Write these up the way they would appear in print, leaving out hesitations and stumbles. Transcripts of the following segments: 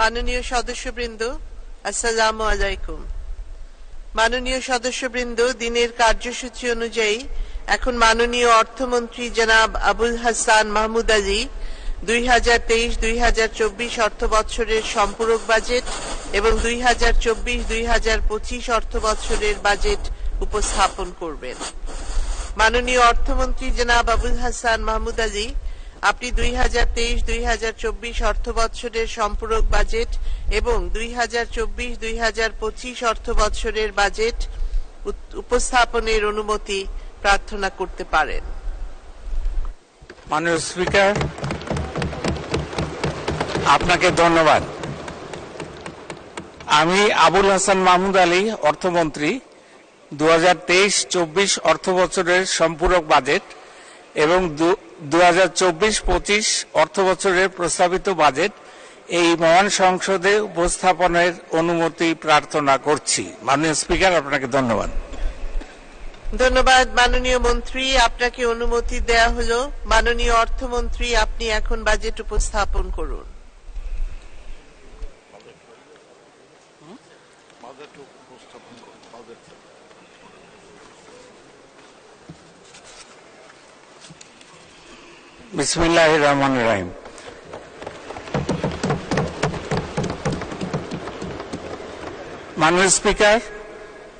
মাননীয় সদস্যবৃন্দ, আসসালামু আলাইকুম। মাননীয় সদস্যবৃন্দ, দিনের কার্যসূচি অনুযায়ী এখন মাননীয় অর্থমন্ত্রী জনাব আবুল হাসান মাহমুদ আলী 2023-2024 অর্থবৎসরের সম্পূরক বাজেট এবং 2024-2025 অর্থবৎসরের বাজেট উপস্থাপন করবেন। মাননীয় অর্থমন্ত্রী জনাব আবুল হাসান মাহমুদ আলী, আপনি 2023-2024 অর্থবৎসরের সম্পূরক বাজেট এবং 2024-2025 অর্থবৎসরের বাজেট উপস্থাপনের অনুমতি প্রার্থনা করতে পারেন। মাননীয় স্পিকার, আপনাকে ধন্যবাদ। আমি আবুল হাসান মাহমুদ আলী, অর্থমন্ত্রী, 2023-24 অর্থবছরের সম্পূরক বাজেট এবং 2024-25 অর্থবছরের প্রস্তাবিত বাজেট এই মহান সংসদে উপস্থাপনের অনুমতি প্রার্থনা করছি। মাননীয় স্পিকার, আপনাকে ধন্যবাদ। ধন্যবাদ মাননীয় মন্ত্রী, আপনাকে অনুমতি দেয়া হলো। মাননীয় অর্থমন্ত্রী, আপনি এখন বাজেট উপস্থাপন করুন। বিসমিল্লাহির রহমানির রহিম। মাননীয় স্পিকার,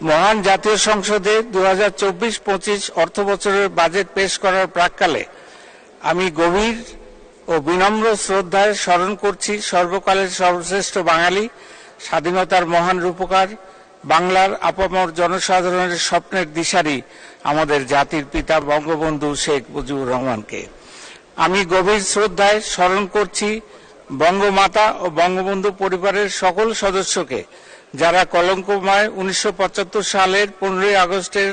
মহান জাতীয় সংসদে 2024-25 অর্থবছরের বাজেট পেশ করার প্রাক্কালে আমি গভীর ও বিনম্র শ্রদ্ধায় স্মরণ করছি সর্বকালের সর্বশ্রেষ্ঠ বাঙালি, স্বাধীনতার মহান রূপকার, বাংলার আপামর জনসাধারণের স্বপ্নের দিশারি আমাদের জাতির পিতা বঙ্গবন্ধু শেখ মুজিবুর রহমানকে। আমি গভীর শ্রদ্ধায় স্মরণ করছি বঙ্গমাতা ও বঙ্গবন্ধু পরিবারের সকল সদস্যকে, যারা কলঙ্কময় 1975 সালের 15ই আগস্টের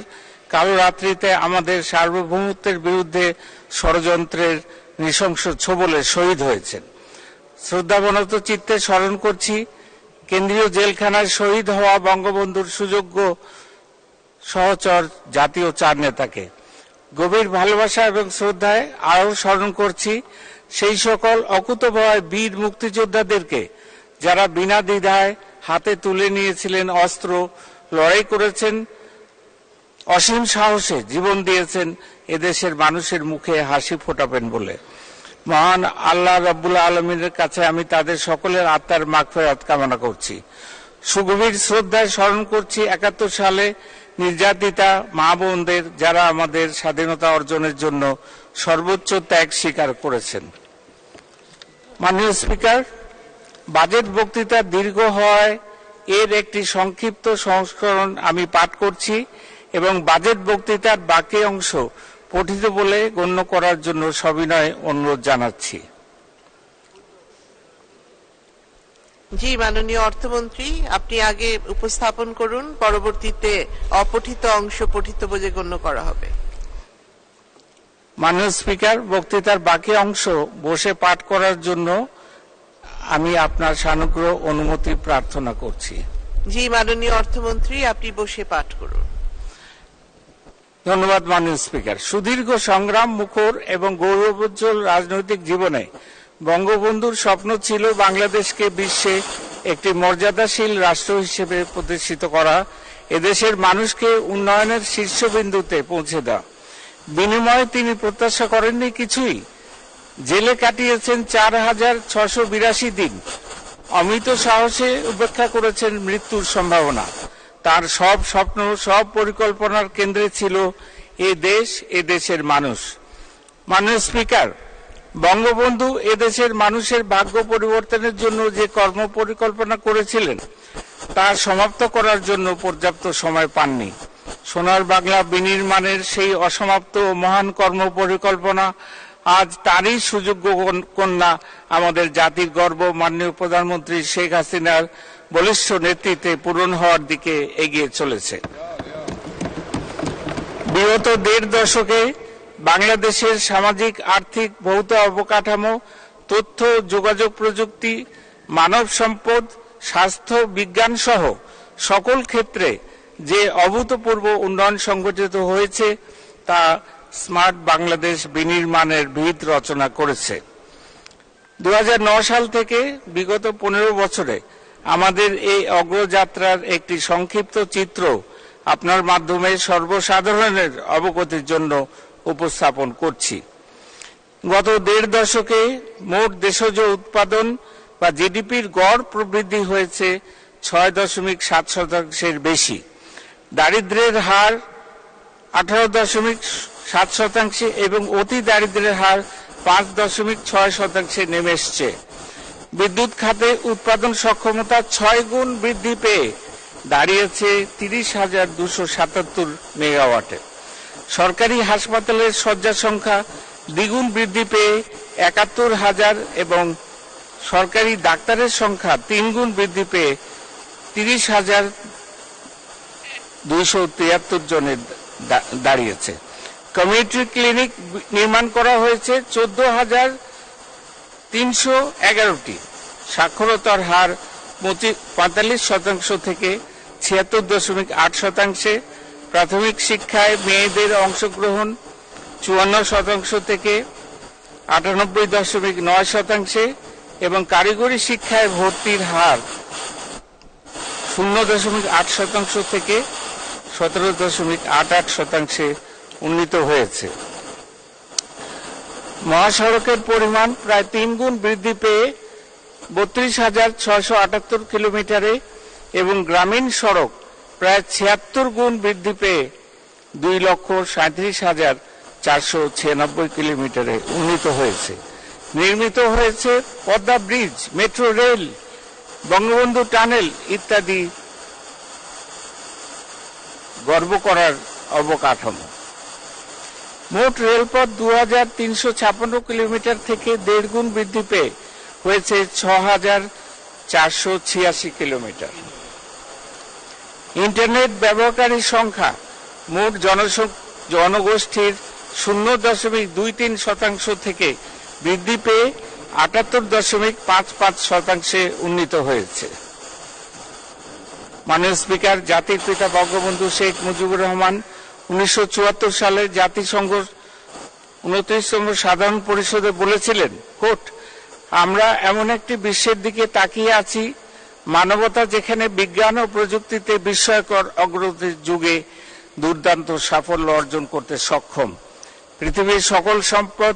কালো রাত্রিতে আমাদের সার্বভৌমত্বের বিরুদ্ধে ষড়যন্ত্রের নৃশংস ছোবলে শহীদ হয়েছেন। শ্রদ্ধাবনত চিত্তে স্মরণ করছি কেন্দ্রীয় জেলখানায় শহীদ হওয়া বঙ্গবন্ধুর সুযোগ্য সহচর জাতীয় চার নেতাকে। গভীর ভালোবাসা এবং শ্রদ্ধায় আরও স্মরণ করছি সেই সকল অকুতোভয় বীর মুক্তিযোদ্ধাদেরকে, যারা বিনা দ্বিধায় হাতে তুলে নিয়েছিলেন অস্ত্র, লড়াই করেছেন, অসীম সাহসে জীবন দিয়েছেন এদেশের মানুষের মুখে হাসি ফোটাবেন বলে। মহান আল্লাহ রাব্বুল আলামিনের কাছে আমি তাদের সকলের আত্মার মাগফিরাত কামনা করছি। সুগভীর শ্রদ্ধায় স্মরণ করছি 71 সালে নির্যাতিতা মা বোনদের, যারা আমাদের স্বাধীনতা অর্জনের জন্য সর্বোচ্চ ত্যাগ স্বীকার করেছেন। মাননীয় স্পিকার, বাজেট বক্তৃতা দীর্ঘ হওয়ায় এর একটি সংক্ষিপ্ত সংস্করণ আমি পাঠ করছি এবং বাজেট বক্তৃতার বাকি অংশ পঠিত বলে গণ্য করার জন্য সবিনয় অনুরোধ জানাচ্ছি। জি, মাননীয় অর্থমন্ত্রী, আপনি আগে উপস্থাপন করুন, পরবর্তীতে অপঠিত অংশ পঠিত বলে গণ্য করা হবে। মাননীয় স্পিকার, বক্তৃতার বাকি অংশ বসে পাঠ করার জন্য আমি আপনার সানুগ্রহ অনুমতি প্রার্থনা করছি। জি, মাননীয় অর্থমন্ত্রী, আপনি বসে পাঠ করুন। ধন্যবাদ মাননীয় স্পিকার। সুদীর্ঘ সংগ্রাম মুখর এবং গৌরবোজ্জ্বল রাজনৈতিক জীবনে বঙ্গবন্ধুর স্বপ্ন ছিল বাংলাদেশকে বিশ্বে একটি মর্যাদাশীল রাষ্ট্র হিসেবে প্রতিষ্ঠিত করা, এদেশের মানুষকে উন্নয়নের শীর্ষবিন্দুতে পৌঁছে দেওয়া। বিনিময়ে তিনি প্রত্যাশা করেননি কিছুই। জেলে কাটিয়েছেন 4682 দিন, অমিত সাহসে উপেক্ষা করেছেন মৃত্যুর সম্ভাবনা। তার সব স্বপ্ন, সব পরিকল্পনার কেন্দ্রে ছিল এ দেশ, এ দেশের মানুষ। মাননীয় স্পিকার, বঙ্গবন্ধু এদেশের মানুষের ভাগ্য পরিবর্তনের জন্য যে কর্ম পরিকল্পনা করেছিলেন তা সমাপ্ত করার জন্য পর্যাপ্ত সময় পাননি। সোনার বাংলা বিনির্মাণের সেই অসমাপ্ত মহান কর্ম পরিকল্পনা আজ তারই সুযোগ্য কন্যা, আমাদের জাতির গর্ব মাননীয় প্রধানমন্ত্রী শেখ হাসিনার বলিষ্ঠ নেতৃত্বে পূরণ হওয়ার দিকে এগিয়ে চলেছে। বিগত 1.5 দশকে বাংলাদেশের সামাজিক, আর্থিক, ভৌত অবকাঠামো, তথ্য যোগাযোগ প্রযুক্তি, মানব সম্পদ, স্বাস্থ্য, বিজ্ঞান সহ সকল ক্ষেত্রে যে অভূতপূর্ব উন্নয়ন সংঘটিত হয়েছে তা স্মার্ট বাংলাদেশ বিনির্মাণের ভিত রচনা করেছে। 2009 সাল থেকে বিগত 15 বছরে আমাদের এই অগ্রযাত্রার একটি সংক্ষিপ্ত চিত্র আপনার মাধ্যমে সর্বসাধারণের অবগতির জন্য উপস্থাপন করছি। গত 1.5 দশকে মোট দেশজ উৎপাদন বা জিডিপির গড় প্রবৃদ্ধি হয়েছে 6.7% বেশি। দারিদ্র্যের হার 18.7% এবং অতি দারিদ্র্যের হার 5.6% নেমে এসছে। বিদ্যুৎ খাতে উৎপাদন সক্ষমতা 6 গুণ বৃদ্ধি পেয়ে দাঁড়িয়েছে 30,277 মেগাওয়াটে। সরকারি হাসপাতালের শয্যা সংখ্যা দ্বিগুণ বৃদ্ধি পেয়ে 71,000 এবং সরকারি ডাক্তারের সংখ্যা 3 গুণ বৃদ্ধি পেয়ে 30,273 জনের দাঁড়িয়েছে। কমিউনিটি ক্লিনিক নির্মাণ করা হয়েছে 14,311টি। সাক্ষরতার হার 45% থেকে 76.8%। প্রাথমিক শিক্ষায় মেয়েদের অংশগ্রহণ 54% থেকে 98.9% এবং কারিগরি শিক্ষায় ভর্তির হার 0.8% থেকে 17.88% উন্নীত হয়েছে। মহাসড়কের পরিমাণ প্রায় 3 গুণ বৃদ্ধি পেয়ে 32,678 কিলোমিটারে এবং গ্রামীণ সড়ক প্রায় 76 গুণ বৃদ্ধি পেয়ে 2,37,496 কিলোমিটারে উন্নীত হয়েছে। নির্মিত হয়েছে Padma bridge, metro rail, Bangabandhu tunnel ইত্যাদি গর্ব করার অবকাঠামো। মোট রেলপথ 2,356 কিলোমিটার থেকে 1.5 গুণ বৃদ্ধি পেয়ে হয়েছে 6,486 কিলোমিটার। ইন্টারনেট ব্যবহারকারীর সংখ্যা মোট জনগোষ্ঠীর 0.23% থেকে বৃদ্ধি পেয়ে 78.55% উন্নীত হয়েছে। মাননীয় স্পিকার, জাতির পিতা বঙ্গবন্ধু শেখ মুজিবুর রহমান 1974 সালে জাতিসংঘ 29তম সাধারণ পরিষদে বলেছিলেন, কোট, আমরা এমন একটি বিশ্বের দিকে তাকিয়ে আছি মানবতা যেখানে বিজ্ঞান ও প্রযুক্তিতে বিস্ময়কর অগ্রগতির যুগে দুর্দান্ত সাফল্য অর্জন করতে সক্ষম। পৃথিবীর সকল সম্পদ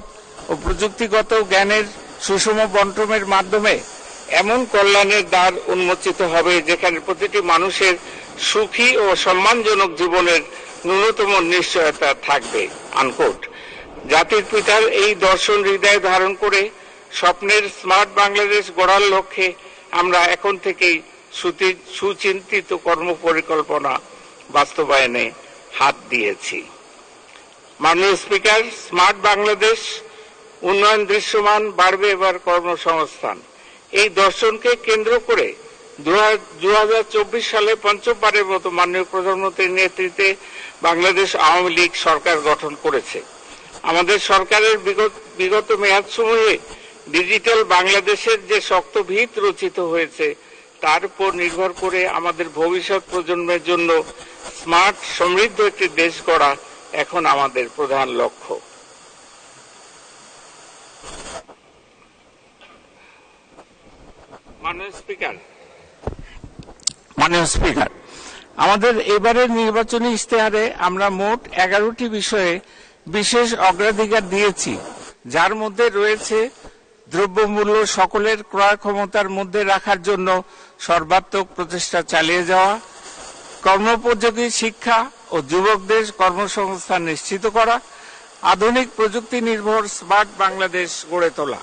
ও প্রযুক্তিগত জ্ঞানের সুষম বন্টনের মাধ্যমে এমন কল্যাণের দ্বার উন্মোচিত হবে যেখানে প্রতিটি মানুষের সুখী ও সম্মানজনক জীবনের ন্যূনতম নিশ্চয়তা থাকবে, আনকোট। জাতির পিতার এই দর্শন হৃদয়ে ধারণ করে স্বপ্নের স্মার্ট বাংলাদেশ গড়ার লক্ষ্যে আমরা এখন থেকেই সুচিন্তিত কর্মপরিকল্পনা বাস্তবায়নে হাত দিয়েছি। মাননীয় স্পিকার, স্মার্ট বাংলাদেশ উন্নয়ন দৃশ্যমান, বাড়বে এবার কর্মসংস্থান। এই দর্শনকে কেন্দ্র করে 2024 সালে পঞ্চমবারের মতো মাননীয় প্রধানমন্ত্রীর নেতৃত্বে বাংলাদেশ আওয়ামী লীগ সরকার গঠন করেছে। আমাদের সরকারের বিগত মেয়াদসমূহে ডিজিটাল বাংলাদেশের যে শক্ত ভিত রচিত হয়েছে তার উপর নির্ভর করে আমাদের ভবিষ্যৎ প্রজন্মের জন্য স্মার্ট সমৃদ্ধ একটি দেশ গড়া এখন আমাদের প্রধান লক্ষ্য। মাননীয় স্পিকার, আমাদের এবারের নির্বাচনী ইশতেহারে আমরা মোট 11টি বিষয়ে বিশেষ অগ্রাধিকার দিয়েছি, যার মধ্যে রয়েছে দ্রব্যমূল্য সকলের ক্রয় ক্ষমতার মধ্যে রাখার জন্য সর্বাত্মক প্রচেষ্টা চালিয়ে যাওয়া, কর্মোপযোগী শিক্ষা ও যুবকদের কর্মসংস্থান নিশ্চিত করা, আধুনিক প্রযুক্তি নির্ভর স্মার্ট বাংলাদেশ গড়ে তোলা,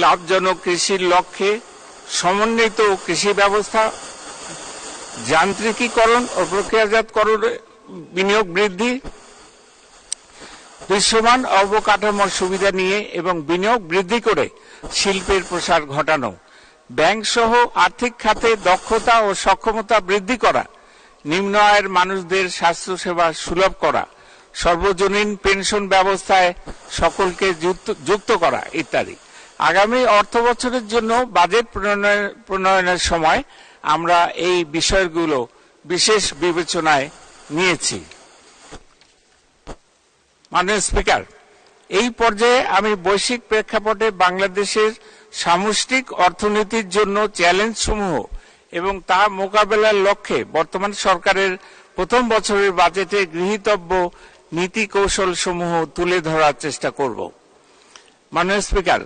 লাভজনক কৃষির লক্ষ্যে সমন্বিত কৃষি ব্যবস্থা, যান্ত্রিকীকরণ ও প্রক্রিয়াজাতকরণে বিনিয়োগ বৃদ্ধি, দৃশ্যমান অবকাঠামোর সুবিধা নিয়ে এবং বিনিয়োগ বৃদ্ধি করে শিল্পের প্রসার ঘটানো, ব্যাংক সহ আর্থিক খাতে দক্ষতা ও সক্ষমতা বৃদ্ধি করা, নিম্ন আয়ের মানুষদের স্বাস্থ্যসেবা সুলভ করা, সর্বজনীন পেনশন ব্যবস্থায় সকলকে যুক্ত করা ইত্যাদি। আগামী অর্থবছরের জন্য বাজেট প্রণয়নের সময় আমরা এই বিষয়গুলো বিশেষ বিবেচনায় নিয়েছি। মাননীয় স্পিকার, এই পর্যায়ে আমি বৈশ্বিক প্রেক্ষাপটে বাংলাদেশের সামষ্টিক অর্থনীতির জন্য চ্যালেঞ্জ সমূহ এবং তা মোকাবেলার লক্ষ্যে বর্তমান সরকারের প্রথম বছরের বাজেটে গৃহীতব্য নীতি কৌশল সমূহ তুলে ধরার চেষ্টা করব। মাননীয় স্পিকার,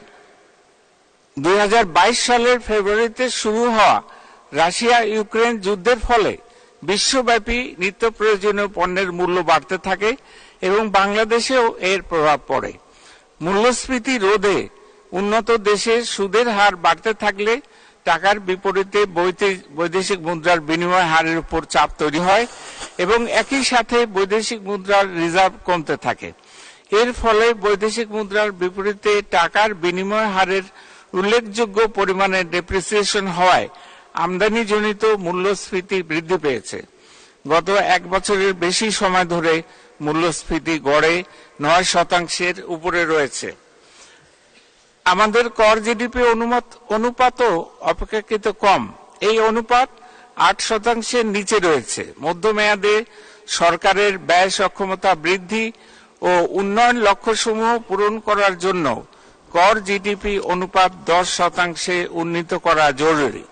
2022 সালের ফেব্রুয়ারিতে শুরু হওয়া রাশিয়া ইউক্রেন যুদ্ধের ফলে বিশ্বব্যাপী নিত্য প্রয়োজনীয় পণ্যের মূল্য বাড়তে থাকে এবং বাংলাদেশেও এর প্রভাব পড়ে। মূল্যস্ফীতি রোধে উন্নত দেশে সুদের হার বাড়তে থাকলে টাকার বিপরীতে বৈদেশিক মুদ্রার বিনিময় হারের উপর চাপ তৈরি হয় এবং একই সাথে বৈদেশিক মুদ্রার রিজার্ভ কমতে থাকে। এর ফলে বৈদেশিক মুদ্রার বিপরীতে টাকার বিনিময় হারের উল্লেখযোগ্য পরিমাণে ডেপ্রিসিয়েশন হওয়ায় আমদানিজনিত মূল্যস্ফীতি বৃদ্ধি পেয়েছে। গত এক বছরের বেশি সময় ধরে মূল্যস্ফীতি গড়ে 9% উপরে রয়েছে। আমাদের কর জিডিপি অনুপাতও অপেক্ষাকৃত কম। এই অনুপাত 8% নিচে রয়েছে। মধ্যমেয়াদে সরকারের ব্যয় সক্ষমতা বৃদ্ধি ও উন্নয়ন লক্ষ্যসমূহ পূরণ করার জন্য কর জিডিপি অনুপাত 10% উন্নীত করা জরুরি।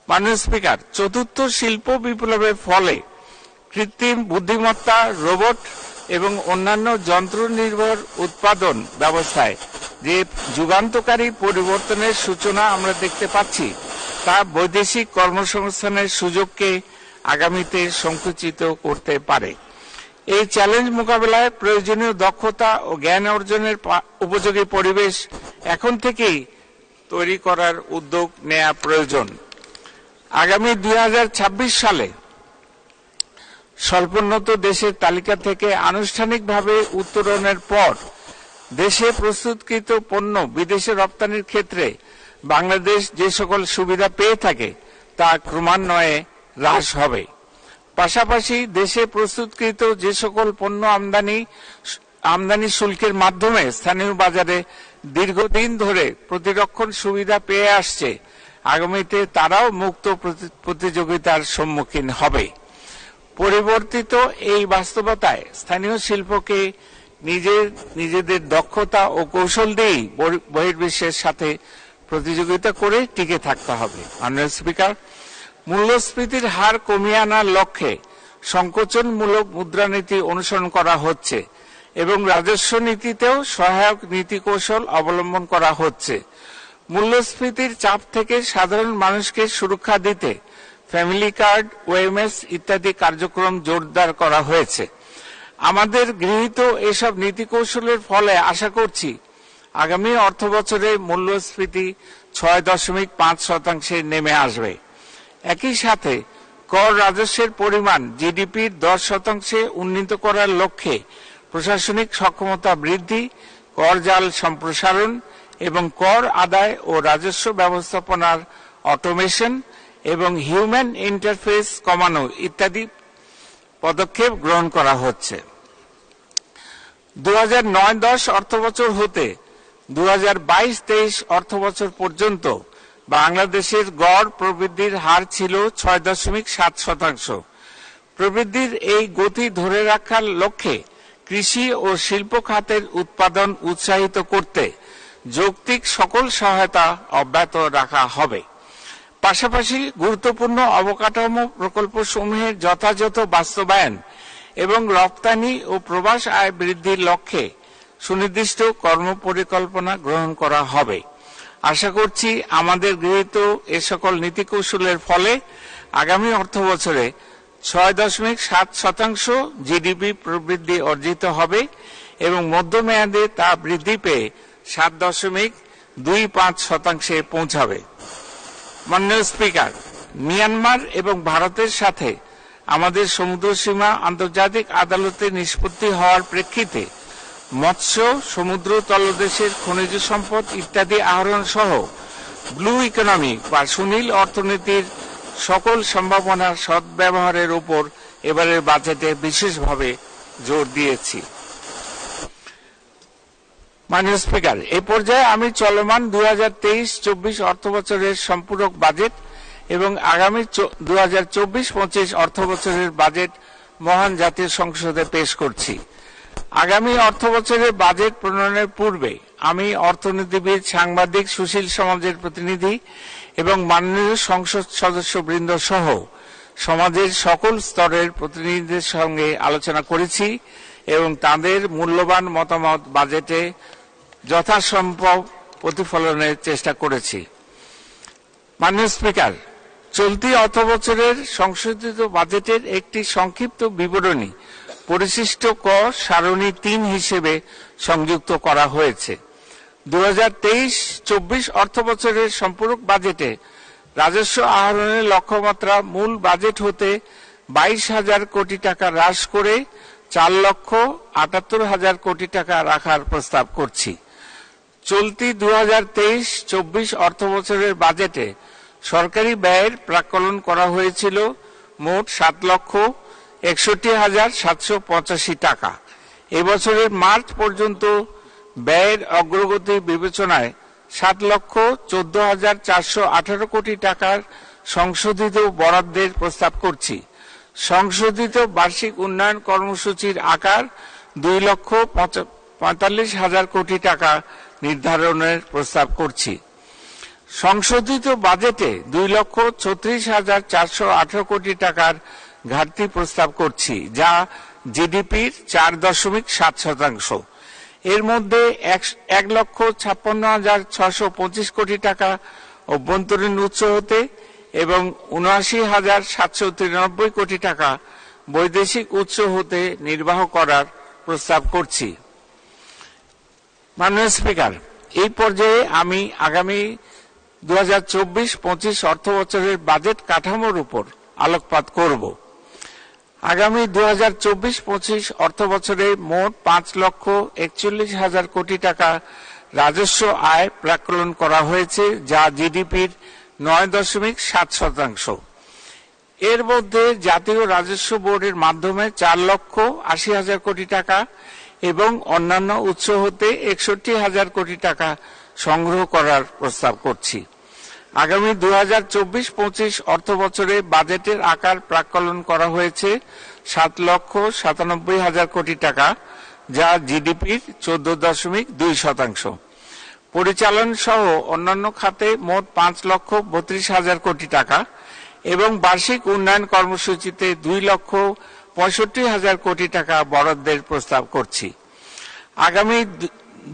মাননীয় স্পিকার, চতুর্থ শিল্প বিপ্লবের ফলে কৃত্রিম বুদ্ধিমত্তা, রোবট এবং অন্যান্য যন্ত্র নির্ভর উৎপাদন ব্যবস্থায় যে যুগান্তকারী পরিবর্তনের সূচনা আমরা দেখতে পাচ্ছি তা বৈদেশিক কর্মসংস্থানের সুযোগকে আগামীতে সংকুচিত করতে পারে। এই চ্যালেঞ্জ মোকাবেলায় প্রয়োজনীয় দক্ষতা ও জ্ঞান অর্জনের উপযোগী পরিবেশ এখন থেকেই তৈরি করার উদ্যোগ নেওয়া প্রয়োজন। আগামী 2026 সালে স্বল্পোন্নত দেশের তালিকা থেকে আনুষ্ঠানিকভাবে উত্তরণের পর দেশে প্রস্তুতকৃত পণ্য বিদেশে রপ্তানির ক্ষেত্রে বাংলাদেশ যে সকল সুবিধা পেয়ে থাকে তা ক্রমান্বয়ে হ্রাস হবে। পাশাপাশি দেশে প্রস্তুতকৃত যে সকল পণ্য আমদানি শুল্কের মাধ্যমে স্থানীয় বাজারে দীর্ঘদিন ধরে প্রতিরক্ষণ সুবিধা পেয়ে আসছে, আগামীতে তারাও মুক্ত প্রতিযোগিতার সম্মুখীন হবে। পরিবর্তিত এই বাস্তবতায় স্থানীয় শিল্পকে নিজেদের দক্ষতা ও কৌশল দিয়েই বহির্বিশ্বের সাথে প্রতিযোগিতা করে টিকে থাকতে হবে। মাননীয় স্পিকার, মূল্যস্ফীতির হার কমিয়ে আনার লক্ষ্যে সংকোচনমূলক মুদ্রানীতি অনুসরণ করা হচ্ছে এবং রাজস্ব নীতিতেও সহায়ক নীতি কৌশল অবলম্বন করা হচ্ছে। মূল্যস্ফীতির চাপ থেকে সাধারণ মানুষকে সুরক্ষা দিতে ফ্যামিলি কার্ড, ওএমএস ইত্যাদি কার্যক্রম জোরদার করা হয়েছে। আমাদের গৃহীত এসব নীতি কৌশলের ফলে আশা করছি আগামী অর্থবছরে মূল্যস্ফীতি 6.5% নেমে আসবে। একই সাথে কর রাজস্বের পরিমাণ জিডিপির 10% উন্নীত করার লক্ষ্যে প্রশাসনিক সক্ষমতা বৃদ্ধি, কর জাল সম্প্রসারণ এবং কর আদায় ও রাজস্ব ব্যবস্থাপনার অটোমেশন এবং হিউম্যান ইন্টারফেস কমানো ইত্যাদি পদক্ষেপ গ্রহণ করা হচ্ছে। 2009-10 অর্থবছর হতে 2022-23 অর্থবছর পর্যন্ত বাংলাদেশের গড় প্রবৃদ্ধির হার ছিল 6.7%। প্রবৃদ্ধির এই গতি ধরে রাখার লক্ষ্যে কৃষি ও শিল্প খাতের উৎপাদন উৎসাহিত করতে যৌক্তিক সকল সহায়তা অব্যাহত রাখা হবে। পাশাপাশি গুরুত্বপূর্ণ অবকাঠামো প্রকল্পসমূহের যথাযথ বাস্তবায়ন এবং রপ্তানি ও প্রবাস আয় বৃদ্ধির লক্ষ্যে সুনির্দিষ্ট কর্মপরিকল্পনা গ্রহণ করা হবে। আশা করছি আমাদের গৃহীত এ সকল নীতি কৌশলের ফলে আগামী অর্থবছরে 6.7% জিডিপি প্রবৃদ্ধি অর্জিত হবে এবং মধ্যমেয়াদে তা বৃদ্ধি পেয়ে 7.25% পৌঁছাবে। মাননীয় স্পিকার, মিয়ানমার এবং ভারতের সাথে আমাদের সমুদ্রসীমা আন্তর্জাতিক আদালতে নিষ্পত্তি হওয়ার প্রেক্ষিতে মৎস্য, সমুদ্র তলদেশের খনিজ সম্পদ ইত্যাদি আহরণ সহ ব্লু ইকোনমি বা সুনীল অর্থনীতির সকল সম্ভাবনার সদ্ব্যবহারের উপর এবারের বাজেটে বিশেষভাবে জোর দিয়েছি। মাননীয় স্পিকার, এই পর্যায়ে আমি চলমান 2023-24 অর্থবছরের সম্পূরক বাজেট এবং আগামী 2024-25 অর্থবছরের বাজেট মহান জাতীয় সংসদে পেশ করছি। আগামী অর্থবছরের বাজেট প্রণয়নের পূর্বে আমি অর্থনীতিবিদ, সাংবাদিক, সুশীল সমাজের প্রতিনিধি এবং মাননীয় সংসদ সদস্যবৃন্দ সহ সমাজের সকল স্তরের প্রতিনিধিদের সঙ্গে আলোচনা করেছি এবং তাদের মূল্যবান মতামত বাজেটে যথাসম্ভব প্রতিফলনের চেষ্টা করেছি। মাননীয় স্পিকার, চলতি অর্থবছরের সংশোধিত বাজেটের একটি সংক্ষিপ্ত বিবরণী পরিশিষ্ট ক সারণী ৩ হিসেবে সংযুক্ত করা হয়েছে। 2023-24 অর্থবছরের সম্পূরক বাজেটে রাজস্ব আহরণের লক্ষ্যমাত্রা মূল বাজেট হতে 22,000 কোটি টাকা হ্রাস করে 4,78,000 কোটি টাকা রাখার প্রস্তাব করছি। চলতি 2023-24 অর্থবছরের বাজেটে সরকারি ব্যয়ের প্রাক্কলন করা হয়েছিল মোট 7,61,785 টাকা। এবছরের মার্চ পর্যন্ত ব্যয়ের অগ্রগতি বিবেচনায় 7,14,418 কোটি টাকার সংশোধিত বরাদ্দের প্রস্তাব করছি। সংশোধিত বার্ষিক উন্নয়ন কর্মসূচির আকার 2,45,000 কোটি টাকা নির্ধারণের প্রস্তাব করছি। সংশোধিত বাজেটে 2,36,418 কোটি টাকার ঘাটতি প্রস্তাব করছি, যা জিডিপির 4.7%। এর মধ্যে 1,56,625 কোটি টাকা অভ্যন্তরীণ উৎস হতে এবং 79,793 কোটি টাকা বৈদেশিক উৎস হতে নির্বাহ করার প্রস্তাব করছি। মাননীয় স্পিকার, এই পর্যায়ে আমি আগামী 2024-25 অর্থবছরের বাজেট কাঠামোর উপর আলোকপাত করব। আগামী 2024-25 অর্থবছরে মোট 5,41,000 কোটি টাকা রাজস্ব আয় প্রাক্কলন করা হয়েছে, যা জিডিপির 9.7%। এর মধ্যে জাতীয় রাজস্ব বোর্ডের মাধ্যমে 4,80,000 কোটি টাকা এবং অন্যান্য উৎস হতে 61,000 কোটি টাকা সংগ্রহ করার প্রস্তাব করছি। আগামী 2024-25 অর্থবছরে বাজেটের আকার প্রাক্কলন করা হয়েছে 7,97,000 কোটি টাকা, যা জিডিপির 14.2%। পরিচালন সহ অন্যান্য খাতে মোট 5,32,000 কোটি টাকা এবং বার্ষিক উন্নয়ন কর্মসূচিতে 2,65,000 কোটি টাকা বরাদ্দের প্রস্তাব করছি। আগামী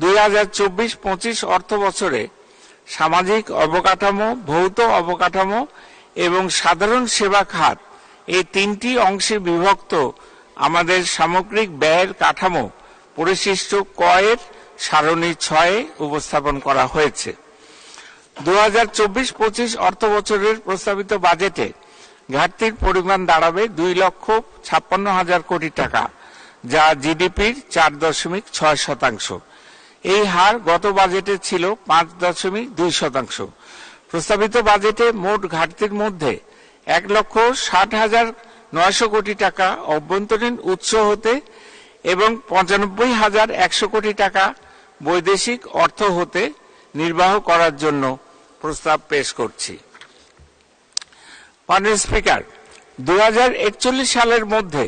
2024-25 অর্থবছরে সামাজিক অবকাঠামো, ভৌত অবকাঠামো এবং সাধারণ সেবা খাত এই তিনটি অংশে বিভক্ত আমাদের সামগ্রিক ব্যয়ের কাঠামো পরিশিষ্ট ক এর সারণী 6 উপস্থাপন করা হয়েছে। 2024-25 অর্থবছরের প্রস্তাবিত বাজেটে ঘাটতির পরিমাণ দাঁড়াবে 2,56,000 কোটি টাকা, যা জিডিপির 4.6%। এই হার গত বাজেটে ছিল 5.2%। প্রস্তাবিত বাজেটে মোট ঘাটতির মধ্যে 1,60,900 কোটি টাকা অভ্যন্তরীণ উৎস হতে এবং 95,100 কোটি টাকা বৈদেশিক অর্থ হতে নির্বাহ করার জন্য প্রস্তাব পেশ করছি। মাননীয় স্পিকার, 2041 সালের মধ্যে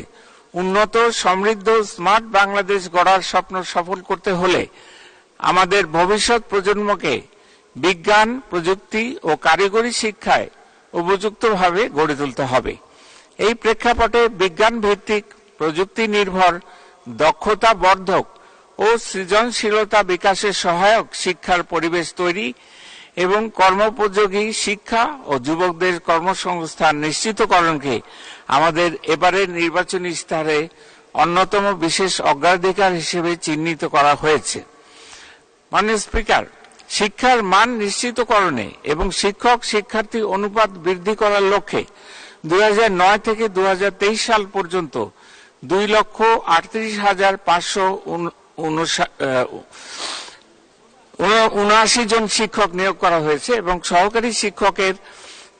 উন্নত, সমৃদ্ধ, স্মার্ট বাংলাদেশ গড়ার স্বপ্ন সফল করতে হলে আমাদের ভবিষ্যৎ প্রজন্মকে বিজ্ঞান, প্রযুক্তি ও কারিগরি শিক্ষায় উপযুক্তভাবে গড়ে তুলতে হবে। এই প্রেক্ষাপটে বিজ্ঞান ভিত্তিক, প্রযুক্তি নির্ভর, দক্ষতা বর্ধক ও সৃজনশীলতা বিকাশে সহায়ক শিক্ষার পরিবেশ তৈরি এবং কর্মোপযোগী শিক্ষা ও যুবকদের কর্মসংস্থান নিশ্চিতকরণকে আমাদের এবারের নির্বাচনী ইশতেহারে অন্যতম বিশেষ অগ্রাধিকার হিসেবে চিহ্নিত করা হয়েছে। মাননীয় স্পিকার, শিক্ষার মান নিশ্চিতকরণে এবং শিক্ষক শিক্ষার্থী অনুপাত বৃদ্ধি করার লক্ষ্যে 2009 থেকে 2023 সাল পর্যন্ত 2,38,579 জন শিক্ষক নিয়োগ করা হয়েছে এবং সহকারী শিক্ষকের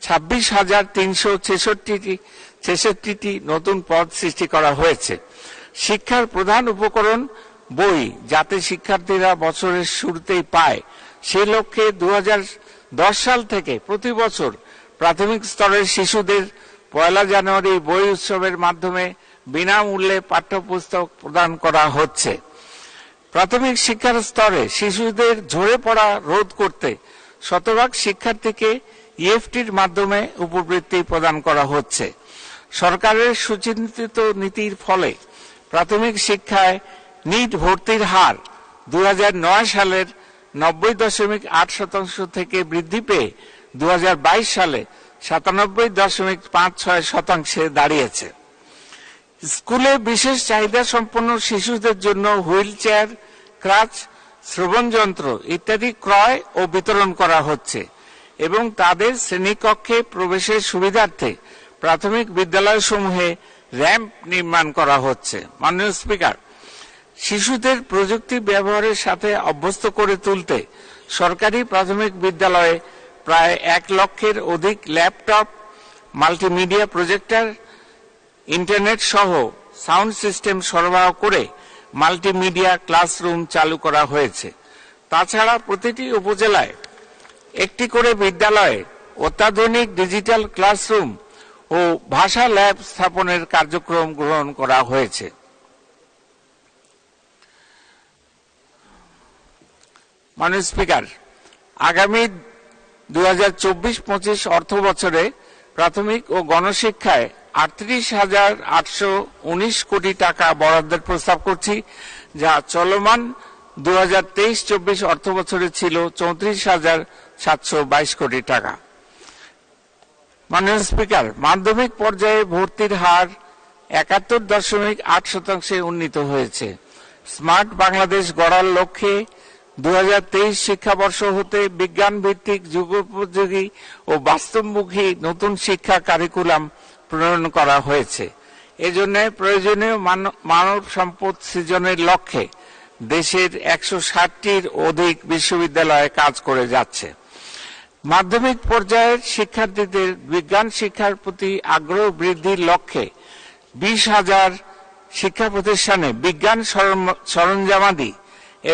26,366টি নতুন পদ সৃষ্টি করা হয়েছে। শিক্ষার প্রধান উপকরণ বই, যাতে শিক্ষার্থীরা বছরের শুরুতেই পায়, সে লক্ষ্যে 2010 সাল থেকে প্রতি বছর প্রাথমিক স্তরের শিশুদের 1 জানুয়ারি বই উৎসবের মাধ্যমে বিনামূল্যে পাঠ্যপুস্তক প্রদান করা হচ্ছে। প্রাথমিক শিক্ষার স্তরে শিশুদের ঝরে পড়া রোধ করতে শতভাগ শিক্ষার্থীকে ইএফটির মাধ্যমে উপবৃত্তি প্রদান করা হচ্ছে। সরকারের সুচিন্তিত নীতির ফলে প্রাথমিক শিক্ষায় নিট ভর্তির হার 2009 সালের 90.8% থেকে বৃদ্ধি পেয়ে 2022 সালে 97.56% দাঁড়িয়েছে। স্কুলে বিশেষ চাহিদা সম্পন্ন শিশুদের জন্য হুইল চেয়ার, ক্রাচ, শ্রবণ যন্ত্র ইত্যাদি ক্রয় ও বিতরণ করা হচ্ছে এবং তাদের শ্রেণীকক্ষে প্রবেশের সুবিধার্থে প্রাথমিক বিদ্যালয়সমূহে র্যাম্প নির্মাণ করা হচ্ছে। মাননীয় স্পিকার, শিশুদের প্রযুক্তি ব্যবহারের সাথে অভ্যস্ত করে তুলতে সরকারি প্রাথমিক বিদ্যালয়ে প্রায় 1 লক্ষের অধিক ল্যাপটপ, মাল্টিমিডিয়া প্রজেক্টর, ইন্টারনেট সহ সাউন্ড সিস্টেম সরবরাহ করে মাল্টিমিডিয়া ক্লাসরুম চালু করা হয়েছে। তাছাড়া প্রতিটি উপজেলায় একটি করে বিদ্যালয়ে অত্যাধুনিক ডিজিটাল ক্লাসরুম ও ভাষা ল্যাব স্থাপনের কার্যক্রম গ্রহণ করা হয়েছে। মাননীয় স্পিকার, আগামী 2024-25 অর্থ বছরে প্রাথমিক ও গণশিক্ষায় 38,819 কোটি টাকা বরাদ্দের প্রস্তাব করছি, যা চলমান 2023-24 অর্থ বছরে ছিল 34,722 কোটি টাকা। মাননীয় স্পিকার, মাধ্যমিক পর্যায়ে ভর্তির হার 71.8% উন্নীত হয়েছে। স্মার্ট বাংলাদেশ গড়ার লক্ষ্যে 2023 শিক্ষাবর্ষ হতে বিজ্ঞান ভিত্তিক যুগোপযোগী ও বাস্তবমুখী নতুন শিক্ষা কারিকুলাম প্রণয়ন করা হয়েছে। এজন্য প্রয়োজনীয় মানব সম্পদ সৃজনের লক্ষ্যে দেশের 160টির অধিক বিশ্ববিদ্যালয়ে কাজ করে যাচ্ছে। মাধ্যমিক পর্যায়ের শিক্ষার্থীদের বিজ্ঞান শিক্ষার প্রতি আগ্রহ বৃদ্ধির লক্ষ্যে 20,000 শিক্ষা প্রতিষ্ঠানে বিজ্ঞান সরঞ্জামাদি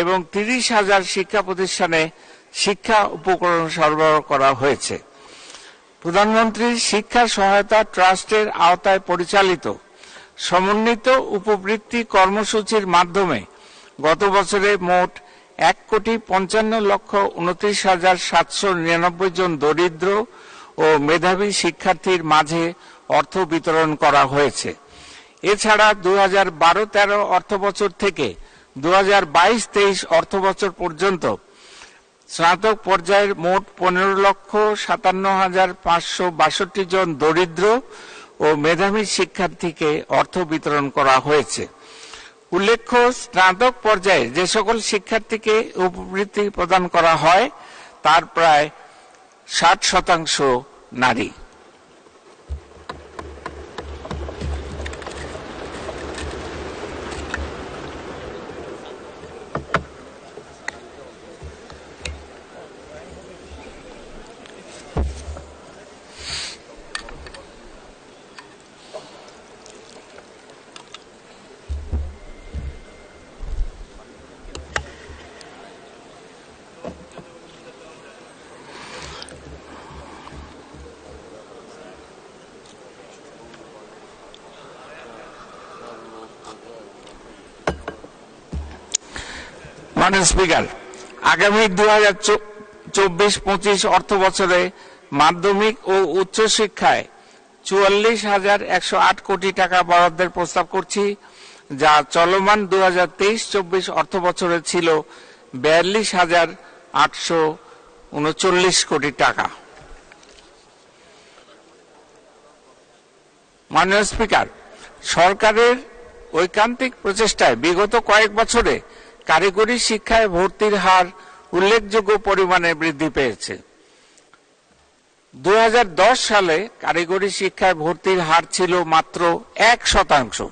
এবং 30,000 শিক্ষা প্রতিষ্ঠানে শিক্ষা উপকরণ সরবরাহ করা হয়েছে। প্রধানমন্ত্রী শিক্ষা সহায়তা ট্রাস্টের আওতায় পরিচালিত সমন্বিত উপবৃত্তি কর্মসূচির মাধ্যমে গত বছরে মোট 1,55,29,799 জন দরিদ্র ও মেধাবী শিক্ষার্থীর মাঝে অর্থ বিতরণ করা হয়েছে। এছাড়া 2012-13 অর্থবছর থেকে 2022-23 অর্থবছর পর্যন্ত স্নাতক পর্যায়ের মোট 15,57,562 জন দরিদ্র ও মেধাবী শিক্ষার্থীকে অর্থ বিতরণ করা হয়েছে। উল্লেখ্য, স্নাতক পর্যায়ে যে সকল শিক্ষার্থীকে উপবৃত্তি প্রদান করা হয় তার প্রায় 60% নারী। মাননীয় স্পিকার, আগামী 2024-25 অর্থ বছরে মাধ্যমিক ও উচ্চশিক্ষায় 44,108 কোটি টাকা বরাদ্দের প্রস্তাব করছি, যা চলমান 2023-24 অর্থ বছরে ছিল 42,839 কোটি টাকা। মাননীয় স্পিকার, সরকারের ঐকান্তিক প্রচেষ্টায় বিগত কয়েক বছরে কারিগরি শিক্ষায় ভর্তির হার উল্লেখযোগ্য পরিমাণে বৃদ্ধি পেয়েছে। 2010 সালে কারিগরি শিক্ষায় ভর্তির হার ছিল মাত্র 1%,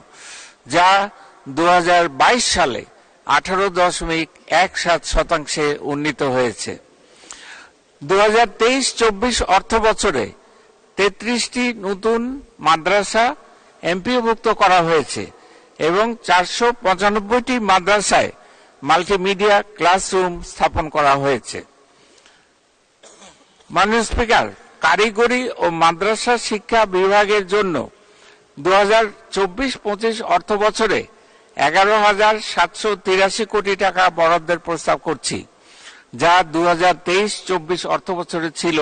যা 2022 সালে 18.17% উন্নীত হয়েছে। 2023-24 অর্থ বছরে 33টি নতুন মাদ্রাসা এমপিওভুক্ত করা হয়েছে এবং 495টি মাদ্রাসায় মাল্টিমিডিয়া ক্লাসরুম স্থাপন করা হয়েছে। মাননীয় স্পিকার, কারিগরি ও মাদ্রাসা শিক্ষা বিভাগের জন্য 2024-25 অর্থ বছরে 11,783 কোটি টাকা বরাদ্দের প্রস্তাব করছি, যা 2023-24 অর্থ বছরে ছিল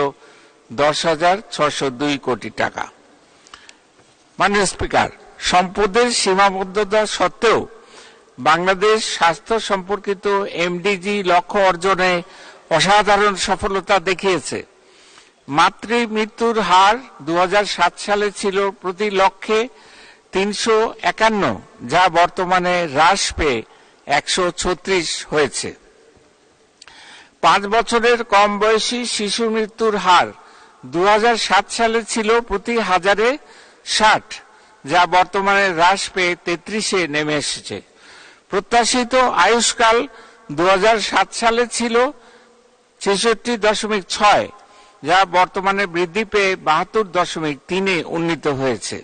10,602 কোটি টাকা। মাননীয় স্পিকার, সম্পদের সীমাবদ্ধতা সত্ত্বেও বাংলাদেশ স্বাস্থ্য সম্পর্কিত এমডিজি লক্ষ্য অর্জনে অসাধারণ সফলতা দেখিয়েছে। মাতৃ মৃত্যুর হার 2007 সালে ছিল প্রতি লক্ষে 351, যা বর্তমানে হ্রাস পেয়ে 136 হয়েছে। 5 বছরের কম বয়সী শিশু মৃত্যুর হার 2007 সালে ছিল প্রতি 1000-এ 60, যা বর্তমানে হ্রাস পেয়ে 33-এ নেমে এসেছে। প্রত্যাশিত আয়ুষ্কাল 2007 সালে ছিল 66.6, যা বর্তমানে বৃদ্ধি পেয়ে 72.3-এ উন্নীত হয়েছে।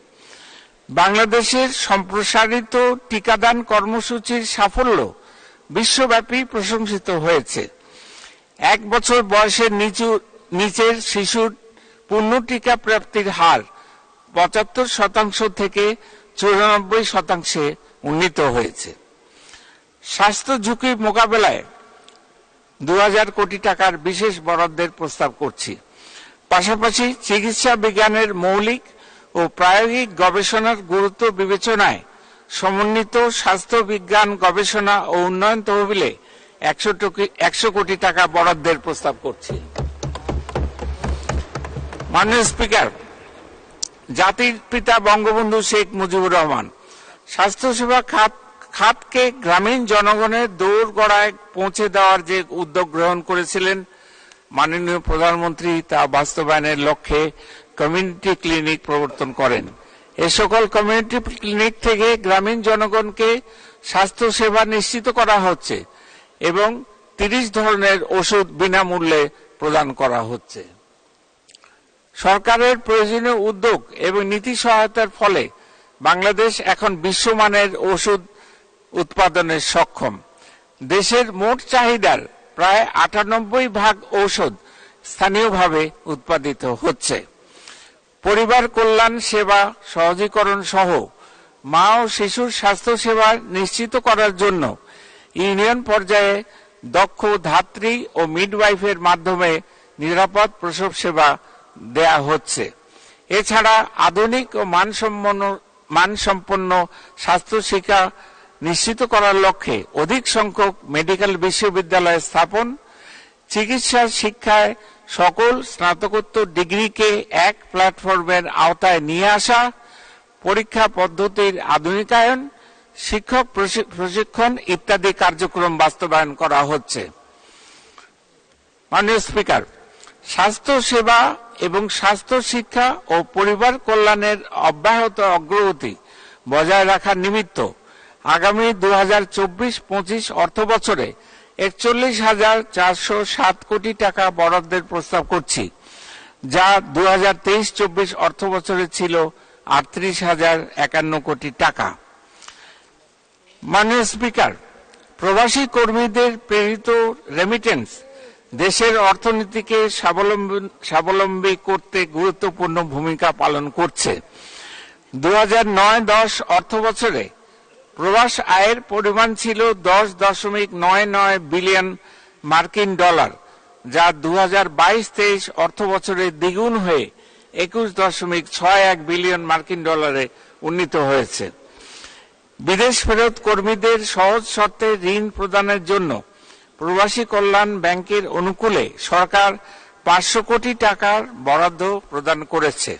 বাংলাদেশের সম্প্রসারিত টিকাদান কর্মসূচির সাফল্য বিশ্বব্যাপী প্রশংসিত হয়েছে। 1 বছর বয়সের নিচের শিশুর পূর্ণ টিকা প্রাপ্তির হার 75% থেকে 94%-এ উন্নীত হয়েছে। স্বাস্থ্য ঝুঁকি মোকাবেলায় 2000 কোটি টাকার বিশেষ বরাদ্দের প্রস্তাব করছি। পাশাপাশি চিকিৎসা বিজ্ঞানের মৌলিক ও প্রায়োগিক গবেষণার গুরুত্ব বিবেচনায় সমন্বিত স্বাস্থ্য বিজ্ঞান গবেষণা ও উন্নয়ন তহবিলে 100 কোটি টাকা বরাদ্দের প্রস্তাব করছি। মাননীয় স্পিকার, জাতির পিতা বঙ্গবন্ধু শেখ মুজিবুর রহমান স্বাস্থ্যসেবা খাতকে গ্রামীণ জনগণের দোরগোড়ায় পৌঁছে দেওয়ার যে উদ্যোগ গ্রহণ করেছিলেন, মাননীয় প্রধানমন্ত্রী তা বাস্তবায়নের লক্ষ্যে কমিউনিটি ক্লিনিক প্রবর্তন করেন। এই সকল কমিউনিটি ক্লিনিক থেকে গ্রামীণ জনগণকে স্বাস্থ্য সেবা নিশ্চিত করা হচ্ছে এবং 30 ধরনের ওষুধ বিনামূল্যে প্রদান করা হচ্ছে। সরকারের প্রয়োজনীয় উদ্যোগ এবং নীতি সহায়তার ফলে বাংলাদেশ এখন বিশ্বমানের ওষুধ উৎপাদনে সক্ষম। দেশের মোট চাহিদার প্রায় 98% ঔষধ স্থানীয়ভাবে উৎপাদিত হচ্ছে। পরিবার কল্যাণ সেবা সহজীকরণ সহ মা ও শিশুর স্বাস্থ্য সেবা নিশ্চিত করার জন্য ইউনিয়ন পর্যায়ে দক্ষ ধাত্রী ও মিডওয়াইফের মাধ্যমে নিরাপদ প্রসব সেবা দেয়া হচ্ছে। এছাড়া আধুনিক ও মানসম্পন্ন স্বাস্থ্য শিক্ষা নিশ্চিত করার লক্ষ্যে অধিক সংখ্যক মেডিকেল বিশ্ববিদ্যালয় স্থাপন, চিকিৎসা শিক্ষায় সকল স্নাতকোত্তর ডিগ্রিকে এক প্ল্যাটফর্মের আওতায় নিয়ে আসা, পরীক্ষা পদ্ধতির আধুনিকায়ন, শিক্ষক প্রশিক্ষণ ইত্যাদি কার্যক্রম বাস্তবায়ন করা হচ্ছে। মাননীয় স্পিকার, স্বাস্থ্য সেবা এবং স্বাস্থ্য শিক্ষা ও পরিবার কল্যাণের অব্যাহত অগ্রগতি বজায় রাখার নিমিত্ত আগামী 2024-25 অর্থ বছরে 41,407 কোটি টাকা বরাদ্দের প্রস্তাব করছি, যা 2023-24 অর্থ বছরে ছিল 38,051 কোটি টাকা। মাননীয় স্পিকার, প্রবাসী কর্মীদের প্রেরিত রেমিটেন্স দেশের অর্থনীতিকে স্বাবলম্বী করতে গুরুত্বপূর্ণ ভূমিকা পালন করছে। 2009-10 অর্থ বছরে প্রবাস আয়ের পরিমাণ ছিল $10.99 বিলিয়ন, যা 2022-23 অর্থ বছরে দ্বিগুণ হয়ে $21.61 বিলিয়ন উন্নীত হয়েছে। বিদেশ ফেরত কর্মীদের সহজ শর্তে ঋণ প্রদানের জন্য প্রবাসী কল্যাণ ব্যাংকের অনুকূলে সরকার 500 কোটি টাকার বরাদ্দ প্রদান করেছে।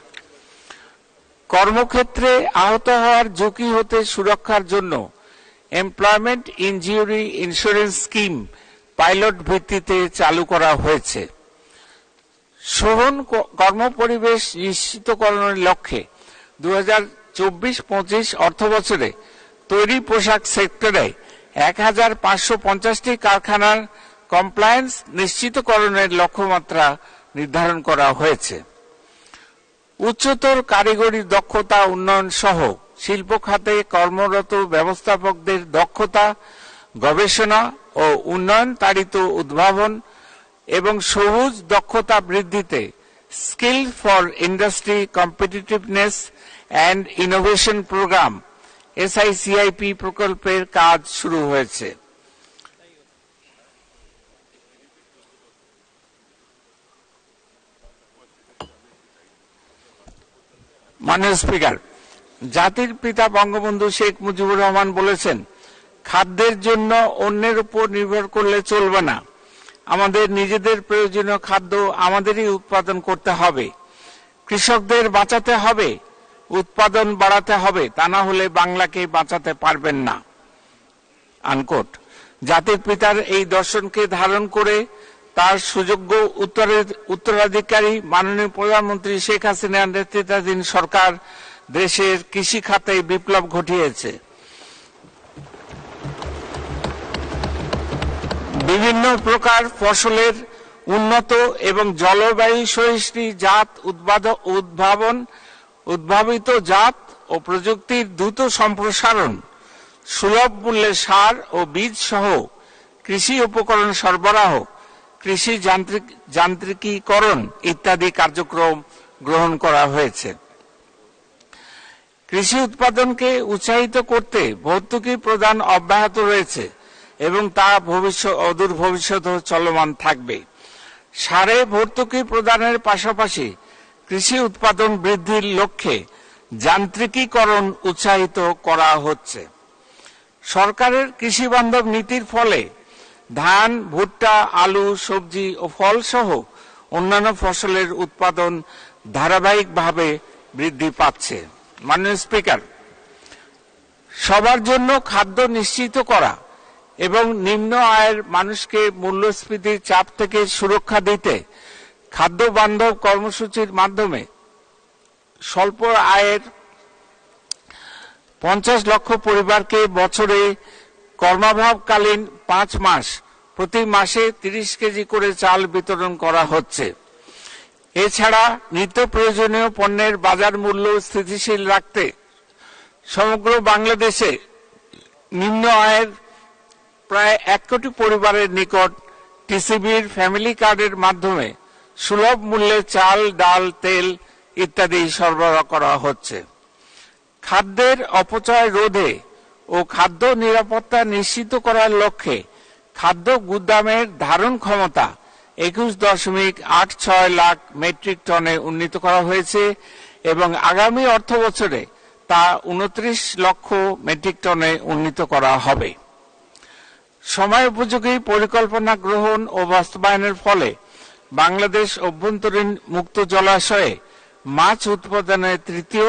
কর্মক্ষেত্রে আহত হওয়ার ঝুঁকি হতে সুরক্ষার জন্য employment injury insurance scheme pilot ভিত্তিতে চালু করা হয়েছে। শোভন কর্মপরিবেশ নিশ্চিতকরণের লক্ষ্যে 2024-25 অর্থ বছরে তৈরি পোশাক সেক্টরে 1,550টি কারখানার কমপ্লায়েন্স নিশ্চিতকরণের লক্ষ্যমাত্রা নির্ধারণ করা হয়েছে। উচ্চতর কারিগরি দক্ষতা উন্নয়ন সহ শিল্প খাতে কর্মরত ব্যবস্থাপকদের দক্ষতা, গবেষণা ও উন্নয়ন তাড়িত উদ্ভাবন এবং সবুজ দক্ষতা বৃদ্ধিতে skill for industry competitiveness and innovation program SICIP প্রকল্পের কাজ শুরু হয়েছে। মাননীয় স্পিকার, জাতির পিতা বঙ্গবন্ধু শেখ মুজিবুর রহমান বলেছেন, খাদ্যের জন্য অন্যের উপর নির্ভর করলে চলবে না, আমাদের নিজেদের প্রয়োজনীয় খাদ্য আমাদেরই উৎপাদন করতে হবে, কৃষকদের বাঁচাতে হবে, উৎপাদন বাড়াতে হবে, তা না হলে বাংলাকে বাঁচাতে পারবেন না। আনকোট। জাতির পিতার এই দর্শনকে ধারণ করে তার সুযোগ্য উত্তরাধিকারী মাননীয় প্রধানমন্ত্রী শেখ হাসিনার নেতৃত্বাধীন সরকার দেশের কৃষি খাতে বিপ্লব ঘটিয়েছে। বিভিন্ন প্রকার ফসলের উন্নত এবং জলবায়ু সহিষ্ণু জাত উদ্ভাবিত জাত ও প্রযুক্তির দ্রুত সম্প্রসারণ, সুলভ মূল্যে সার ও বীজ সহ কৃষি উপকরণ সরবরাহ, কৃষি যান্ত্রিকীকরণ ইত্যাদি কার্যক্রম গ্রহণ করা হয়েছে। কৃষি উৎপাদনকে উৎসাহিত করতে ভর্তুকি প্রদান অব্যাহত রয়েছে এবং তা অদূর ভবিষ্যতেও চলমান থাকবে। সারে ভর্তুকি প্রদানের পাশাপাশি কৃষি উৎপাদন বৃদ্ধির লক্ষ্যে যান্ত্রিকীকরণ উৎসাহিত করা হচ্ছে। সরকারের কৃষি বান্ধব নীতির ফলে ধান, ভুট্টা, আলু, সবজি ও ফল সহ অন্যান্য ফসলের উৎপাদন ধারাবাহিকভাবে বৃদ্ধি পাচ্ছে। মাননীয় স্পিকার, সবার জন্য খাদ্য নিশ্চিত করা এবং নিম্ন আয়ের মানুষকে মূল্যস্ফীতির চাপ থেকে সুরক্ষা দিতে খাদ্য বান্ধব কর্মসূচির মাধ্যমে স্বল্প আয়ের 50 লক্ষ পরিবারকে বছরে কর্মাভাবকালীন 5 মাস প্রতি মাসে 30 কেজি করে চাল বিতরণ করা হচ্ছে। এছাড়া নিত্য প্রয়োজনীয় পণ্যের বাজার মূল্য স্থিতিশীল রাখতে সমগ্র বাংলাদেশে নিম্ন আয়ের প্রায় 1 কোটি পরিবারের নিকট টিসিবির ফ্যামিলি কার্ডের মাধ্যমে সুলভ মূল্যে চাল, ডাল, তেল ইত্যাদি সরবরাহ করা হচ্ছে। খাদ্যের অপচয় রোধে ও খাদ্য নিরাপত্তা নিশ্চিত করার লক্ষ্যে খাদ্য গুদামের ধারণ ক্ষমতা 21.86 লাখ মেট্রিক টনে উন্নীত করা হয়েছে এবং আগামী অর্থবছরে তা 29 লক্ষ মেট্রিক টনে উন্নীত করা হবে। সময় উপযোগী পরিকল্পনা গ্রহণ ও বাস্তবায়নের ফলে বাংলাদেশ অভ্যন্তরীণ মুক্ত জলাশয়ে মাছ উৎপাদনে তৃতীয়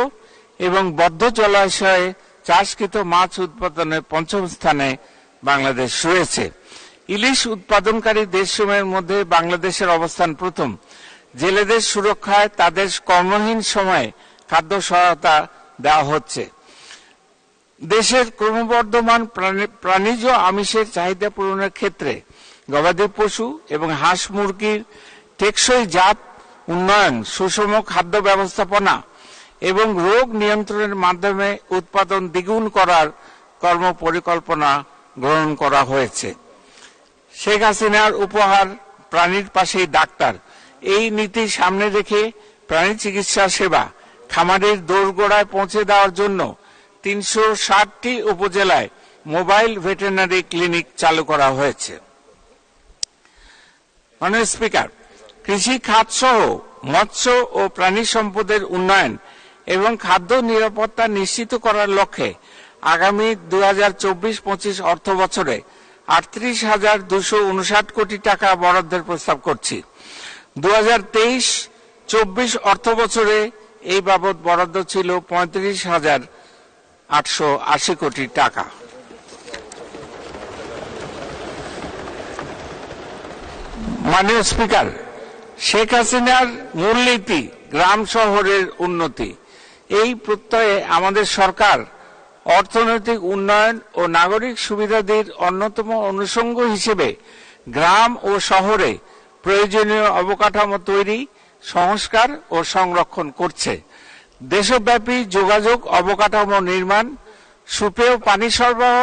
এবং বদ্ধ জলাশয়ে চাষকৃত মাছ উৎপাদনে 5ম স্থানে বাংলাদেশ রয়েছে। ইলিশ উৎপাদনকারী দেশসমূহের মধ্যে বাংলাদেশের অবস্থান প্রথম। জেলেদের সুরক্ষায় তাদের কর্মহীন সময়ে খাদ্য সহায়তা দেওয়া হচ্ছে। দেশের ক্রমবর্ধমান প্রাণীজ আমিষের চাহিদা পূরণের ক্ষেত্রে গবাদি পশু এবং হাঁস মুরগির টেকসই জাত উন্নয়ন, সুষম খাদ্য ব্যবস্থাপনা এবং রোগ নিয়ন্ত্রণের মাধ্যমে উৎপাদন দ্বিগুণ করার কর্মপরিকল্পনা গ্রহণ করা হয়েছে। শেখ হাসিনার উপহার প্রাণীর পাশেই ডাক্তার, এই নীতি সামনে রেখে প্রাণী চিকিৎসা সেবা খামারের দোরগোড়ায় পৌঁছে দেওয়ার জন্য 360টি উপজেলায় মোবাইল ভেটেরিনারি ক্লিনিক চালু করা হয়েছে। মাননীয় স্পিকার, কৃষি খাত সহ মৎস্য ও প্রাণী সম্পদের উন্নয়ন এবং খাদ্য নিরাপত্তা নিশ্চিত করার লক্ষ্যে আগামী 2024-25 অর্থ বছরে 38,259 কোটি টাকা বরাদ্দের প্রস্তাব করছি। 2023-24 অর্থ বছরে এই বাবদ বরাদ্দ ছিল 35,880 কোটি টাকা। মাননীয় স্পিকার, শেখ হাসিনার মূলনীতি গ্রাম শহরের উন্নতি, এই প্রত্যয়ে আমাদের সরকার অর্থনৈতিক উন্নয়ন ও নাগরিক সুবিধাদির অন্যতম অনুষঙ্গ হিসেবে গ্রাম ও শহরে প্রয়োজনীয় অবকাঠামো তৈরি, সংস্কার ও সংরক্ষণ করছে। দেশব্যাপী যোগাযোগ অবকাঠামো নির্মাণ, সুপেয় পানি সরবরাহ,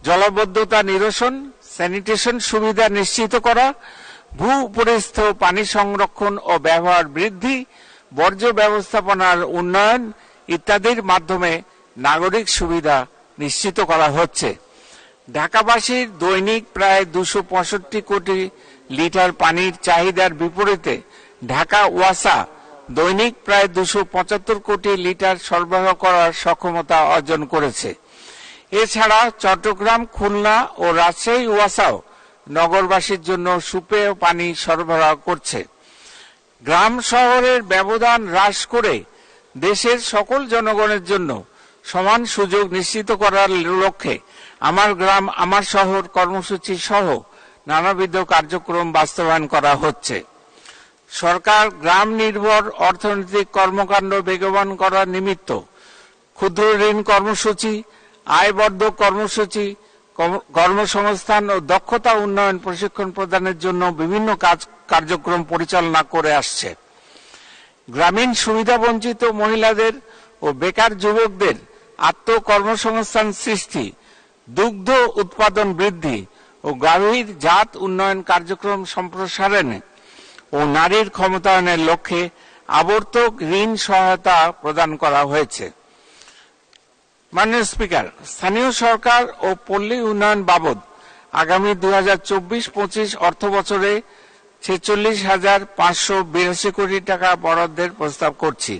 জলাবদ্ধতা নিরসন, স্যানিটেশন সুবিধা নিশ্চিত করা, ভূ উপরিস্থ পানি সংরক্ষণ ও ব্যবহার বৃদ্ধি, বর্জ্য ব্যবস্থাপনার উন্নয়ন ইত্যাদির মাধ্যমে নাগরিক সুবিধা নিশ্চিত করা হচ্ছে। ঢাকাবাসীর দৈনিক প্রায় 265 কোটি লিটার পানির চাহিদার বিপরীতে ঢাকা ওয়াসা দৈনিক প্রায় 275 কোটি লিটার সরবরাহ করার সক্ষমতা অর্জন করেছে। এছাড়া চট্টগ্রাম, খুলনা ও রাজশাহী ওয়াসাও নগরবাসীর জন্য সুপেয় পানি সরবরাহ করছে। গ্রাম শহরের ব্যবধান হ্রাস করে দেশের সকল জনগণের জন্য সমান সুযোগ নিশ্চিত করার লক্ষ্যে আমার গ্রাম আমার শহর কর্মসূচি সহ নানাবিধ কার্যক্রম বাস্তবায়ন করা হচ্ছে। সরকার গ্রাম নির্ভর অর্থনৈতিক কর্মকাণ্ড বেগবান করার নিমিত্ত ক্ষুদ্র ঋণ কর্মসূচি, আয়বর্ধক কর্মসূচি, কর্মসংস্থান ও দক্ষতা উন্নয়ন প্রশিক্ষণ প্রদানের জন্য বিভিন্ন কার্যক্রম পরিচালনা করে আসছে। গ্রামীণ সুবিধাবঞ্চিত মহিলাদের ও বেকার যুবকদের আত্মকর্মসংস্থান সৃষ্টি, দুগ্ধ উৎপাদন বৃদ্ধি ও গাভীর জাত উন্নয়ন কার্যক্রম সম্প্রসারণে ও নারীর ক্ষমতায়নের লক্ষ্যে আবর্তক ঋণ সহায়তা প্রদান করা হয়েছে। মাননীয় স্পিকার, স্থানীয় সরকার ও পল্লী উন্নয়ন বাবদ আগামী 2024-25 অর্থ বছরে 46,582 কোটি টাকা বরাদ্দের প্রস্তাব করছি।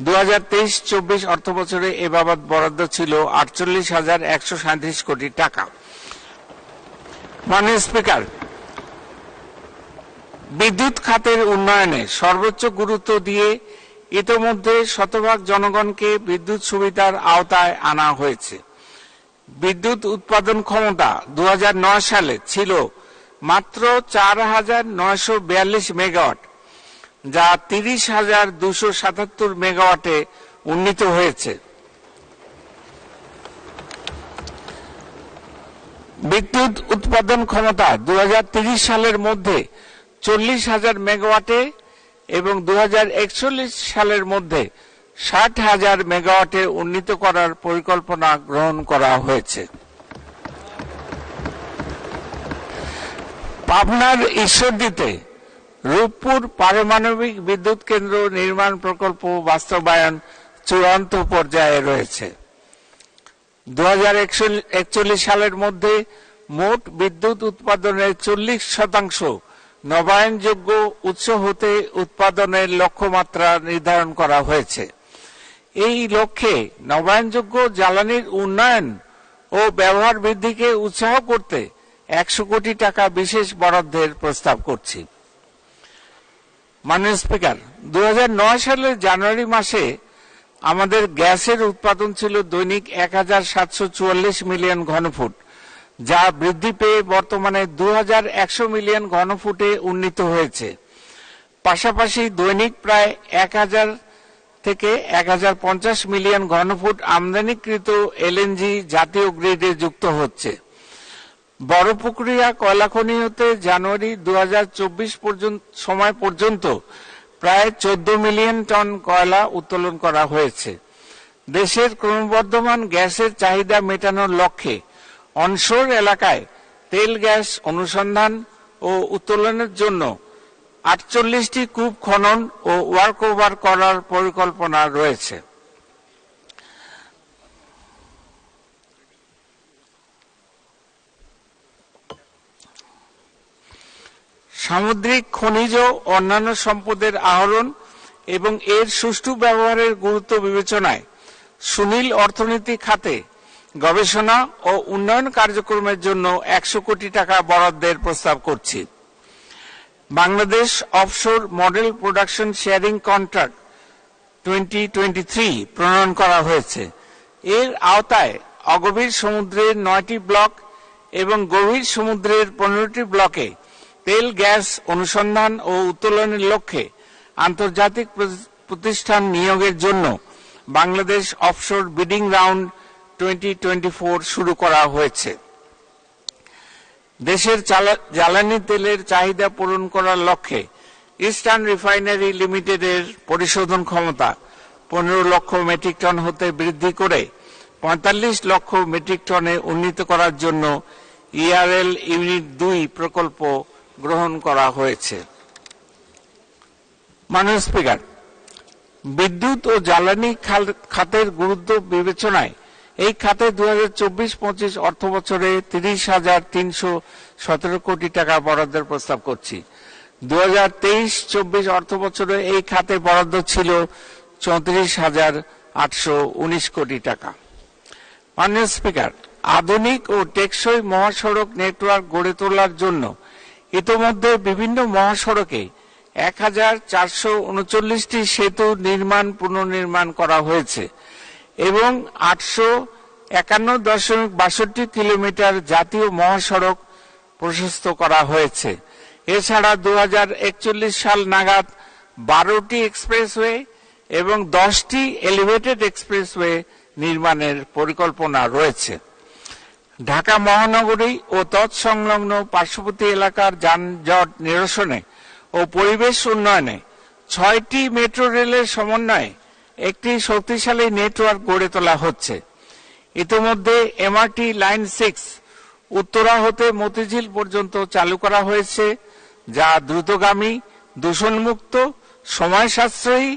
2023-24 অর্থ বছরে এ বাবদ বরাদ্দ ছিল 48,137 কোটি টাকা। মাননীয় স্পিকার, বিদ্যুৎ খাতের উন্নয়নে সর্বোচ্চ গুরুত্ব দিয়ে ইতোমধ্যে শতভাগ জনগণকে বিদ্যুৎ সুবিধার আওতায় আনা হয়েছে। বিদ্যুৎ উৎপাদন ক্ষমতা 2009 সালে ছিল মাত্র 4,942 মেগাওয়াট, যা 30,277 মেগাওয়াটে উন্নীত হয়েছে। বিদ্যুৎ উৎপাদন ক্ষমতা 2030 সালের মধ্যে 40,000 মেগাওয়াটে এবং 2041 সালের মধ্যে 60,000 মেগাওয়াটে উন্নীত করার পরিকল্পনা গ্রহণ করা হয়েছে। পাবনার ঈশ্বরদীতে রূপপুর পারমাণবিক বিদ্যুৎ কেন্দ্র নির্মাণ প্রকল্প বাস্তবায়ন চূড়ান্ত পর্যায়ে রয়েছে। 2041 সালের মধ্যে মোট বিদ্যুৎ উৎপাদনের 40% নবায়নযোগ্য উৎস হতে উৎপাদনের লক্ষ্যমাত্রা নির্ধারণ করা হয়েছে। এই লক্ষ্যে নবায়নযোগ্য জ্বালানির উন্নয়ন ও ব্যবহার বৃদ্ধিকে উৎসাহ করতে 100 কোটি টাকা বিশেষ বরাদ্দের প্রস্তাব করছি। মাননীয় স্পিকার, 2009 সালের জানুয়ারি মাসে আমাদের গ্যাসের উৎপাদন ছিল দৈনিক 1,744 মিলিয়ন ঘনফুট, যা বৃদ্ধি পেয়ে বর্তমানে 2,100 মিলিয়ন ঘনফুটে উন্নীত হয়েছে। পাশাপাশি দৈনিক প্রায় 1,000 থেকে 1,050 মিলিয়ন ঘনফুট আমদানিকৃত এলএনজি জাতীয় গ্রিডে যুক্ত হচ্ছে। বড়পুকুরিয়া কয়লা খনি হতে জানুয়ারি 2024 সময় পর্যন্ত প্রায় 14 মিলিয়ন টন কয়লা উত্তোলন করা হয়েছে। দেশের ক্রমবর্ধমান গ্যাসের চাহিদা মেটানোর লক্ষ্যে অনশোর এলাকায় তেল গ্যাস অনুসন্ধান ও উত্তোলনের জন্য 48টি কূপ খনন ও ওয়ার্কওভার করার পরিকল্পনা রয়েছে। সামুদ্রিক খনিজ ও অন্যান্য সম্পদের আহরণ এবং এর সুষ্ঠু ব্যবহারের গুরুত্ব বিবেচনায় সুনীল অর্থনীতি খাতে গবেষণা ও উন্নয়ন কার্যক্রমের জন্য 100 কোটি টাকা বরাদ্দের প্রস্তাব করছি। Bangladesh offshore model production sharing contract 2023 প্রণয়ন করা হয়েছে। এর আওতায় অগভীর সমুদ্রের 9টি ব্লক এবং গভীর সমুদ্রের 15টি ব্লকে তেল গ্যাস অনুসন্ধান ও উত্তোলনের লক্ষ্যে আন্তর্জাতিক প্রতিষ্ঠান নিয়োগের জন্য বাংলাদেশ অফশোর বিডিং রাউন্ড 2024 শুরু করা হয়েছে। দেশের জ্বালানি তেলের চাহিদা পূরণ করার লক্ষ্যে ইস্টার্ন রিফাইনারি লিমিটেডের পরিশোধন ক্ষমতা 15 লক্ষ মেট্রিক টন হতে বৃদ্ধি করে 45 লক্ষ মেট্রিক টনে উন্নীত করার জন্য ইআরএল ইউনিট 2 প্রকল্প গ্রহণ করা হয়েছে। মাননীয় স্পিকার, বিদ্যুৎ ও জ্বালানি খাতের গুরুত্ব বিবেচনায় এই খাতে 2024-25 অর্থ বছরে 30,317 কোটি টাকা বরাদ্দের প্রস্তাব করছি। 2023-24 অর্থ বছরে এই খাতে বরাদ্দ ছিল 34,819 কোটি টাকা। মাননীয় স্পিকার, আধুনিক ও টেকসই মহাসড়ক নেটওয়ার্ক গড়ে তোলার জন্য ইতোমধ্যে বিভিন্ন মহাসড়কে 1,439টি সেতু পুনর্নির্মাণ করা হয়েছে এবং 851.62 কিলোমিটার জাতীয় মহাসড়ক প্রশস্ত করা হয়েছে। এছাড়া 2041 সাল নাগাদ 12টি এক্সপ্রেসওয়ে এবং 10টি এলিভেটেড এক্সপ্রেসওয়ে নির্মাণের পরিকল্পনা রয়েছে। ঢাকা মহানগরী ও তৎসংলগ্ন পার্শ্ববর্তী এলাকার যানজট নিরসনে ও পরিবেশ উন্নয়নে 6টি মেট্রো রেলের সমন্বয়ে একটি শক্তিশালী নেটওয়ার্ক গড়ে তোলা হচ্ছে। ইতিমধ্যে এমআরটি লাইন 6 উত্তরা হতে মতিঝিল পর্যন্ত চালু করা হয়েছে, যা দ্রুতগামী, দূষণমুক্ত, সময় সাশ্রয়ী,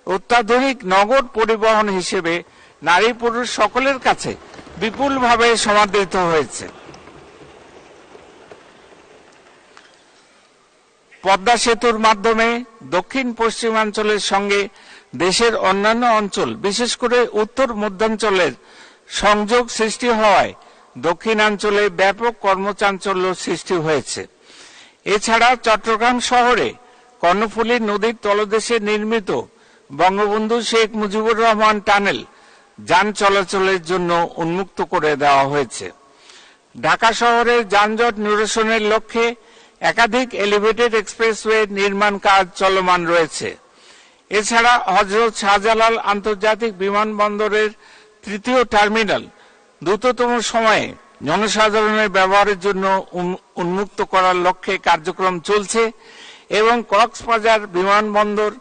অত্যাধুনিক নগর পরিবহন হিসেবে নারী পুরুষ সকলের কাছে বিপুলভাবে সমাদৃত হয়েছে। পদ্মা সেতুর মাধ্যমে দক্ষিণ পশ্চিমাঞ্চলের সঙ্গে দেশের অন্যান্য অঞ্চল, বিশেষ করে উত্তর মধ্যাঞ্চলের সংযোগ সৃষ্টি হওয়ায় দক্ষিণাঞ্চলে ব্যাপক কর্মচাঞ্চল্য সৃষ্টি হয়েছে। এছাড়া চট্টগ্রাম শহরে কর্ণফুলী নদীর তলদেশে নির্মিত বঙ্গবন্ধু শেখ মুজিবুর রহমান টানেল যান চলাচলের জন্য উন্মুক্ত করে দেওয়া হয়েছে। ঢাকা শহরের যানজট নিরসনের লক্ষ্যে একাধিক এলিভেটেড এক্সপ্রেসওয়ে নির্মাণ কাজ চলমান রয়েছে। এছাড়া হযরত শাহজালাল আন্তর্জাতিক বিমানবন্দরের 3য় টার্মিনাল দ্রুততম সময়ে জনসাধারণের ব্যবহারের জন্য উন্মুক্ত করার লক্ষ্যে কার্যক্রম চলছে এবং কক্সবাজার বিমানবন্দর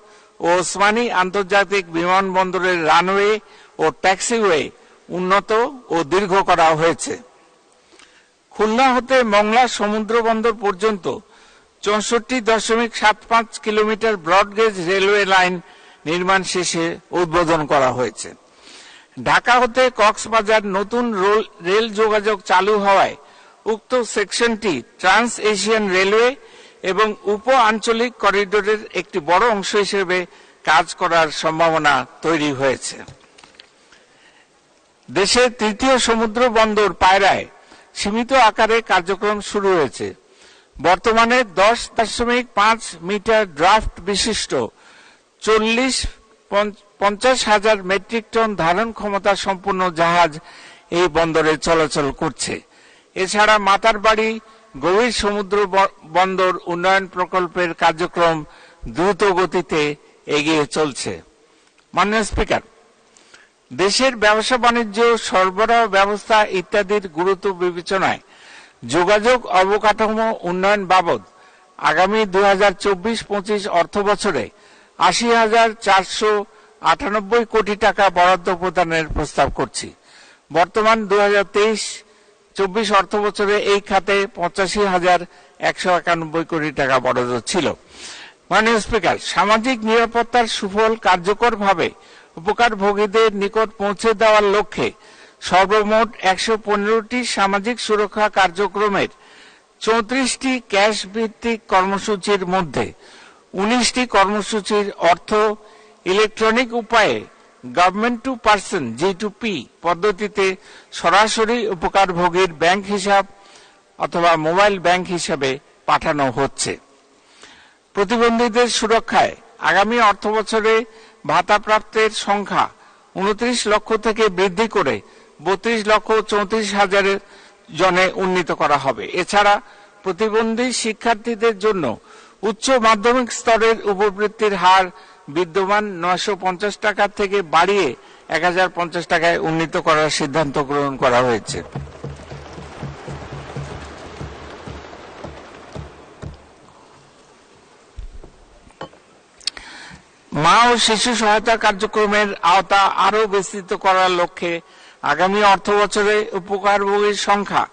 ও ওসমানী আন্তর্জাতিক বিমানবন্দরের রানওয়ে ও ট্যাক্সিওয়ে উন্নত ও দীর্ঘ করা হয়েছে। খুলনা হতে মংলা সমুদ্র বন্দর পর্যন্ত 64.75 কিলোমিটার ব্রডগেজ রেলওয়ে লাইন নির্মাণ শেষে উদ্বোধন করা হয়েছে। ঢাকা হতে কক্সবাজার নতুন রেল যোগাযোগ চালু হওয়ায় উক্ত সেকশনটি ট্রান্স এশিয়ান রেলওয়ে এবং উপ আঞ্চলিক করিডোরের একটি বড় অংশ হিসেবে কাজ করার সম্ভাবনা তৈরি হয়েছে। দেশের 3য় সমুদ্র বন্দর পায়রায় সীমিত আকারে কার্যক্রম শুরু হয়েছে। বর্তমানে 10.5 মিটার ড্রাফট বিশিষ্ট 50,000 মেট্রিক টন ধারণ ক্ষমতা সম্পন্ন জাহাজ এই বন্দরে চলাচল করছে। এছাড়া মাতারবাড়ি গভীর সমুদ্র বন্দর উন্নয়ন প্রকল্পের কার্যক্রম দ্রুত গতিতে এগিয়ে চলছে। মাননীয় স্পিকার, দেশের ব্যবসা বাণিজ্য, সরবরাহ ব্যবস্থা ইত্যাদির গুরুত্ব বিবেচনায় যোগাযোগ অবকাঠামো উন্নয়ন বাবদ আগামী 2024-25 অর্থ বছরে 80,498 কোটি টাকা বরাদ্দ প্রদানের প্রস্তাব করছি। বর্তমান 2023-24 অর্থ বছরে এই খাতে 85,191 কোটি টাকা বরাদ্দ ছিল। মাননীয় স্পিকার, সামাজিক নিরাপত্তার সুফল কার্যকরভাবে উপকারভোগীদের নিকট পৌঁছে দেওয়ার লক্ষ্যে সর্বমোট 115টি সামাজিক সুরক্ষা কার্যক্রমের 34টি ক্যাশ ভিত্তিক কর্মসূচির মধ্যে 19টি কর্মসূচির অর্থ ইলেকট্রনিক উপায়ে গভর্নমেন্ট টু পার্সন G2P পদ্ধতিতে সরাসরি উপকারভোগীর ব্যাংক হিসাব অথবা মোবাইল ব্যাংক হিসাবে পাঠানো হচ্ছে। প্রতিবন্ধীদের সুরক্ষায় আগামী অর্থ বছরে ভাতা প্রাপ্তের সংখ্যা 29 লক্ষ থেকে বৃদ্ধি করে 32,34,000 জনে উন্নীত করা হবে। এছাড়া প্রতিবন্ধী শিক্ষার্থীদের জন্য উচ্চ মাধ্যমিক স্তরের উপবৃত্তির হার বিদ্যমান 950 টাকা থেকে বাড়িয়ে 1050 টাকায় উন্নীত করার সিদ্ধান্ত গ্রহণ করা হয়েছে। মা ও শিশু সহায়তা কার্যক্রমের আওতা আরও বিস্তৃত করার লক্ষ্যে আগামী অর্থ বছরে উপকারভোগীর সংখ্যা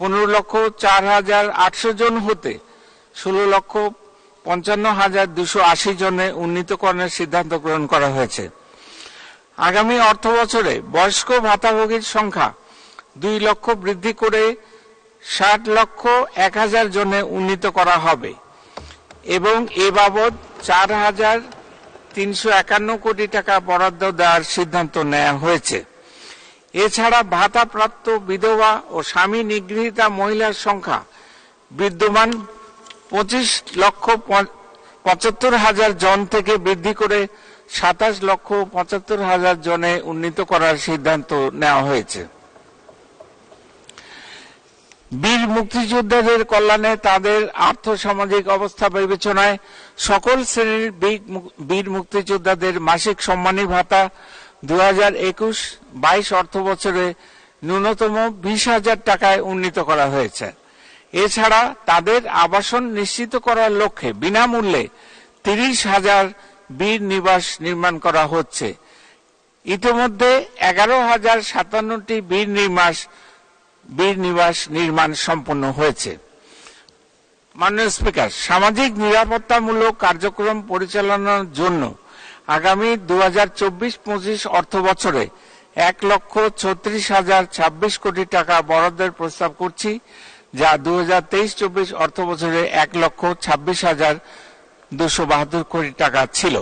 15,04,800 জন হতে 16,55,280 জনে উন্নীতকরণের সিদ্ধান্ত গ্রহণ করা হয়েছে। আগামী অর্থ বছরে বয়স্ক ভাতাভোগীর সংখ্যা 2 লক্ষ বৃদ্ধি করে 60,01,000 জনে উন্নীত করা হবে এবং এ বাবদ 4,351 কোটি টাকা বরাদ্দ দেওয়ার সিদ্ধান্ত নেওয়া হয়েছে। এছাড়া ভাতাপ্রাপ্ত বিধবা ও স্বামী নিগৃহীতা মহিলার সংখ্যা বিদ্যমান 25,75,000 জন থেকে বৃদ্ধি করে 27,75,000 জনে উন্নীত করার সিদ্ধান্ত নেওয়া হয়েছে। বীর মুক্তিযোদ্ধাদের কল্যাণে তাদের আর্থসামাজিক অবস্থা বিবেচনায় সকল শ্রেণীর বীর মুক্তিযোদ্ধাদের মাসিক সম্মানী ভাতা 2021-22 অর্থ বছরে ন্যূনতম 20,000 টাকায় উন্নীত করা হয়েছে। এছাড়া তাদের আবাসন নিশ্চিত করার লক্ষ্যে বিনামূল্যে 30,000 বীর নিবাস নির্মাণ করা হচ্ছে। ইতিমধ্যে 11,057টি বীর নিবাস নির্মাণ সম্পন্ন হয়েছে। মাননীয় স্পিকার, সামাজিক নিরাপত্তামূলক কার্যক্রম পরিচালনার জন্য আগামী 2024-25 অর্থ বছরে 1,36,026 কোটি টাকা বরাদ্দের প্রস্তাব করছি, যা 2023-24 অর্থ বছরে 1,26,272 কোটি টাকা ছিল।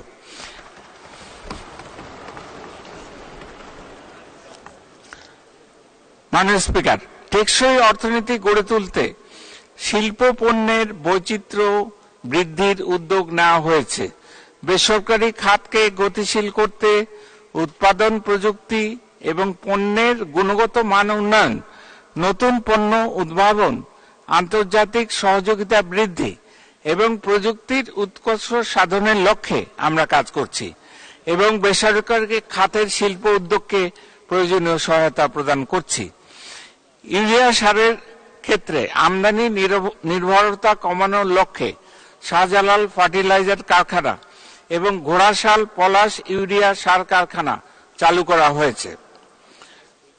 মাননীয় স্পিকার, টেকসই অর্থনীতি গড়ে তুলতে শিল্প পণ্যের বৈচিত্র্য বৃদ্ধির উদ্যোগ নেওয়া হয়েছে। বেসরকারি খাতকে গতিশীল করতে উৎপাদন প্রযুক্তি এবং পণ্যের গুণগত মান উন্নয়ন, নতুন পণ্য উদ্ভাবন, আন্তর্জাতিক সহযোগিতা বৃদ্ধি এবং প্রযুক্তির উৎকর্ষ সাধনের লক্ষ্যে আমরা কাজ করছি এবং বেসরকারি খাতের শিল্প উদ্যোগকে প্রয়োজনীয় সহায়তা প্রদান করছি। ইউরিয়া সারের ক্ষেত্রে আমদানি নির্ভরতা কমানোর লক্ষ্যে শাহজালাল ফার্টিলাইজার কারখানা এবং ঘোড়াশাল পলাশ ইউরিয়া সার কারখানা চালু করা হয়েছে।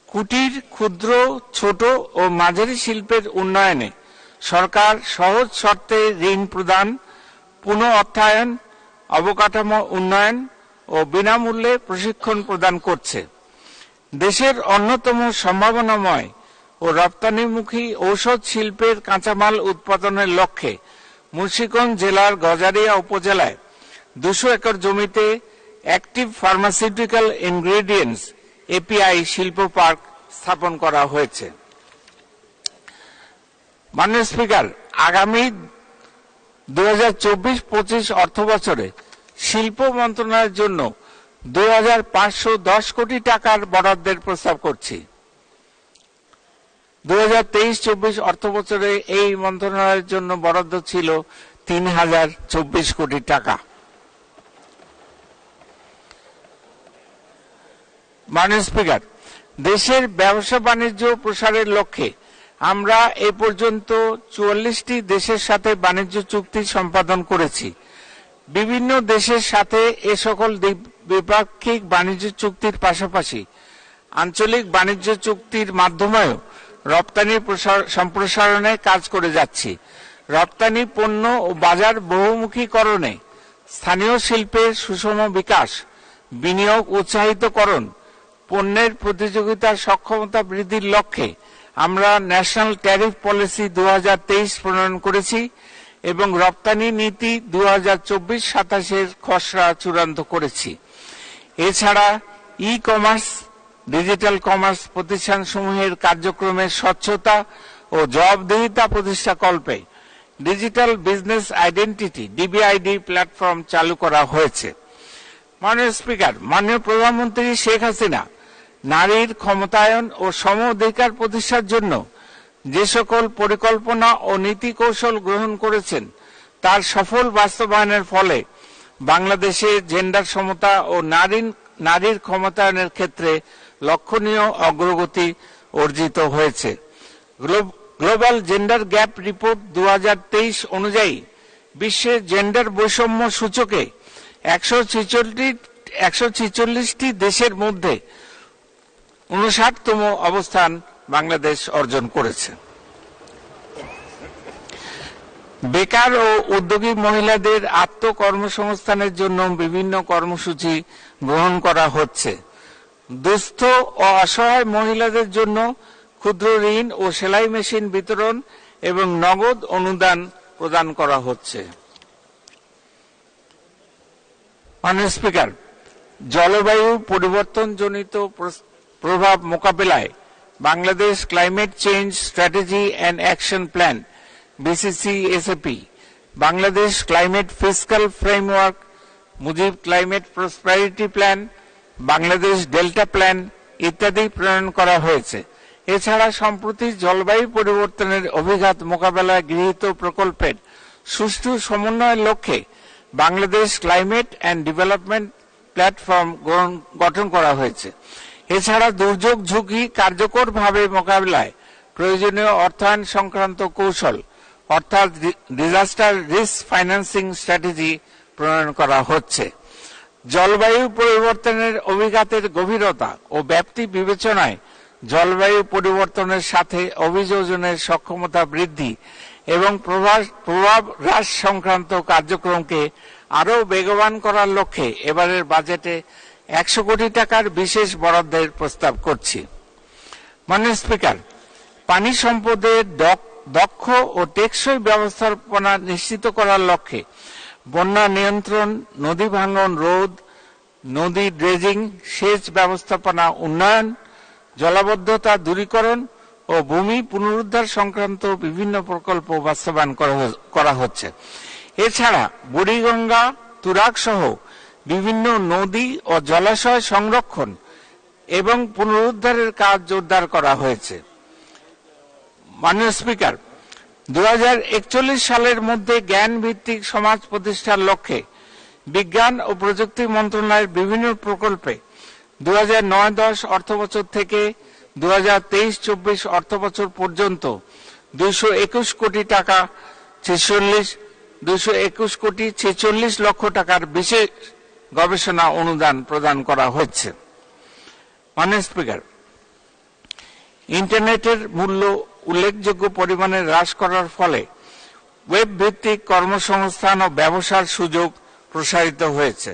কুটির, ক্ষুদ্র, ছোট ও মাঝারি শিল্পের উন্নয়নে সরকার সহজ শর্তে ঋণ প্রদান, পুনঃ অর্থায়ন, অবকাঠামো উন্নয়ন ও বিনামূল্যে প্রশিক্ষণ প্রদান করছে। দেশের অন্যতম সম্ভাবনাময় ও রপ্তানিমুখী ঔষধ শিল্পের কাঁচামাল উৎপাদনের লক্ষ্যে মুন্সিগঞ্জ জেলার গজারিয়া উপজেলায় 200 একর জমিতে অ্যাক্টিভ ফার্মাসিউটিক্যাল ইনগ্রেডিয়েন্টস এপিআই শিল্প পার্ক স্থাপন করা হয়েছে। মাননীয় স্পিকার, আগামী 2024-25 অর্থ বছরে শিল্প মন্ত্রণালয়ের জন্য 2,510 কোটি টাকার বরাদ্দের প্রস্তাব করছি। 2023-24 অর্থ বছরে এই মন্ত্রণালয়ের জন্য বরাদ্দ ছিল 3,024 কোটি টাকা। মাননীয় স্পিকার, দেশের ব্যবসা বাণিজ্য প্রসারের লক্ষ্যে আমরা এ পর্যন্ত 44টি দেশের সাথে বাণিজ্য চুক্তি সম্পাদন করেছি। বিভিন্ন দেশের সাথে এ সকল দ্বিপাক্ষিক বাণিজ্য চুক্তির পাশাপাশি আঞ্চলিক বাণিজ্য চুক্তির মাধ্যমেও রপ্তানি সম্প্রসারণে কাজ করে যাচ্ছি। রপ্তানি পণ্য ও বাজার বহুমুখীকরণে স্থানীয় শিল্পের সুষম বিকাশ, বিনিয়োগ উৎসাহিতকরণ, পণ্যের প্রতিযোগিতার সক্ষমতা বৃদ্ধির লক্ষ্যে আমরা ন্যাশনাল ট্যারিফ পলিসি 2023 প্রণয়ন করেছি এবং রপ্তানি নীতি 2024-27 খসড়া চূড়ান্ত করেছি। এছাড়া ই কমার্স, ডিজিটাল কমার্স প্রতিষ্ঠানসমূহের কার্যক্রমের স্বচ্ছতা ও জবাবদিহিতা প্রতিষ্ঠাকল্পে digital business identity DBID platform চালু করা হয়েছে। মাননীয় স্পিকার, মাননীয় প্রধানমন্ত্রী শেখ হাসিনা নারীর ক্ষমতায়ন ও সম অধিকার প্রতিষ্ঠার জন্য যে সকল পরিকল্পনা ও নীতি কৌশল গ্রহণ করেছেন তার সফল বাস্তবায়নের ফলে বাংলাদেশে জেন্ডার সমতা ও নারীর ক্ষমতায়নের ক্ষেত্রে লক্ষণীয় অগ্রগতি অর্জিত হয়েছে। গ্লোবাল জেন্ডার গ্যাপ রিপোর্ট 2023 অনুযায়ী বিশ্বের জেন্ডার বৈষম্য সূচকে 146টি দেশের মধ্যে 59তম অবস্থান বাংলাদেশ অর্জন করেছে। বেকার ও উদ্যোগী মহিলাদের আত্মকর্মসংস্থানের জন্য বিভিন্ন কর্মসূচি গ্রহণ করা হচ্ছে। দুস্থ ও অসহায় মহিলাদের জন্য ক্ষুদ্র ঋণ ও সেলাই মেশিন বিতরণ এবং নগদ অনুদান প্রদান করা হচ্ছে। মাননীয় স্পিকার, জলবায়ু পরিবর্তনজনিত প্রভাব মোকাবেলায় Bangladesh climate change strategy and action plan BCCSAP, Bangladesh climate fiscal framework, Mujib climate prosperity plan, Bangladesh delta plan ইত্যাদি প্রণয়ন করা হয়েছে। এছাড়া সম্প্রতি জলবায়ু পরিবর্তনের অভিঘাত মোকাবেলায় গৃহীত প্রকল্পের সুষ্ঠু সমন্বয়ের লক্ষ্যে Bangladesh climate and development platform গঠন করা হয়েছে। এছাড়া দুর্যোগ ঝুঁকি কার্যকরভাবে মোকাবিলায় প্রয়োজনীয় অর্থায়ন সংক্রান্ত কৌশল অর্থাৎ ডিজাস্টার রিস্ক ফাইন্যান্সিং স্ট্র্যাটেজি প্রণয়ন করা হচ্ছে। জলবায়ু পরিবর্তনের অভিঘাতের গভীরতা ও ব্যাপ্তি বিবেচনায় জলবায়ু পরিবর্তনের সাথে অভিযোজনের সক্ষমতা বৃদ্ধি এবং প্রভাব হ্রাস সংক্রান্ত কার্যক্রমকে আরও বেগবান করার লক্ষ্যে এবারের বাজেটে 100 কোটি টাকার বিশেষ বরাদ্দের প্রস্তাব করছি। মাননীয় স্পিকার, পানি সম্পদের দক্ষ ও টেকসই ব্যবস্থাপনা নিশ্চিত করার লক্ষ্যে বন্যা নিয়ন্ত্রণ, নদী ভাঙন রোধ, নদী ড্রেজিং, সেচ ব্যবস্থাপনা উন্নয়ন, জলাবদ্ধতা দূরীকরণ ও ভূমি পুনরুদ্ধার সংক্রান্ত বিভিন্ন প্রকল্প বাস্তবায়ন করা হচ্ছে। এছাড়া বুড়িগঙ্গা, তুরাগ সহ বিভিন্ন নদী ও জলাশয় সংরক্ষণ এবং পুনরুদ্ধারের কাজ জোরদার করা হয়েছে। মাননীয় স্পিকার, 2041 সালের মধ্যে জ্ঞান ভিত্তিক সমাজ প্রতিষ্ঠার লক্ষ্যে বিজ্ঞান ও প্রযুক্তি মন্ত্রণালয়ের বিভিন্ন প্রকল্পে 2009-10 অর্থবছর থেকে 2023-24 অর্থবছর পর্যন্ত 221 কোটি টাকা 221 কোটি 46 লক্ষ টাকার বিশেষ গবেষণা অনুদান প্রদান করা হচ্ছে। মাননীয় স্পিকার, ইন্টারনেটের মূল্য উল্লেখযোগ্য পরিমাণে হ্রাস করার ফলে ওয়েব ভিত্তিক কর্মসংস্থান ও ব্যবসার সুযোগ প্রসারিত হয়েছে।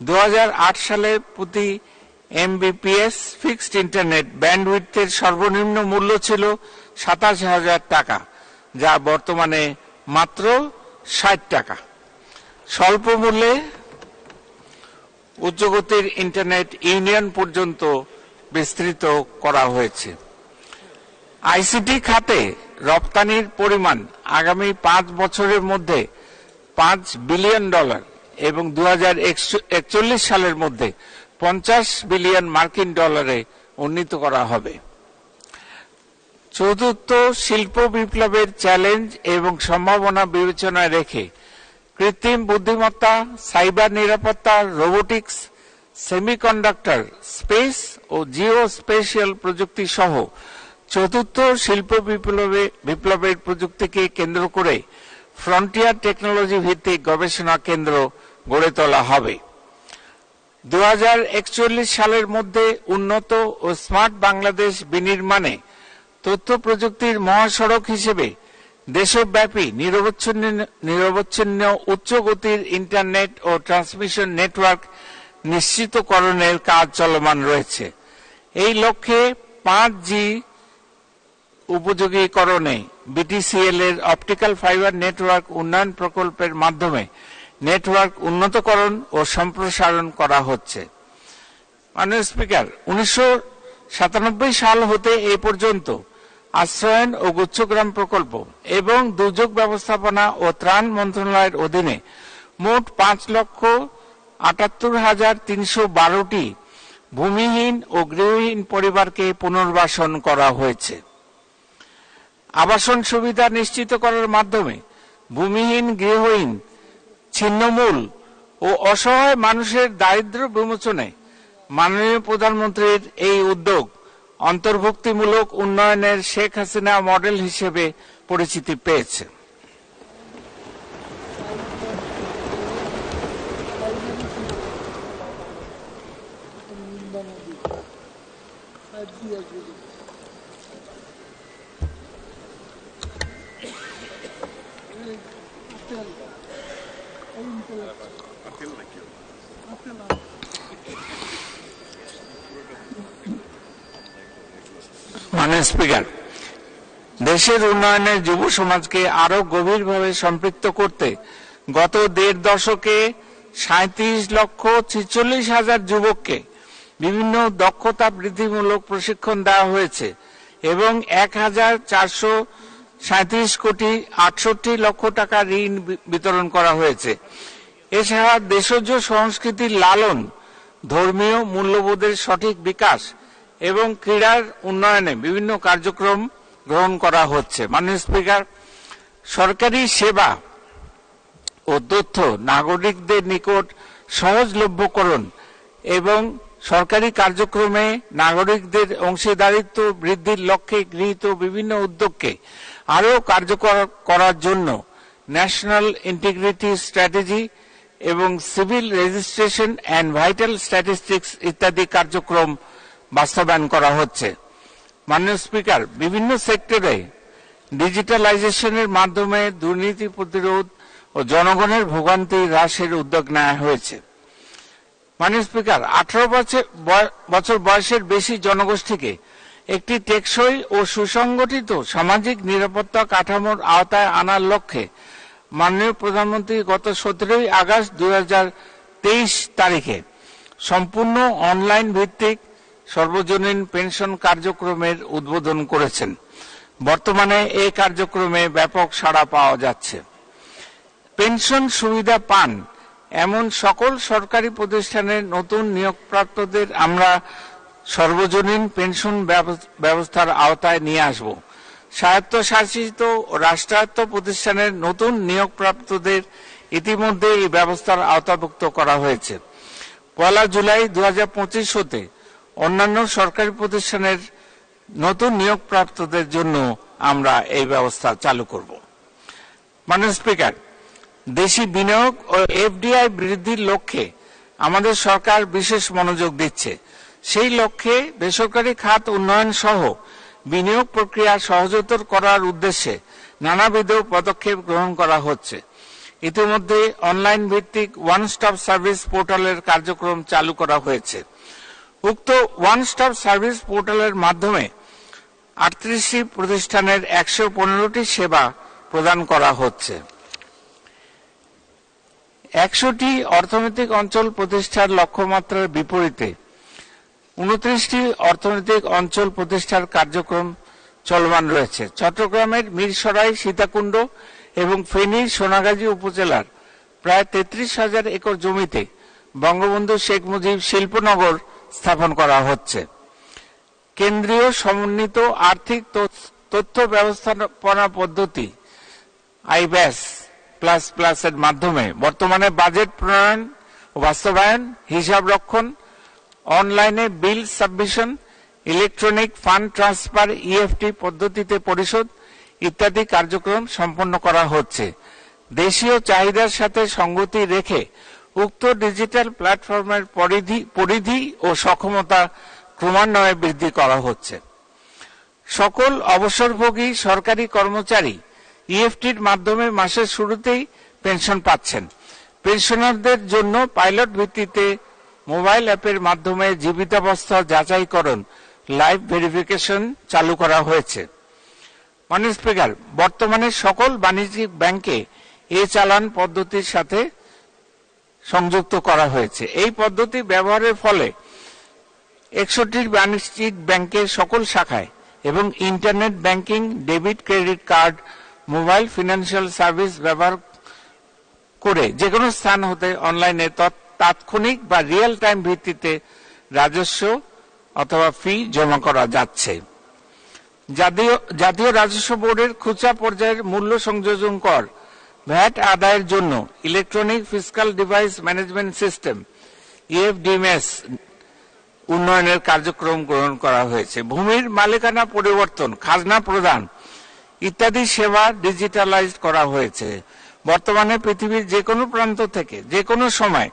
2008 সালে প্রতি MBPS ফিক্সড ইন্টারনেট ব্যান্ডউইথের সর্বনিম্ন মূল্য ছিল 27,000 টাকা, যা বর্তমানে মাত্র 60 টাকা। স্বল্প মূল্যে উচ্চগতির ইন্টারনেট ইউনিয়ন পর্যন্ত বিস্তৃত করা হয়েছে। আইসিটি খাতে রপ্তানির পরিমাণ আগামী 5 বছরের মধ্যে $5 বিলিয়ন এবং 2041 সালের মধ্যে $50 বিলিয়ন উন্নীত করা হবে। চতুর্থ, শিল্প বিপ্লবের চ্যালেঞ্জ এবং সম্ভাবনা বিবেচনায় রেখে কৃত্রিম বুদ্ধিমত্তা, সাইবার নিরাপত্তা, রোবোটিক্স, সেমিকন্ডাক্টর, স্পেস ও জিও স্পেশাল প্রযুক্তি সহ চতুর্থ শিল্প বিপ্লবের প্রযুক্তিকে কেন্দ্র করে ফ্রন্টিয়ার টেকনোলজি ভিত্তিক গবেষণা কেন্দ্র গড়ে তোলা হবে। 2041 সালের মধ্যে উন্নত ও স্মার্ট বাংলাদেশ বিনির্মাণে তথ্য প্রযুক্তির মহাসড়ক হিসেবে দেশব্যাপী নিরবচ্ছিন্ন উচ্চ গতির ইন্টারনেট ও ট্রান্সমিশন নেটওয়ার্ক নিশ্চিতকরণের কাজ চলমান রয়েছে। এই লক্ষ্যে 5G উপযোগীকরণে BTCL এর অপটিক্যাল ফাইবার নেটওয়ার্ক উন্নয়ন প্রকল্পের মাধ্যমে নেটওয়ার্ক উন্নতকরণ ও সম্প্রসারণ করা হচ্ছে। মাননীয় স্পিকার, 1997 সাল হতে এ পর্যন্ত আশ্রয়ন ও গুচ্ছগ্রাম প্রকল্প এবং দুর্যোগ ব্যবস্থাপনা ও ত্রাণ মন্ত্রণালয়ের অধীনে মোট 5,78,312টি ভূমিহীন ও গৃহহীন পরিবারকে পুনর্বাসন করা হয়েছে। আবাসন সুবিধা নিশ্চিত করার মাধ্যমে ভূমিহীন, গৃহহীন, ছিন্নমূল ও অসহায় মানুষের দারিদ্র্য বিমোচনে মাননীয় প্রধানমন্ত্রীর এই উদ্যোগ অন্তর্ভুক্তিমূলক উন্নয়নের শেখ হাসিনা মডেল হিসেবে পরিচিতি পেয়েছে। মাননীয় স্পিকার, দেশের উন্নয়নে যুব সমাজকে আরো গভীরভাবে সম্পৃক্ত করতে গত 1.5 দশকে 37,46,000 যুবককে বিভিন্ন দক্ষতা বৃদ্ধিমূলক প্রশিক্ষণ দেওয়া হয়েছে এবং 1,437 কোটি 68 লক্ষ টাকা ঋণ বিতরণ করা হয়েছে। এছাড়া দেশজ সংস্কৃতির লালন, ধর্মীয় মূল্যবোধের সঠিক বিকাশ এবং ক্রীড়ার উন্নয়নে বিভিন্ন কার্যক্রম গ্রহণ করা হচ্ছে। মাননীয় স্পিকার, সরকারি সেবা ও তথ্য নাগরিকদের নিকট সহজলভ্যকরণ এবং সরকারি কার্যক্রমে নাগরিকদের অংশীদারিত্ব বৃদ্ধির লক্ষ্যে গৃহীত বিভিন্ন উদ্যোগকে আরও কার্যকর করার জন্য ন্যাশনাল ইন্টিগ্রিটি স্ট্র্যাটেজি এবং civil registration and vital statistics ইত্যাদি কার্যক্রম বাস্তবায়ন করা হচ্ছে। মাননীয় স্পিকার, বিভিন্ন সেক্টরে ডিজিটালাইজেশনের মাধ্যমে দুর্নীতি প্রতিরোধ ও জনগণের ভোগান্তি হ্রাসের উদ্যোগ নেওয়া হয়েছে। মাননীয় স্পিকার, 18 বছর বয়সের বেশি জনগোষ্ঠীকে একটি টেকসই ও সুসংগঠিত সামাজিক নিরাপত্তা কাঠামোর আওতায় আনার লক্ষ্যে মাননীয় প্রধানমন্ত্রী গত 17 আগস্ট 2023 তারিখে সম্পূর্ণ অনলাইন ভিত্তিক সর্বজনীন পেনশন কার্যক্রমের উদ্বোধন করেছেন। বর্তমানে এই কার্যক্রমে ব্যাপক সাড়া পাওয়া যাচ্ছে। পেনশন সুবিধা পান এমন সকল সরকারি প্রতিষ্ঠানের নতুন নিয়োগপ্রাপ্তদের আমরা সর্বজনীন পেনশন ব্যবস্থার আওতায় নিয়ে আসব। স্বায়ত্তশাসিত ও রাষ্ট্রায়ত্ত প্রতিষ্ঠানের নতুন নিয়োগপ্রাপ্তদের ইতিমধ্যে এই ব্যবস্থার আওতাভুক্ত করা হয়েছে। 1 জুলাই 2025 হতে অন্যান্য সরকারি প্রতিষ্ঠানের নতুন নিয়োগপ্রাপ্তদের জন্য আমরা এই ব্যবস্থা চালু করব। মাননীয় স্পিকার, দেশি বিনিয়োগ ও এফডিআই বৃদ্ধির লক্ষ্যে আমাদের সরকার বিশেষ মনোযোগ দিচ্ছে। সেই লক্ষ্যে বেসরকারি খাত উন্নয়ন সহ বিনিয়োগ প্রক্রিয়া সহজতর করার উদ্দেশ্যে নানাবিধ পদক্ষেপ গ্রহণ করা হচ্ছে। ইতিমধ্যে অনলাইন ভিত্তিক ওয়ান স্টপ সার্ভিস পোর্টালের কার্যক্রম চালু করা হয়েছে। উক্ত ওয়ান স্টপ সার্ভিস পোর্টালের মাধ্যমে 38টি প্রতিষ্ঠানের 115টি সেবা প্রদান করা হচ্ছে। 100টি অর্থনৈতিক অঞ্চল প্রতিষ্ঠার লক্ষ্যমাত্রার বিপরীতে 29টি অর্থনৈতিক অঞ্চল প্রতিষ্ঠার কার্যক্রম চলমান রয়েছে। চট্টগ্রামের মিরসরাই, সীতাকুণ্ড এবং ফেনীর সোনাগাজী উপজেলার প্রায় 33,000 একর জমিতে বঙ্গবন্ধু শেখ মুজিব শিল্পনগর স্থাপন করা হচ্ছে। কেন্দ্রীয় সমন্বিত আর্থিক তথ্য ব্যবস্থাপনা পদ্ধতি আইব্যাস প্লাস এর মাধ্যমে বর্তমানে বাজেট প্রণয়ন ও বাস্তবায়ন, হিসাব রক্ষণ, অনলাইনে bill submission, electronic fund transfer EFT পদ্ধতিতে পরিশোধ ইত্যাদি কার্যক্রম সম্পন্ন করা হচ্ছে। দেশীয় চাহিদার সাথে সঙ্গতি রেখে উক্ত ডিজিটাল প্ল্যাটফর্মের পরিধি ও সক্ষমতা ক্রমান্বয়ে বৃদ্ধি করা হচ্ছে। সকল অবসরভোগী সরকারি কর্মচারী ইএফটির মাধ্যমে মাসের শুরুতেই পেনশন পাচ্ছেন। পেনশনারদের জন্য পাইলট ভিত্তিতে মোবাইল অ্যাপের মাধ্যমে জীবিতাবস্থা যাচাইকরণ লাইভ ভেরিফিকেশন চালু করা হয়েছে। মাননীয় স্পিকার, বর্তমানে সকল বাণিজ্যিক ব্যাংকে চালান পদ্ধতির সাথে সংযুক্ত করা হয়েছে। এই পদ্ধতি ব্যবহারের ফলে 61টি বাণিজ্যিক ব্যাংকের সকল শাখায় এবং internet banking, debit credit card, mobile financial service ব্যবহার করে যে কোনো স্থান হতে অনলাইনে তাৎক্ষণিক বা রিয়েল টাইম ভিত্তিতে রাজস্ব অথবা ফি জমা করা যাচ্ছে। জাতীয় রাজস্ব বোর্ডের খুচরা পর্যায়ের মূল্য সংযোজন কর ভ্যাট আদায়ের জন্য electronic fiscal device management system EFDMS উন্নয়নের কার্যক্রম গ্রহণ করা হয়েছে। ভূমির মালিকানা পরিবর্তন, খাজনা প্রদান ইত্যাদি সেবা ডিজিটালাইজ করা হয়েছে। বর্তমানে পৃথিবীর যে কোনো প্রান্ত থেকে যে কোনো সময়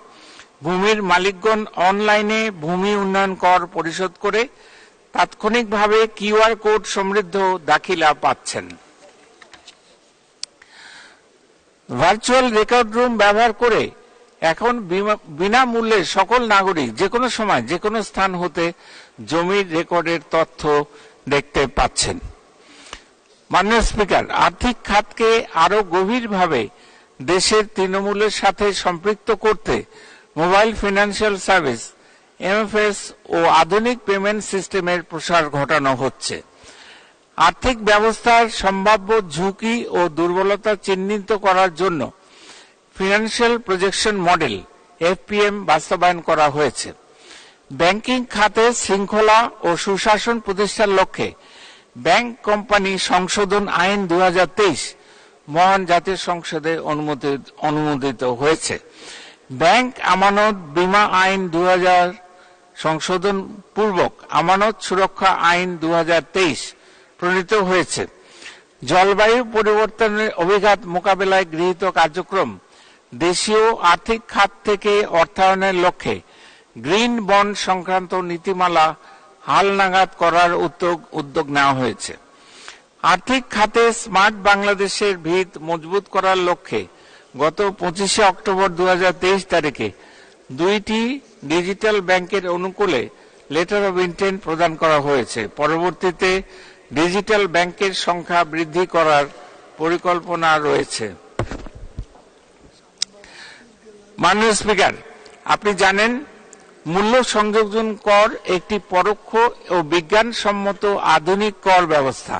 ভূমির মালিকগণ অনলাইনে ভূমি উন্নয়ন কর পরিশোধ করে তাৎক্ষণিকভাবে কিউআর কোড সমৃদ্ধ দাখিলা পাচ্ছেন। ভার্চুয়াল রেকর্ড রুম ব্যবহার করে এখন বিনামূল্যে সকল নাগরিক যে কোনো সময় যে কোনো স্থান হতে জমির রেকর্ডের তথ্য দেখতে পাচ্ছেন। মাননীয় স্পিকার, আর্থিক খাতকে আরো গভীরভাবে দেশের তৃণমূলের সাথে সম্পৃক্ত করতে মোবাইল ফিনান্সিয়াল সার্ভিস এমএফএস ও আধুনিক পেমেন্ট সিস্টেমের প্রসার ঘটানো হচ্ছে। আর্থিক ব্যবস্থার সম্ভাব্য ঝুঁকি ও দুর্বলতা চিহ্নিত করার জন্য ফিনান্সিয়াল প্রজেকশন মডেল এফপিএম বাস্তবায়ন করা হয়েছে। ব্যাংকিং খাতে শৃঙ্খলা ও সুশাসন প্রতিষ্ঠার লক্ষ্যে ব্যাংক কোম্পানি সংশোধন আইন 2023 মহান জাতীয় সংসদে অনুমোদিত হয়েছে। ব্যাংক আমানত বীমা আইন 2000 সংশোধন পূর্বক আমানত সুরক্ষা আইন 2023 প্রণীত হয়েছে। জলবায়ু পরিবর্তনের অভিঘাত মোকাবেলায় গৃহীত কার্যক্রম দেশীয় আর্থিক খাত থেকে অর্থায়নের লক্ষ্যে গ্রিন বন্ড সংক্রান্ত নীতিমালা হালনাগাদ করার উদ্যোগ নেওয়া হয়েছে। আর্থিক খাতে স্মার্ট বাংলাদেশের ভিত মজবুত করার লক্ষ্যে গত 25 অক্টোবর 2023 তারিখে 2টি ডিজিটাল ব্যাংকের অনুকূলে লেটার অব ইন্টেন্ট প্রদান করা হয়েছে। পরবর্তীতে ডিজিটাল ব্যাংকের সংখ্যা বৃদ্ধি করার পরিকল্পনা রয়েছে। মাননীয় স্পিকার, আপনি জানেন মূল্য সংযোজন কর একটি পরোক্ষ ও বিজ্ঞানসম্মত আধুনিক কর ব্যবস্থা।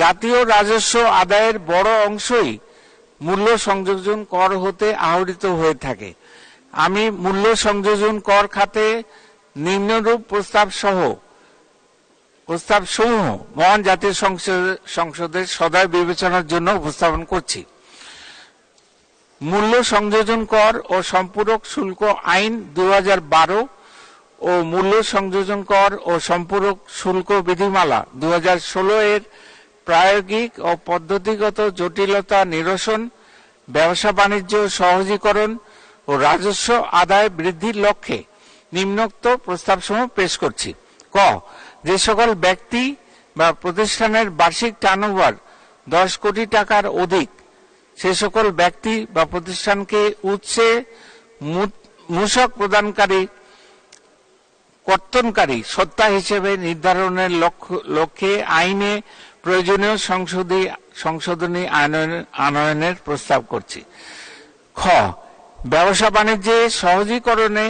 জাতীয় রাজস্ব আদায়ের বড় অংশই মূল্য সংযোজন কর হতে আহরিত হয়ে থাকে। আমি মূল্য সংযোজন কর খাতে নিম্নরূপ প্রস্তাবসমূহ মহান জাতীয় সংসদের সদয় বিবেচনার জন্য উপস্থাপন করছি। মূল্য সংযোজন কর ও সম্পূরক শুল্ক আইন 2012 ও মূল্য সংযোজন কর ও সম্পূরক শুল্ক বিধিমালা 2016 এর প্রায়োগিক ও পদ্ধতিগত জটিলতা নিরসন, ব্যবসা বাণিজ্য সহজীকরণ ও রাজস্ব আদায় বৃদ্ধির লক্ষ্যে নিম্নোক্ত প্রস্তাবসমূহ পেশ করছি। ক, যে সকল ব্যক্তি বা প্রতিষ্ঠানের বার্ষিক টার্নওভার 10 কোটি টাকার অধিক সে সকল ব্যক্তি বা প্রতিষ্ঠানকে উৎসে মূসক প্রদানকারী কর্তনকারী সত্তা হিসেবে নির্ধারণের লক্ষ্যে আইনে প্রয়োজনীয় সংশোধনী আনয়নের প্রস্তাব করছি। খ, ব্যবসা বাণিজ্যে সহজীকরণে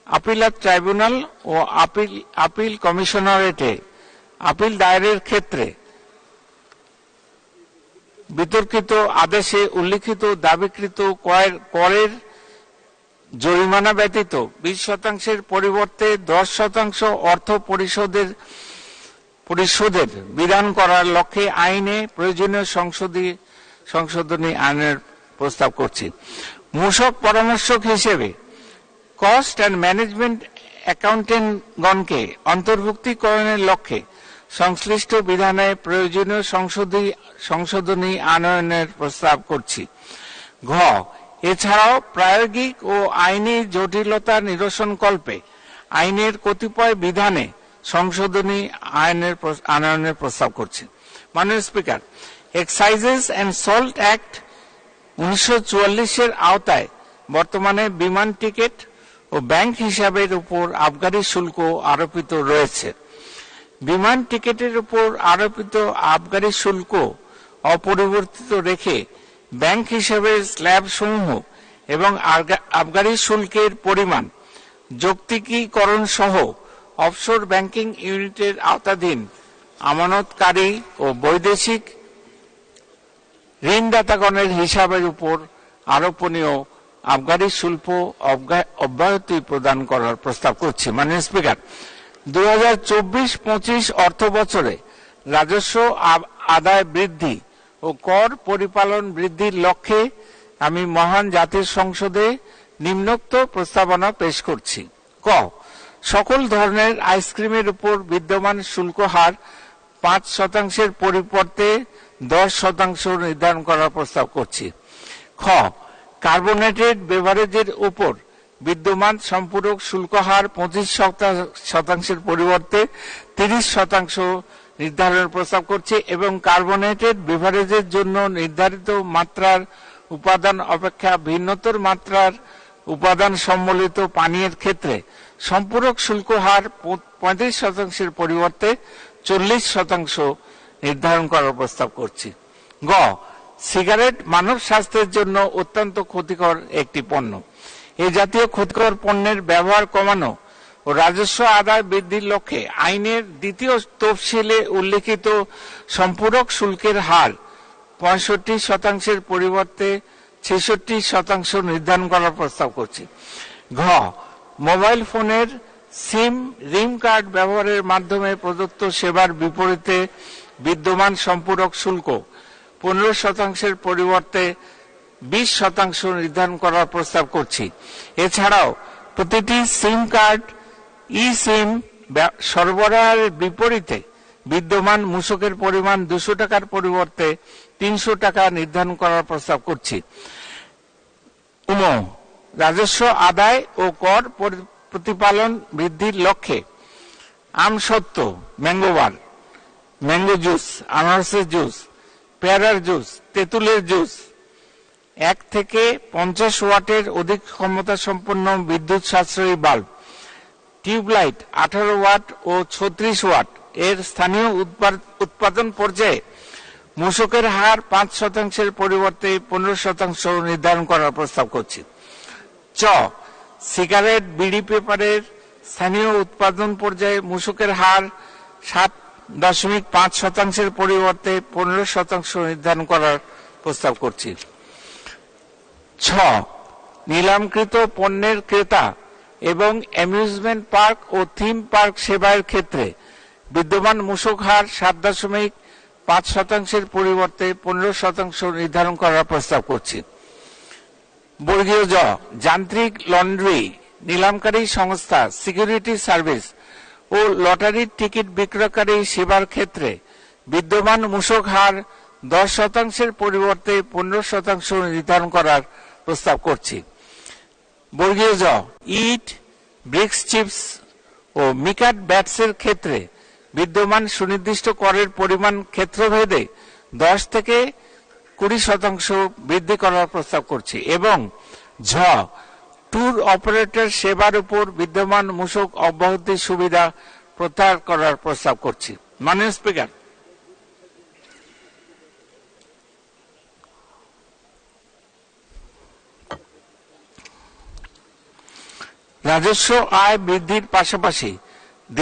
আপিলাত ট্রাইব্যুনাল ও আপিল কমিশনারেটে আপিল দায়েরের ক্ষেত্রে বিতর্কিত আদেশে উল্লিখিত দাবিকৃত করের জরিমানা ব্যতীত 20% পরিবর্তে 10% অর্থ পরিশোধের বিধান করার লক্ষ্যে আইনে প্রয়োজনীয় সংশোধনী আইনের প্রস্তাব করছি। মূসক পরামর্শক হিসেবে কস্ট অ্যান্ড ম্যানেজমেন্ট অ্যাকাউন্টেন্টগণকে অন্তর্ভুক্তিকরণের লক্ষ্যে সংশ্লিষ্ট বিধানে প্রয়োজনীয় সংশোধনী আনয়নের প্রস্তাব করছি। ঘ, এছাড়াও প্রায়োগিক ও আইনি জটিলতা নিরসন কল্পে আইনের কতিপয় বিধানে সংশোধনী আনয়নের প্রস্তাব করছি। মাননীয় স্পিকার, এক্সাইজেস অ্যান্ড সল্ট অ্যাক্ট 1944 এর আওতায় বর্তমানে বিমান টিকিট ও ব্যাংক হিসাবের উপর আবগারি শুল্ক আরোপিত রয়েছে। বিমান টিকিটের উপর আরোপিত আবগারি শুল্ক অপরিবর্তিত রেখে ব্যাংক হিসাবে স্ল্যাব সমূহ এবং আবগারি শুল্কের পরিমাণ যৌক্তিকীকরণ সহ অফশোর ব্যাংকিং ইউনিটের আওতাধীন আমানতকারী ও বৈদেশিক ঋণদাতাগণের হিসাবের উপর আরোপনীয় আবগারি শুল্ক অব্যাহতি প্রদান করার প্রস্তাব করছি। মাননীয় স্পিকার, 2024-25 অর্থ বছরে রাজস্ব আদায় বৃদ্ধি ও কর পরিপালন বৃদ্ধির লক্ষ্যে আমি মহান জাতীয় সংসদে নিম্নোক্ত প্রস্তাবনা পেশ করছি। ক, সকল ধরনের আইসক্রিমের উপর বিদ্যমান শুল্ক হার 5% পরিবর্তে 10% নির্ধারণ করার প্রস্তাব করছি। খ, কার্বোনেটেড বেভারেজের উপর বিদ্যমান সম্পূরক শুল্ক হার 25% পরিবর্তে 30% নির্ধারণের প্রস্তাব করছি এবং কার্বোনেটেড বেভারেজের জন্য নির্ধারিত মাত্রার উপাদান অপেক্ষা ভিন্নতর মাত্রার উপাদান সম্বলিত পানীয়ের ক্ষেত্রে সম্পূরক শুল্ক হার 35% পরিবর্তে 40% নির্ধারণ করার প্রস্তাব করছি। গ, সিগারেট মানব স্বাস্থ্যের জন্য অত্যন্ত ক্ষতিকর একটি পণ্য। এই জাতীয় ক্ষতিকর পণ্যের ব্যবহার কমানো ও রাজস্ব আদায় বৃদ্ধির লক্ষ্যে আইনের 2য় তফসিলে উল্লেখিত সম্পূরক শুল্কের হার 65% পরিবর্তে 66% নির্ধারণ করার প্রস্তাব করছি। ঘ, মোবাইল ফোনের সিম কার্ড ব্যবহারের মাধ্যমে প্রদত্ত সেবার বিপরীতে বিদ্যমান সম্পূরক শুল্ক 15% পরিবর্তে 20% নির্ধারণ করার প্রস্তাব করছি। এছাড়াও প্রতিটি সিম কার্ড সিম সরবরাহের বিপরীতে বিদ্যমান মূসকের পরিমাণ 200 টাকার পরিবর্তে 300 টাকা নির্ধারণ করার প্রস্তাব করছি। রাজস্ব আদায় ও কর প্রতিপালন বৃদ্ধির লক্ষ্যে আমসত্ত্ব, ম্যাঙ্গোবার, ম্যাঙ্গো জুস, আনারসের জুস, পেয়ারার জুস, তেঁতুলের জুস 1 থেকে 50 ওয়াটের অধিক ক্ষমতা সম্পন্ন বিদ্যুৎ সাশ্রয়ী বাল্ব, টিউবলাইট 18 ওয়াট ও 36 ওয়াট এর স্থানীয় উৎপাদন পর্যায়ে মূসকের হার 5% পরিবর্তে 15% নির্ধারণ করার প্রস্তাব করছি। চ, সিগারেট, বিড়ি, পেপারের স্থানীয় উৎপাদন পর্যায়ে মূসকের হার 7.5% পরিবর্তে 15% নির্ধারণ করার প্রস্তাব করছি। ছ, নিলামকৃত পণ্যের ক্রেতা এবং অ্যামিউজমেন্ট পার্ক ও থিম পার্ক সেবায়ের ক্ষেত্রে বিদ্যমান মূসক হার 7.5% পরিবর্তে 15% নির্ধারণ করার প্রস্তাব করছি। বর্গীয় জ, যান্ত্রিক লন্ড্রি, নিলামকারী সংস্থা, সিকিউরিটি সার্ভিস ও লটারির টিকিট বিক্রয়কারী সেবার ক্ষেত্রে বিদ্যমান মূসক হার 10% পরিবর্তে 15% নির্ধারণ করার প্রস্তাব করছি। বর্গীয় জ, ইট, ব্রিক্স, চিপস ও মিকাট ব্যাটসের ক্ষেত্রে বিদ্যমান সুনির্দিষ্ট করের পরিমাণ ক্ষেত্রভেদে 10 থেকে 20% বৃদ্ধি করার প্রস্তাব করছি। এবং ঝ, ট্যুর অপারেটর সেবার উপর বিদ্যমান মূসক অব্যাহতির সুবিধা প্রত্যাহার করার প্রস্তাব করছি। মাননীয় স্পিকার, রাজস্ব আয় বৃদ্ধির পাশাপাশি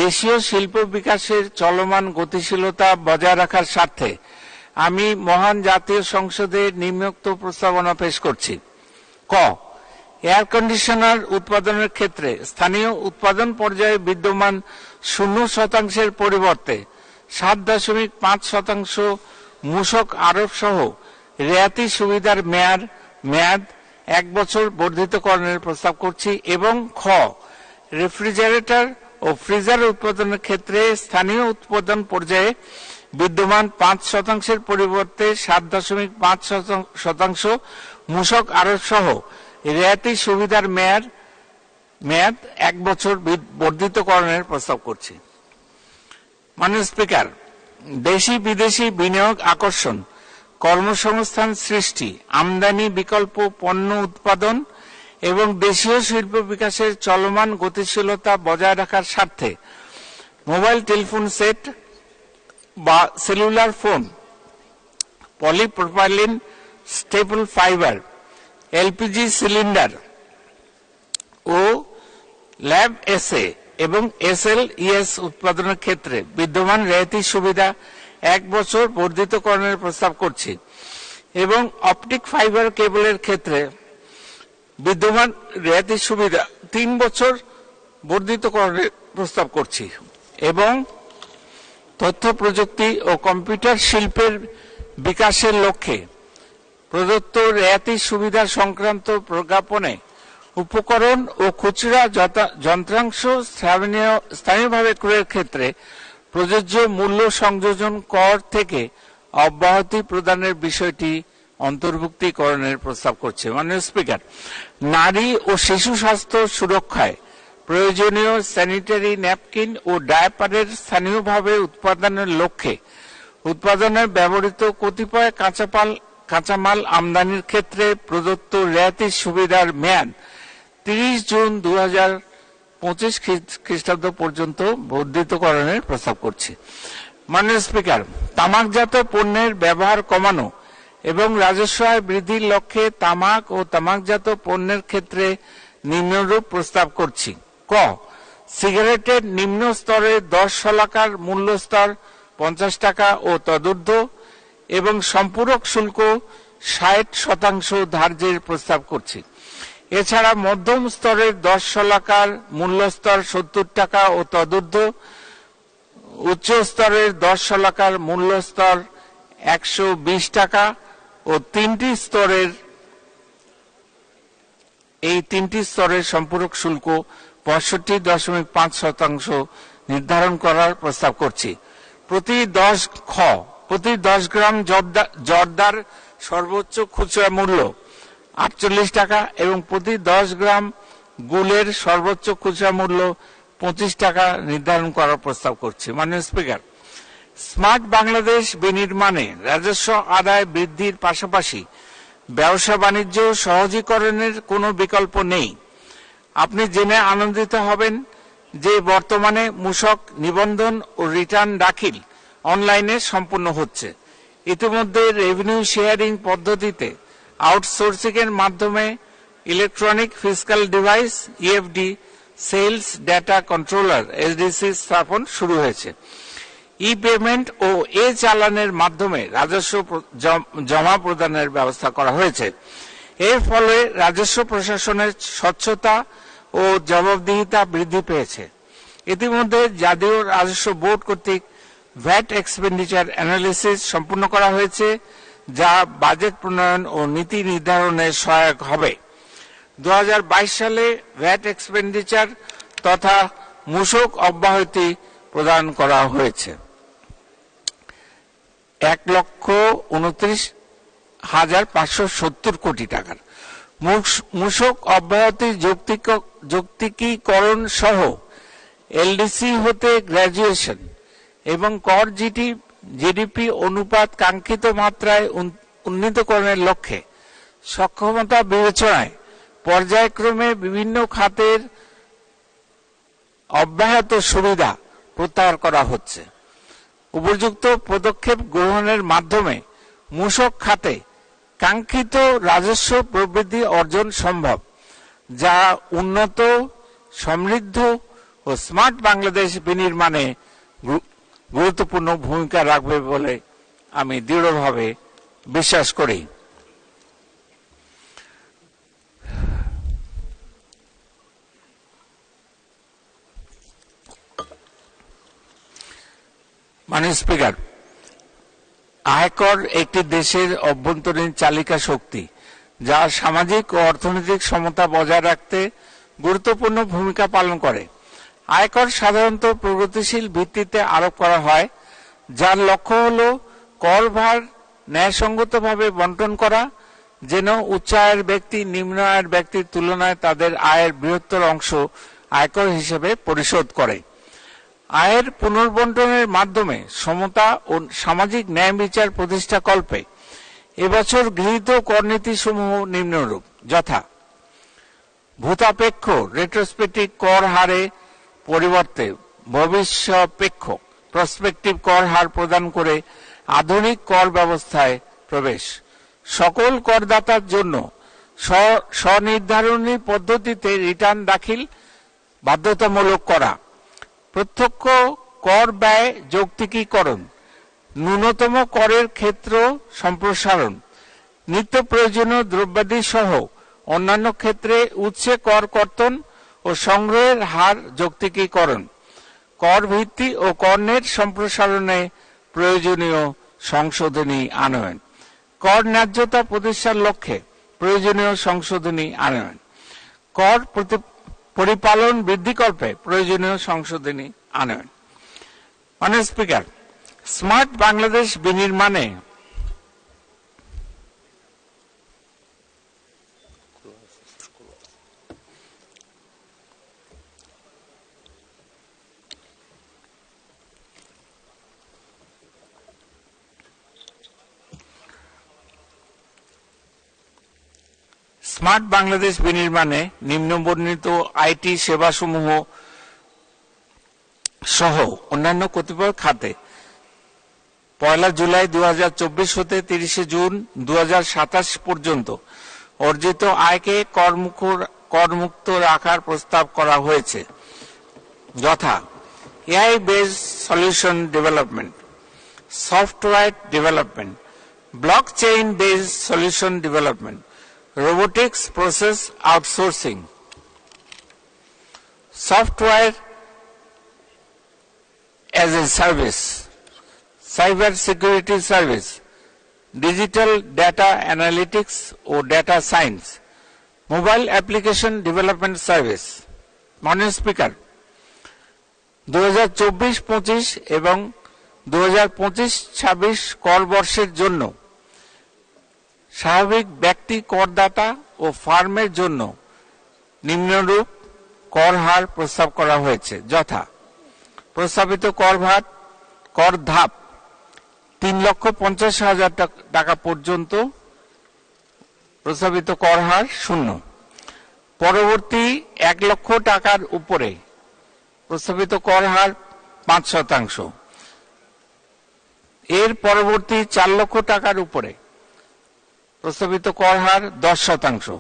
দেশীয় শিল্প বিকাশের চলমান গতিশীলতা বজায় রাখার স্বার্থে আমি মহান জাতীয় সংসদে নিম্নোক্ত প্রস্তাবনা পেশ করছি। ক, এয়ার কন্ডিশনার উৎপাদনের ক্ষেত্রে স্থানীয় উৎপাদন পর্যায়ে বিদ্যমান 0% পরিবর্তে 7.5% মূসক আরোপ সহ রেয়াতি সুবিধার মেয়াদ 1 বছর বর্ধিতকরণের প্রস্তাব করছি। এবং খ, রেফ্রিজারেটর ও ফ্রিজার উৎপাদনের ক্ষেত্রে স্থানীয় উৎপাদন পর্যায়ে বিদ্যমান 5% পরিবর্তে 7.5% মূসক আরোপ সহ রেয়াতি সুবিধার মেয়াদ 1 বছর বর্ধিতকরণের প্রস্তাব করছি। মাননীয় স্পিকার, দেশি বিদেশি বিনিয়োগ আকর্ষণ, কর্মসংস্থান সৃষ্টি, আমদানি বিকল্প পণ্য উৎপাদন এবং দেশীয় শিল্প বিকাশের চলমান গতিশীলতা বজায় রাখার স্বার্থে মোবাইল টেলিফোন সেট বা cellular phone, polypropylene staple fibre, LPG cylinder ও ল্যাব এসএ এবং এসএলইএস উৎপাদনের ক্ষেত্রে বিদ্যমান রেয়াতি সুবিধা 1 বছর বর্ধিতকরণের প্রস্তাব করছি। এবং অপটিক ফাইবার কেবলের ক্ষেত্রে বিদ্যমান রেয়াতি সুবিধা 3 বছর বর্ধিতকরণের প্রস্তাব করছি। এবং তথ্য প্রযুক্তি ও কম্পিউটার শিল্পের বিকাশের লক্ষ্যে প্রদত্ত রেয়াতি সুবিধা সংক্রান্ত প্রজ্ঞাপনে উপকরণ ও খুচরা যন্ত্রাংশ স্থানীয়ভাবে ক্রয়ের ক্ষেত্রে প্রযোজ্য মূল্য সংযোজন কর থেকে অব্যাহতি প্রদানের বিষয়টি অন্তর্ভুক্তিকরণের প্রস্তাব করছে। মাননীয় স্পিকার, নারী ও শিশু স্বাস্থ্য সুরক্ষায় প্রয়োজনীয় স্যানিটারি ন্যাপকিন ও ডায়াপারের স্থানীয়ভাবে উৎপাদনের লক্ষ্যে উৎপাদনে ব্যবহৃত কতিপয় কাঁচামাল আমদানির ক্ষেত্রে প্রদত্ত রেয়াতির সুবিধার মেয়াদ 30 জুন 2025 খ্রিস্টাব্দ পর্যন্ত বর্ধিতকরণের প্রস্তাব করছি। মাননীয় স্পিকার, তামাকজাত পণ্যের ব্যবহার কমানো এবং রাজস্ব আয় বৃদ্ধির লক্ষ্যে তামাক ও তামাকজাত পণ্যের ক্ষেত্রে নিম্নরূপ প্রস্তাব করছি। ক, সিগারেটের নিম্ন স্তরের 10 শলাকার মূল্য স্তর 50 টাকা ও তদূর্ধ্ব এবং সম্পূরক শুল্ক 60% ধার্যের প্রস্তাব করছি। এছাড়া মধ্যম স্তরের 10 শলাকার মূল্য স্তর 70 টাকা ও তদূর্ধ্ব, উচ্চ স্তরের 10 শলাকার মূল্য স্তর 120 টাকা ও এই তিনটি স্তরের সম্পূরক শুল্ক 65.5% নির্ধারণ করার প্রস্তাব করছি। প্রতি 10 গ্রাম জর্দার সর্বোচ্চ খুচরা মূল্য 48 টাকা এবং প্রতি 10 গ্রাম গুলের সর্বোচ্চ খুচরা মূল্য 25 টাকা নির্ধারণ করার প্রস্তাব করছি। মাননীয় স্পিকার, স্মার্ট বাংলাদেশ বিনির্মাণে রাজস্ব আদায় বৃদ্ধির পাশাপাশি ব্যবসা বাণিজ্য সহজীকরণের কোনো বিকল্প নেই। আপনি জেনে আনন্দিত হবেন যে বর্তমানে মূসক নিবন্ধন ও রিটার্ন দাখিল অনলাইনে সম্পন্ন হচ্ছে। ইতিমধ্যে রেভিনিউ শেয়ারিং পদ্ধতিতে আউটসোর্সিং এর মাধ্যমে electronic fiscal device EFD sales data controller SDC স্থাপন শুরু হয়েছে। ই পেমেন্ট ও চালানের মাধ্যমে রাজস্ব জমা প্রদানের ব্যবস্থা করা হয়েছে। এর ফলে রাজস্ব প্রশাসনের স্বচ্ছতা ও জবাবদিহিতা বৃদ্ধি পেয়েছে। ইতিমধ্যে জাতীয় রাজস্ব বোর্ড কর্তৃক ভ্যাট এক্সপেন্ডিচার অ্যানালিসিস সম্পন্ন করা হয়েছে, যা বাজেট প্রণয়ন ও নীতি নির্ধারণে সহায়ক হবে। 2022 সালে ভ্যাট এক্সপেন্ডিচার তথা মূসক অব্যাহতি প্রদান করা হয়েছে 1,29,570 কোটি টাকার। মূসক অব্যাহতি যৌক্তিকীকরণ সহ এলডিসি হতে গ্র্যাজুয়েশন এবং কর জিডিপি অনুপাত কাঙ্ক্ষিত মাত্রায় উন্নীতকরণের লক্ষ্যে সক্ষমতা বিবেচনায় পর্যায়ক্রমে বিভিন্ন খাতের অব্যাহত সুবিধা প্রত্যাহার করা হচ্ছে। উপযুক্ত পদক্ষেপ গ্রহণের মাধ্যমে মূসক খাতে কাঙ্ক্ষিত রাজস্ব প্রবৃদ্ধি অর্জন সম্ভব, যা উন্নত, সমৃদ্ধ ও স্মার্ট বাংলাদেশ বিনির্মাণে গুরুত্বপূর্ণ ভূমিকা রাখবে বলে আমি দৃঢ়ভাবে বিশ্বাস করি। মাননীয় স্পিকার, আয়কর একটি দেশের অভ্যন্তরীণ চালিকা শক্তি, যা সামাজিক ও অর্থনৈতিক সমতা বজায় রাখতে গুরুত্বপূর্ণ ভূমিকা পালন করে। আয়কর সাধারণত প্রগতিশীল ভিত্তিতে আরোপ করা হয়, যার লক্ষ্য হল কর ভার ন্যায়সঙ্গতভাবে বন্টন করা, যেন উচ্চ আয়ের ব্যক্তি নিম্ন আয়ের ব্যক্তির তুলনায় তাদের আয়ের বৃহত্তর অংশ আয়কর হিসেবে পরিশোধ করে। আয়ের পুনর্বন্টনের মাধ্যমে সমতা ও সামাজিক ন্যায় বিচার প্রতিষ্ঠা কল্পে এবছর গৃহীত করনীতি সমূহ নিম্নরূপ, যথা ভূতাপেক্ষ রেট্রোস্পেক্টিভ কর হারে পরিবর্তে ভবিষ্যপেক্ষ প্রসপেক্টিভ কর হার প্রদান করে আধুনিক কর ব্যবস্থায় প্রবেশ, সকল করদাতার জন্য স্বনির্ধারণী পদ্ধতিতে রিটার্ন দাখিল বাধ্যতামূলক করা, প্রত্যক্ষ কর ব্যয় যৌক্তিকীকরণ, ন্যূনতম করের ক্ষেত্র সম্প্রসারণ, নিত্য প্রয়োজনীয় দ্রব্যাদি সহ অন্যান্য ক্ষেত্রে উৎসে কর কর্তন ও সংগ্রহের হার যৌক্তিকীকরণ, কর ভিত্তি ও কর নেট সম্প্রসারণে প্রয়োজনীয় সংশোধনী আনয়ন, কর ন্যায্যতা প্রতিষ্ঠার লক্ষ্যে প্রয়োজনীয় সংশোধনী আনয়ন, কর পরিপালন বৃদ্ধিকল্পে প্রয়োজনীয় সংশোধনী আনয়ন। মাননীয় স্পিকার, স্মার্ট বাংলাদেশ বিনির্মাণে স্মার্ট বাংলাদেশ বিনির্মাণে নিম্নবর্ণিত আইটি সেবাসমূহ সহ অন্যান্য কতিপয় খাতে 1 জুলাই 2024 হতে 30 জুন 2027 পর্যন্ত অর্জিত আয়কে করমুক্ত রাখার প্রস্তাব করা হয়েছে, যথা AI based solution development, software development, blockchain based solution development, robotics process outsourcing, software as a service, cyber security service, digital data analytics or data science, mobile application development service. মাননীয় speaker, 2024-25 এবং 2025-26 কর বর্ষের জন্য স্বাভাবিক ব্যক্তি করদাতা ও ফার্মের জন্য নিম্নরূপ কর হার প্রস্তাব করা হয়েছে, যথা প্রস্তাবিত কর ধাপ 3,50,000 টাকা পর্যন্ত প্রস্তাবিত কর হার 0। পরবর্তী 1 লক্ষ টাকার উপরে প্রস্তাবিত কর হার 5%। এর পরবর্তী 4 লক্ষ টাকার উপরে প্রস্তাবিত কর হার 10%।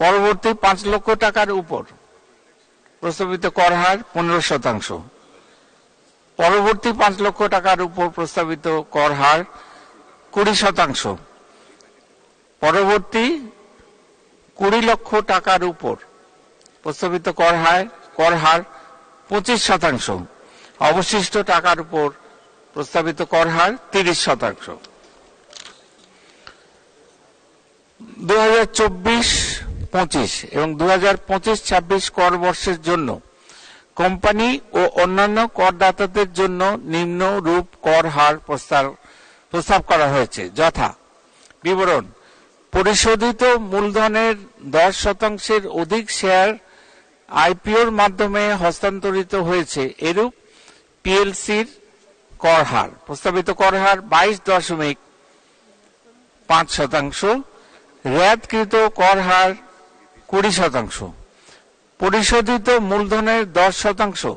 পরবর্তী 5 লক্ষ টাকার উপর প্রস্তাবিত কর হার 15%। পরবর্তী 5 লক্ষ টাকার উপর প্রস্তাবিত কর হার 20%। পরবর্তী 20 লক্ষ টাকার উপর প্রস্তাবিত কর হার 25%। অবশিষ্ট টাকার উপর প্রস্তাবিত কর হার 30%। 2024-25 এবং 2025-26 কর বর্ষের জন্য কোম্পানি ও অন্যান্য করদাতাদের জন্য নিম্নরূপ কর হার প্রস্তাব করা হয়েছে, যথা বিবরণ: পরিশোধিত মূলধনের 10% অধিক শেয়ার আইপিওর মাধ্যমে হস্তান্তরিত হয়েছে এরূপ পিএলসির কর হার প্রস্তাবিত কর হার 22.5%। রেয়াতকৃত কর হার 20%। পরিশোধিত মূলধনের 10%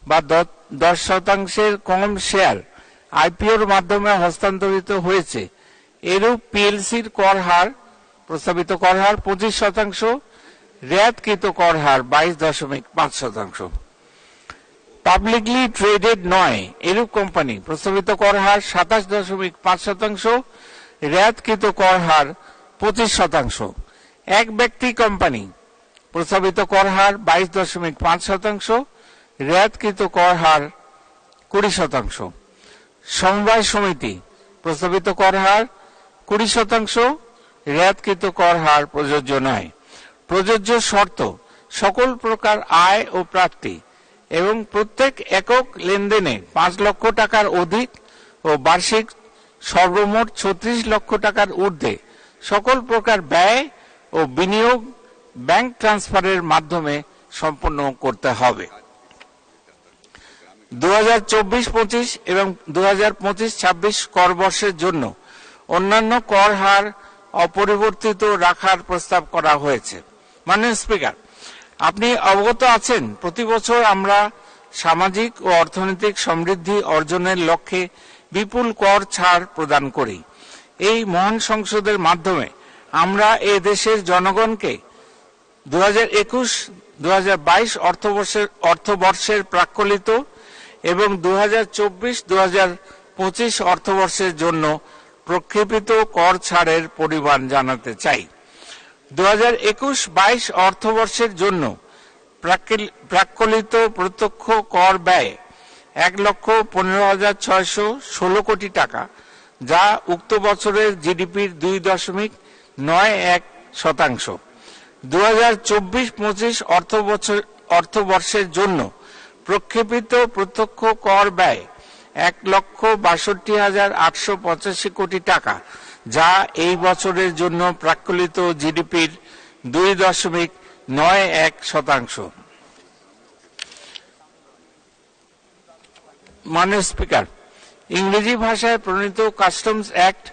বা 10%-এর কম শেয়ার আইপিওর মাধ্যমে হস্তান্তরিত হয়েছে এরূপ পিএলসির কর হার প্রস্তাবিত কর হার 25%। রেয়াতকৃত কর হার 22.5%। পাবলিকলি ট্রেডেড নয় এরূপ কোম্পানি প্রস্তাবিত কর হার 27.5%। রেয়াতকৃত কর হার 25%। এক ব্যক্তি কোম্পানি প্রস্তাবিত কর হার 22.5%। রেয়াতকৃত কর হার 20%। সমবায় সমিতি প্রস্তাবিত কর হার 20%। রেয়াতকৃত কর হার প্রযোজ্য নয়। প্রযোজ্য শর্ত: সকল প্রকার আয় ও প্রাপ্তি এবং প্রত্যেক একক লেনদেনে 5 লক্ষ টাকার অধিক ও বার্ষিক সর্বমোট 36 লক্ষ টাকার ঊর্ধ্বে সকল প্রকার ব্যয় ও বিনিয়োগ ব্যাংক ট্রান্সফারের মাধ্যমে সম্পন্ন করতে হবে। 2024-25 এবং 2025-26 কর বর্ষের জন্য অন্যান্য কর হার অপরিবর্তিত রাখার প্রস্তাব করা হয়েছে। মাননীয় স্পিকার, আপনি অবগত আছেন প্রতি বছর আমরা সামাজিক ও অর্থনৈতিক সমৃদ্ধি অর্জনের লক্ষ্যে বিপুল কর ছাড় প্রদান করি। এই মহান সংসদের মাধ্যমে আমরা এ দেশের জনগণকে 2021-2022 অর্থবর্ষের প্রাক্কলিত এবং 2024-2025 অর্থবর্ষের জন্য প্রক্ষেপিত কর ছাড়ের পরিমাণ জানাতে চাই। 2021-22 অর্থবর্ষের জন্য প্রাক্কলিত প্রত্যক্ষ কর ব্যয় 1,15,616 কোটি টাকা, যা উক্ত বছরের জিডিপির 2.91%। 2024-25 অর্থবর্ষের জন্য প্রক্ষেপিত প্রত্যক্ষ কর ব্যয় 1,62,885 কোটি টাকা, যা এই বছরের জন্য প্রাক্কলিত জিডিপির 2.91%। মাননীয় স্পিকার, ইংরেজি ভাষায় প্রণীত কাস্টমস অ্যাক্ট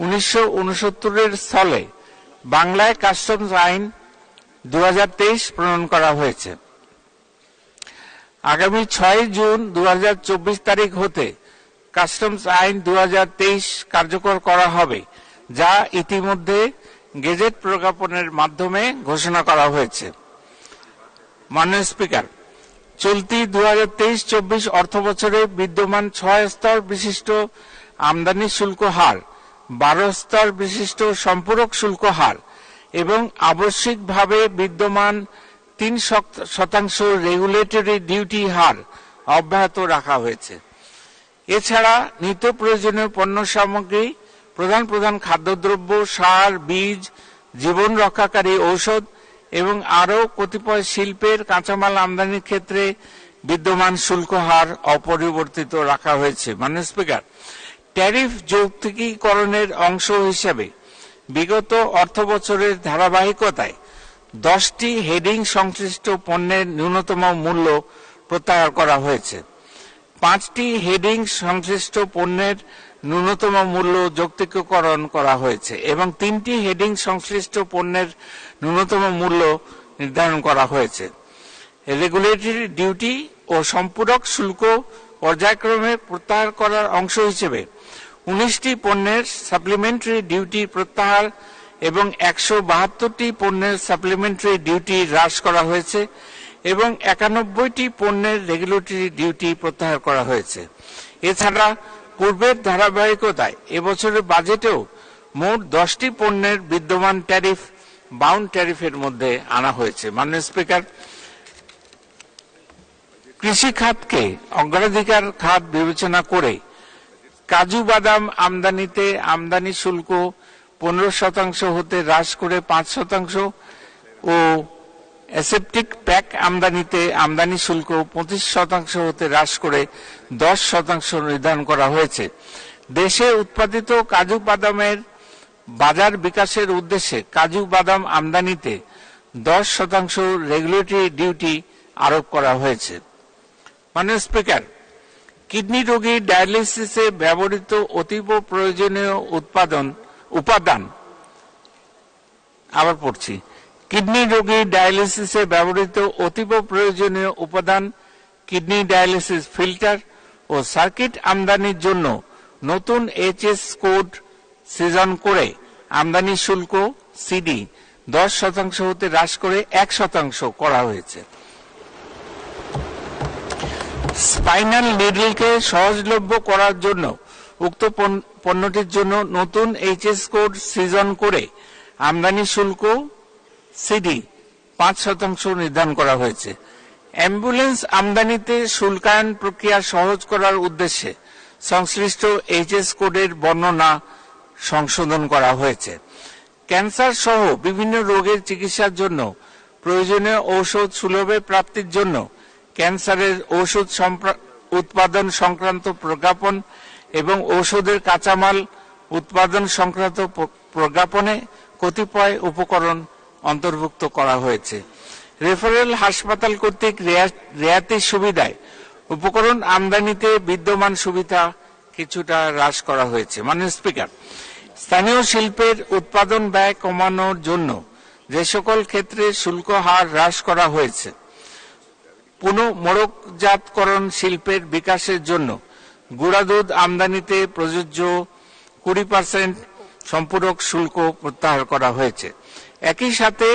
1969 এর স্থলে বাংলায় কাস্টমস আইন 2023 প্রণয়ন করা হয়েছে। আগামী 6 জুন 2024 তারিখ হতে কাস্টমস আইন 2023 কার্যকর করা হবে, যা ইতিমধ্যে গেজেট প্রজ্ঞাপনের মাধ্যমে ঘোষণা করা হয়েছে। মাননীয় স্পিকার, চলতি 2023-24 অর্থবছরে বিদ্যমান 6 স্তর বিশিষ্ট আমদানি শুল্ক হার, 12 স্তর বিশিষ্ট সম্পূরক শুল্ক হার এবং আবশ্যিকভাবে বিদ্যমান 3% রেগুলেটরি ডিউটি হার অব্যাহত রাখা হয়েছে। এছাড়া নিত্য প্রয়োজনীয় পণ্য সামগ্রী, প্রধান খাদ্যদ্রব্য, সার, বীজ, জীবন রক্ষাকারী ঔষধ এবং আরও কতিপয় শিল্পের কাঁচামাল আমদানির ক্ষেত্রে বিদ্যমান শুল্ক হার অপরিবর্তিত রাখা হয়েছে। মাননীয় স্পিকার, ট্যারিফ যৌক্তিকীকরণের অংশ হিসেবে বিগত অর্থবছরের ধারাবাহিকতায় 10টি হেডিং সংশ্লিষ্ট পণ্যের ন্যূনতম মূল্য প্রত্যাহার করা হয়েছে। 5টি হেডিং সংশ্লিষ্ট পণ্যের ন্যূনতম মূল্য যৌক্তিকীকরণ করা হয়েছে এবং 3টি হেডিং সংশ্লিষ্ট পণ্যের ন্যূনতম মূল্য নির্ধারণ করা হয়েছে। রেগুলেটরি ডিউটি ও সম্পূরক শুল্ক পর্যায়ক্রমে প্রত্যাহার করার অংশ হিসেবে 19টি পণ্যের সাপ্লিমেন্টারি ডিউটি প্রত্যাহার এবং 172টি পণ্যের সাপ্লিমেন্টারি ডিউটি হ্রাস করা হয়েছে এবং 91টি পণ্যের রেগুলেটরি ডিউটি প্রত্যাহার করা হয়েছে। এছাড়া পূর্বের ধারাবাহিকতায় এবছরের বাজেটেও মোট 10টি পণ্যের বিদ্যমান ট্যারিফ বাউন্ড ট্যারিফের মধ্যে আনা হয়েছে। মাননীয় স্পিকার, কৃষি খাতকে অগ্রাধিকার খাত বিবেচনা করে কাজু বাদাম আমদানিতে আমদানি শুল্ক 15% হতে হ্রাস করে 5% ও অ্যাসেপটিক প্যাক আমদানিতে আমদানি শুল্ক 25% হতে হ্রাস করে 10% নির্ধারণ করা হয়েছে। দেশে উৎপাদিত কাজু বাদামের বাজার বিকাশের উদ্দেশ্যে কাজু বাদাম আমদানিতে 10% রেগুলেটরি ডিউটি আরোপ করা হয়েছে। মাননীয় স্পিকার, কিডনি রোগী ডায়ালিসিসে ব্যবহৃত অতীব প্রয়োজনীয় উপাদান কিডনি রোগী ডায়ালিসিসে ব্যবহৃত অতীব প্রয়োজনীয় উপাদান কিডনি ডায়ালিসিস ফিল্টার ও সার্কিট আমদানির জন্য নতুন এইচএস কোড সৃজন করে আমদানি শুল্ক সিডি 10% হতে হ্রাস করে 1% করা হয়েছে। স্পাইনাল নিডলকে সহজলভ্য করার জন্য উক্ত পণ্যটির জন্য নতুন এইচএস কোড সৃজন করে আমদানি শুল্ক সিডি 5% নির্ধারণ করা হয়েছে। অ্যাম্বুলেন্স আমদানিতে শুল্কায়ন প্রক্রিয়া সহজ করার উদ্দেশ্যে সংশ্লিষ্ট এইচএস কোডের বর্ণনা সংশোধন করা হয়েছে। ক্যান্সার সহ বিভিন্ন রোগের চিকিৎসার জন্য প্রয়োজনীয় ঔষধ সুলভে প্রাপ্তির জন্য ক্যান্সারের ঔষধ উৎপাদন সংক্রান্ত প্রজ্ঞাপন এবং ঔষধের কাঁচামাল উৎপাদন সংক্রান্ত প্রজ্ঞাপনে কতিপয় উপকরণ অন্তর্ভুক্ত করা হয়েছে। রেফারেল হাসপাতাল কর্তৃক রেয়াতির সুবিধায় উপকরণ আমদানিতে বিদ্যমান সুবিধা কিছুটা হ্রাস করা হয়েছে। মাননীয় স্পিকার, স্থানীয় শিল্পের উৎপাদন ব্যয় কমানোর জন্য যে সকল ক্ষেত্রে শুল্ক হার হ্রাস করা হয়েছে, পুনঃমোড়কজাতকরণ শিল্পের বিকাশের জন্য গুঁড়া দুধ আমদানিতে প্রযোজ্য 20% সম্পূরক শুল্ক প্রত্যাহার করা হয়েছে। একই সাথে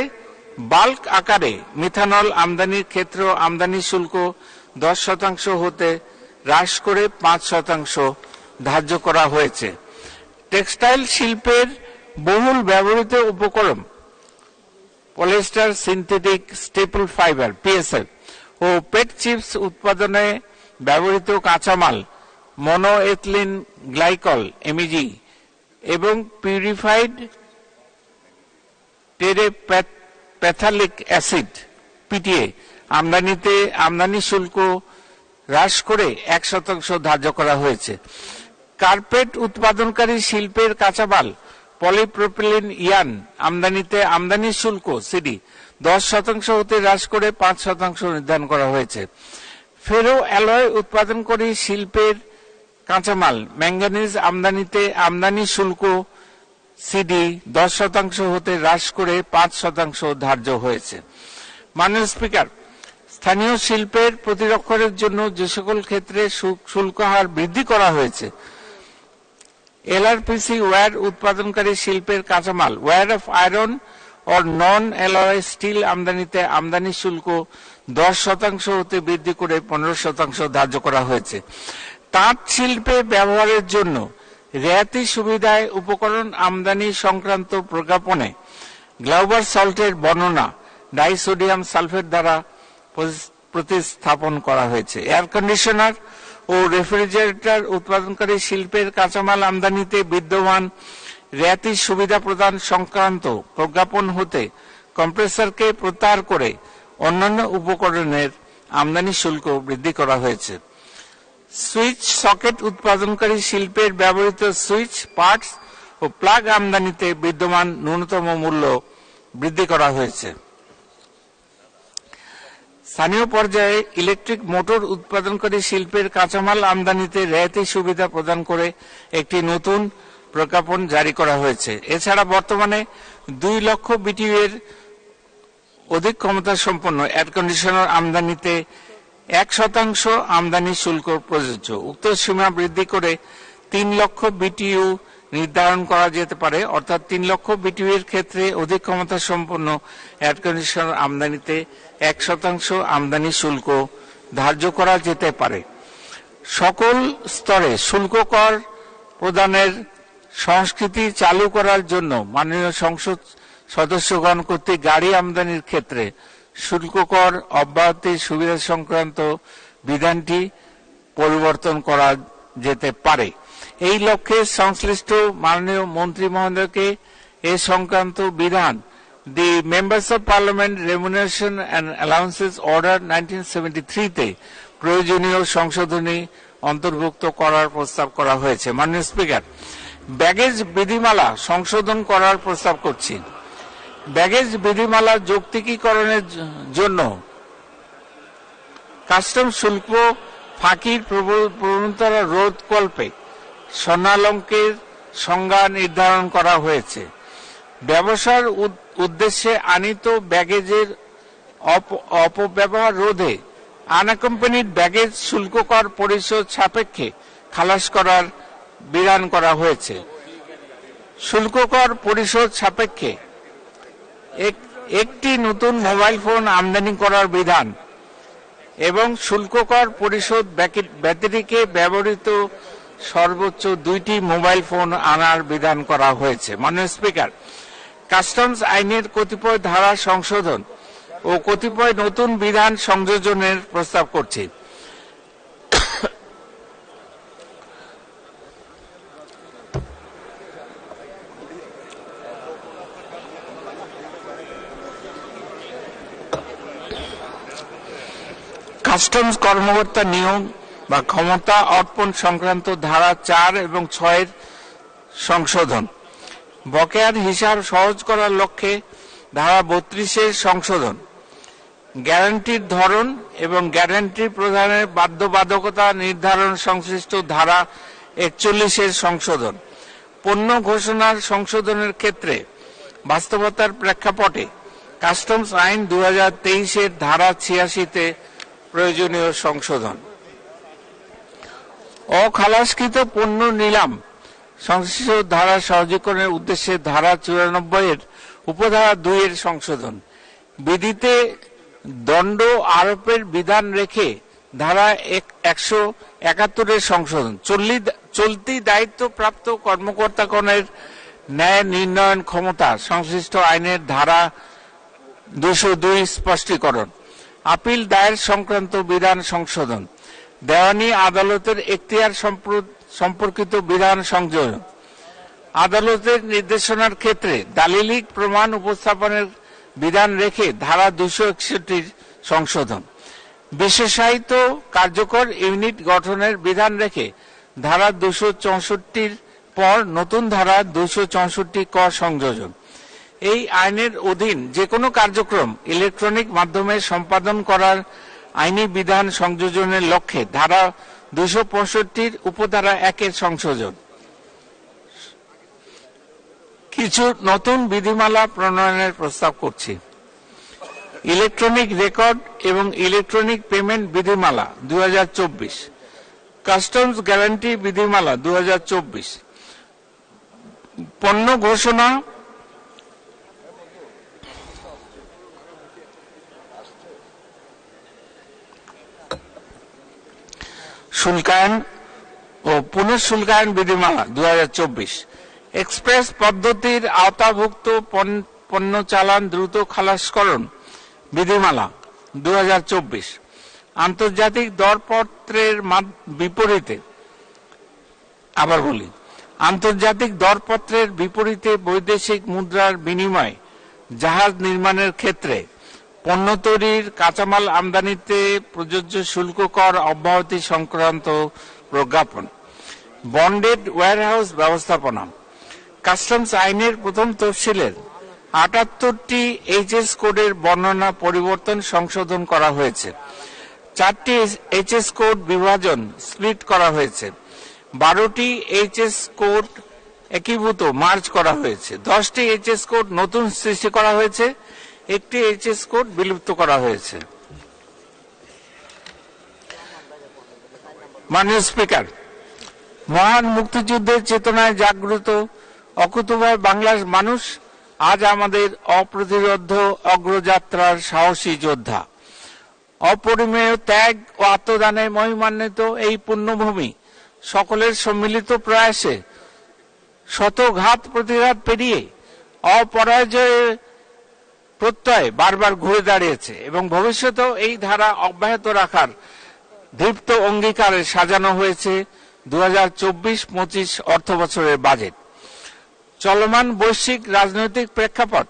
বাল্ক আকারে মিথানল আমদানির ক্ষেত্রে আমদানি শুল্ক 10% হতে হ্রাস করে 5% ধার্য করা হয়েছে। টেক্সটাইল শিল্পের বহুল ব্যবহৃত উপকরণ polyester synthetic staple fibre PSF ও পেট চিপস উৎপাদনে ব্যবহৃত কাঁচামাল মনোএথিলিন গ্লাইকল এমইজি এবং পিউরিফাইড টেরেপ্যাথালিক অ্যাসিড পিটিএ আমদানিতে আমদানি শুল্ক হ্রাস করে 1% ধার্য করা হয়েছে। কার্পেট উৎপাদনকারী শিল্পের কাঁচামাল পলিপ্রোপিলিন ইয়ান আমদানিতে আমদানি শুল্ক সিডি 10% হতে হ্রাস করে 5% নির্ধারণ করা হয়েছে। ফেরো অ্যালয় উৎপাদনকারী শিল্পের কাঁচামাল ম্যাঙ্গানিজ আমদানিতে আমদানি শুল্ক সিডি 10% হতে হ্রাস করে 5% ধার্য হয়েছে। মাননীয় স্পিকার, স্থানীয় শিল্পের প্রতিরক্ষণের জন্য যে সকল ক্ষেত্রে শুল্ক হার বৃদ্ধি করা হয়েছে, এলআরপিসি ওয়্যার উৎপাদনকারী শিল্পের কাঁচামাল ওয়্যার অফ আয়রন ও নন অ্যালয় স্টিল আমদানিতে আমদানি শুল্ক 10% হতে বৃদ্ধি করে 15% ধার্য করা হয়েছে। তাঁত শিল্পে ব্যবহারের জন্য রেয়াতি সুবিধায় উপকরণ আমদানি সংক্রান্ত প্রজ্ঞাপনে গ্লাউবার সল্টের বর্ণনা ডাইসোডিয়াম সালফেট দ্বারা প্রতিস্থাপন করা হয়েছে। এয়ার কন্ডিশনার ও রেফ্রিজারেটর উৎপাদনকারী শিল্পের কাঁচামাল আমদানিতে বিদ্যমান রেয়াতি সুবিধা প্রদান সংক্রান্ত প্রজ্ঞাপন হতে কম্প্রেসরকে প্রত্যাহার করে অন্যান্য উপকরণের আমদানি শুল্ক বৃদ্ধি করা হয়েছে। সুইচ সকেট উৎপাদনকারী শিল্পের ব্যবহৃত সুইচ পার্টস ও প্লাগ আমদানিতে বিদ্যমান ন্যূনতম মূল্য বৃদ্ধি করা হয়েছে। স্থানীয় পর্যায়ে ইলেকট্রিক মোটর উৎপাদনকারী শিল্পের কাঁচামাল আমদানিতে রেয়াতি সুবিধা প্রদান করে একটি নতুন প্রজ্ঞাপন জারি করা হয়েছে। এছাড়া বর্তমানে 2 লক্ষ বিটিইউ এর অধিক ক্ষমতা সম্পন্ন এয়ার কন্ডিশনার আমদানিতে 1% আমদানি শুল্ক প্রযোজ্য। উক্ত সীমা বৃদ্ধি করে 3 লক্ষ বিটিইউ নির্ধারণ করা যেতে পারে, অর্থাৎ 3 লক্ষ বিটিইউ এর ক্ষেত্রে অধিক ক্ষমতা সম্পন্ন এয়ার কন্ডিশনার আমদানিতে 1% আমদানি শুল্ক ধার্য করা যেতে পারে। সকল স্তরে শুল্ক কর প্রদানের সংস্কৃতি চালু করার জন্য মাননীয় সংসদ সদস্যগণ কর্তৃক গাড়ি আমদানির ক্ষেত্রে শুল্ক কর অব্যাহতির সুবিধা সংক্রান্ত বিধানটি পরিবর্তন করা যেতে পারে। এই লক্ষ্যে সংশ্লিষ্ট মাননীয় মন্ত্রী মহোদয়কে এ সংক্রান্ত বিধান the members of parliament remuneration and allowances order 1973-তে প্রয়োজনীয় সংশোধনী অন্তর্ভুক্ত করার প্রস্তাব করা হয়েছে। মাননীয় স্পিকার, ব্যাগেজ বিধিমালা সংশোধন করার প্রস্তাব করছি। ব্যাগেজ বিধিমালা যৌক্তিকীকরণের জন্য কাস্টম শুল্ক ফাঁকির প্রবণতা রোধকল্পে স্বর্ণালঙ্কের সংজ্ঞা নির্ধারণ করা হয়েছে। ব্যবসার উদ্দেশ্যে আনিত ব্যাগেজের অপব্যবহার রোধে আনঅ্যাকম্পানিড ব্যাগেজ শুল্ক কর পরিশোধ সাপেক্ষে খালাস করার বিধান করা হয়েছে। শুল্ক কর পরিশোধ সাপেক্ষে একটি নতুন মোবাইল ফোন আমদানি করার বিধান এবং শুল্ক কর পরিশোধ ব্যতিরেকে ব্যবহৃত সর্বোচ্চ 2টি মোবাইল ফোন আনার বিধান করা হয়েছে। মাননীয় স্পিকার, কাস্টমস আইনের কতিপয় ধারা সংশোধন ও কতিপয় নতুন বিধান সংযোজনের প্রস্তাব করছি। কাস্টমস কর্মকর্তা নিয়োগ বা ক্ষমতা অর্পণ সংক্রান্ত ধারা 4 এবং 6 এর সংশোধন, বকেয়ার হিসাব সহজ করার লক্ষ্যে ধারা 32 এর সংশোধন, গ্যারান্টির ধরন এবং গ্যারান্টি প্রদানের বাধ্যবাধকতা নির্ধারণ সংশ্লিষ্ট ধারা 41 এর সংশোধন, পণ্য ঘোষণার সংশোধনের ক্ষেত্রে বাস্তবতার প্রেক্ষাপটে কাস্টমস আইন 2023 এর ধারা 86-তে প্রয়োজনীয় সংশোধন, অখালাসকৃত পণ্য নিলাম সংশ্লিষ্ট ধারা সহজীকরণের উদ্দেশ্যে ধারা 94 এর উপধারা 2 এর সংশোধন, বিধিতে দণ্ড আরোপের বিধান রেখে ধারা 171 এর সংশোধন, চলতি দায়িত্বপ্রাপ্ত কর্মকর্তাগণের ন্যায় নির্ণয়ন ক্ষমতা সংশ্লিষ্ট আইনের ধারা 202 স্পষ্টীকরণ, আপিল দায়ের সংক্রান্ত বিধান সংশোধন, দেওয়ানি আদালতের এখতিয়ার সম্পর্কিত বিধান সংযোজন, আদালতের নির্দেশনার ক্ষেত্রে দালিলিক প্রমাণ উপস্থাপনের বিধান রেখে ধারা 261 সংশোধন, বিশেষায়িত কার্যকর ইউনিট গঠনের বিধান রেখে ধারা 264 পর নতুন ধারা 264 ক সংযোজন। এই আইনের অধীন যে কোনো কার্যক্রম ইলেকট্রনিক মাধ্যমে সম্পাদন করার আইনি বিধান সংযোজনের লক্ষ্যে ধারা 265 উপধারা 1 এর সংশোধন, কিছু নতুন বিধিমালা প্রণয়নের প্রস্তাব করছি। ইলেকট্রনিক রেকর্ড এবং ইলেকট্রনিক পেমেন্ট বিধিমালা 2024, কাস্টমস গ্যারান্টি বিধিমালা 2024, পণ্য ঘোষণা, শুল্কায়ন ও পুনঃশুল্কায়ন বিধিমালা 2024, এক্সপ্রেস পদ্ধতির আওতাভুক্ত পণ্য চালান দ্রুত খালাসকরণ বিধিমালা 2024, আন্তর্জাতিক দরপত্রের বিপরীতে আন্তর্জাতিক দরপত্রের বিপরীতে বৈদেশিক মুদ্রার বিনিময়ে জাহাজ নির্মাণের ক্ষেত্রে পণ্য তৈরির কাঁচামাল আমদানিতে প্রযোজ্য শুল্ক কর অব্যাহতি সংক্রান্ত প্রজ্ঞাপন, বন্ডেড ওয়্যারহাউস ব্যবস্থাপনা, কাস্টমস আইনের প্রথম তফসিলের 78টি এইচএস কোডের বর্ণনা পরিবর্তন সংশোধন করা হয়েছে। 4টি এইচএস কোড বিভাজন স্প্লিট করা হয়েছে। 12টি এইচএস কোড একীভূত মার্জ করা হয়েছে। 10টি এইচএস কোড নতুন সৃষ্টি করা হয়েছে। 1টি এইচএস কোড বিলুপ্ত করা হয়েছে। মাননীয় স্পিকার, মহান মুক্তিযুদ্ধের চেতনায় জাগ্রত অকুতোভয় বাংলার মানুষ আজ আমাদের অপ্রতিরোধ্য অগ্রযাত্রার সাহসী যোদ্ধা। অপরিমেয় ত্যাগ ও আত্মদানে মহিমান্বিত এই পুণ্যভূমি সকলের সম্মিলিত প্রয়াসে শত ঘাত প্রতিঘাত পেরিয়ে অপরাজয়ের প্রত্যয় বারবার ঘুরে দাঁড়িয়েছে এবং ভবিষ্যতেও এই ধারা অব্যাহত রাখার দীপ্ত অঙ্গীকারে সাজানো হয়েছে 2024-25 অর্থবছরের বাজেট। চলমান বৈশ্বিক রাজনৈতিক প্রেক্ষাপট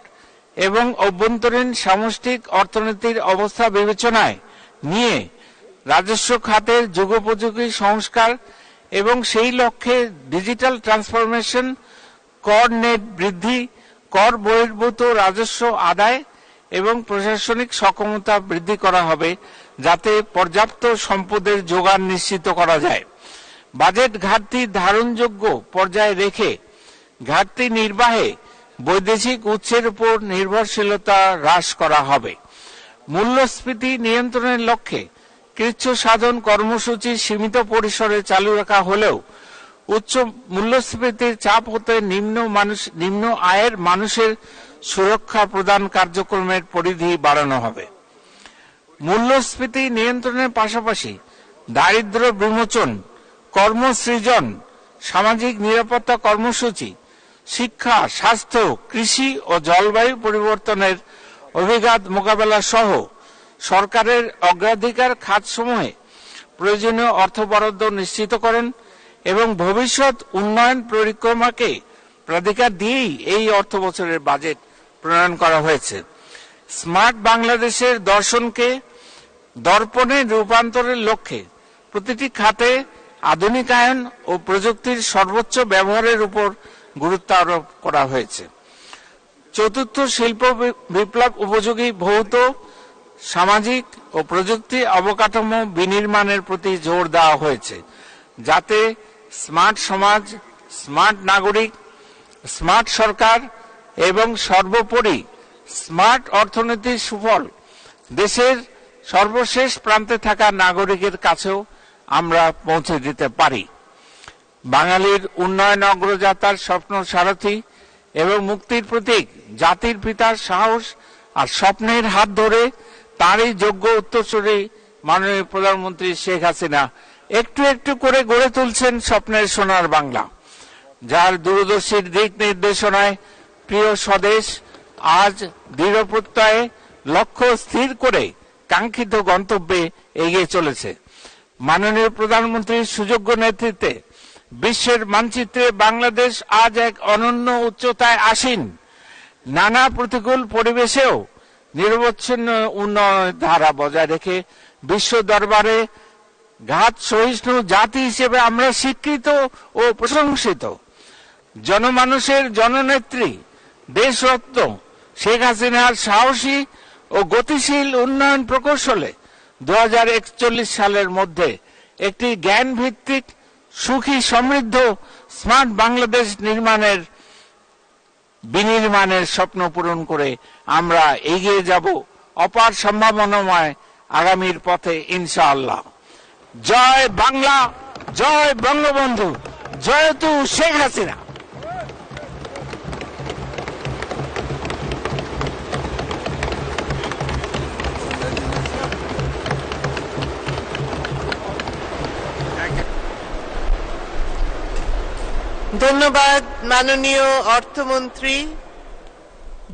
এবং অভ্যন্তরীণ সামষ্টিক অর্থনীতির অবস্থা বিবেচনায় নিয়ে রাজস্ব খাতের যুগোপযোগী সংস্কার এবং সেই লক্ষ্যে ডিজিটাল ট্রান্সফরমেশন, কর নেট বৃদ্ধি, কর বহির্ভূত রাজস্ব আদায় এবং প্রশাসনিক সক্ষমতা বৃদ্ধি করা হবে যাতে পর্যাপ্ত সম্পদের যোগান নিশ্চিত করা যায়। বাজেট ঘাটতি ধারণযোগ্য পর্যায়ে রেখে ঘাটতি নির্বাহে বৈদেশিক উৎসের উপর নির্ভরশীলতা হ্রাস করা হবে। মূল্যস্ফীতি নিয়ন্ত্রণের লক্ষ্যে কৃচ্ছ সাধন কর্মসূচি সীমিত পরিসরে চালু রাখা হলেও উচ্চ মূল্যস্ফীতির চাপ হতে নিম্ন আয়ের মানুষের সুরক্ষা প্রদান কার্যক্রমের পরিধি বাড়ানো হবে। মূল্যস্ফীতি নিয়ন্ত্রণের পাশাপাশি দারিদ্র বিমোচন, কর্মসৃজন, সামাজিক নিরাপত্তা কর্মসূচি, শিক্ষা, স্বাস্থ্য, কৃষি ও জলবায়ু পরিবর্তনের অভিঘাত মোকাবেলা সহ সরকারের অগ্রাধিকার খাতসমূহে প্রয়োজনীয় অর্থ বরাদ্দ নিশ্চিত করেন এবং ভবিষ্যৎ উন্নয়ন পরিক্রমাকে প্রাধিকার দিয়েই এই অর্থ বছরের বাজেট প্রণয়ন করা হয়েছে। স্মার্ট বাংলাদেশের দর্শনকে দর্পণে রূপান্তরের লক্ষ্যে প্রতিটি খাতে আধুনিকায়ন ও প্রযুক্তির সর্বোচ্চ ব্যবহারের উপর গুরুত্ব আরোপ করা হয়েছে। চতুর্থ শিল্প বিপ্লব উপযোগী ভৌত, সামাজিক ও প্রযুক্তি অবকাঠামো বিনির্মাণের প্রতি জোর দেওয়া হয়েছে যাতে স্মার্ট সমাজ, স্মার্ট নাগরিক, স্মার্ট সরকার এবং সর্বোপরি স্মার্ট অর্থনীতির সুফল দেশের সর্বশেষ প্রান্তে থাকা নাগরিকের কাছেও আমরা পৌঁছে দিতে পারি। বাঙালির উন্নয়ন অগ্রযাত্রার স্বপ্ন সারথী এবং মুক্তির প্রতীক জাতির পিতার সাহস আর স্বপ্নের হাত ধরে তারই যোগ্য উত্তরসূরি মাননীয় প্রধানমন্ত্রী শেখ হাসিনা একটু একটু করে গড়ে তুলছেন স্বপ্নের সোনার বাংলা, যার দূরদর্শীর দিক নির্দেশনায় প্রিয় স্বদেশ আজ দৃঢ় প্রত্যয়ে লক্ষ্য স্থির করে কাঙ্ক্ষিত গন্তব্যে এগিয়ে চলেছে। মাননীয় প্রধানমন্ত্রীর সুযোগ্য নেতৃত্বে বিশ্বের মানচিত্রে বাংলাদেশ আজ এক অনন্য উচ্চতায় আসীন। নানা প্রতিকূল পরিবেশেও নিরবচ্ছিন্ন উন্নয়নের ধারা বজায় রেখে বিশ্ব দরবারে ঘাত সহিষ্ণু জাতি হিসেবে আমরা স্বীকৃত ও প্রশংসিত। জনমানুষের জননেত্রী দেশরত্ন শেখ হাসিনার সাহসী ও গতিশীল উন্নয়ন প্রকৌশলে 2041 সালের মধ্যে একটি জ্ঞান ভিত্তিক, সুখী, সমৃদ্ধ, স্মার্ট বাংলাদেশ নির্মাণের বিনির্মাণের স্বপ্ন পূরণ করে আমরা এগিয়ে যাব অপার সম্ভাবনাময় আগামীর পথে ইনশাআল্লাহ। জয় বাংলা, জয় বঙ্গবন্ধু, জয়তু শেখ হাসিনা। ধন্যবাদ মাননীয় অর্থমন্ত্রী।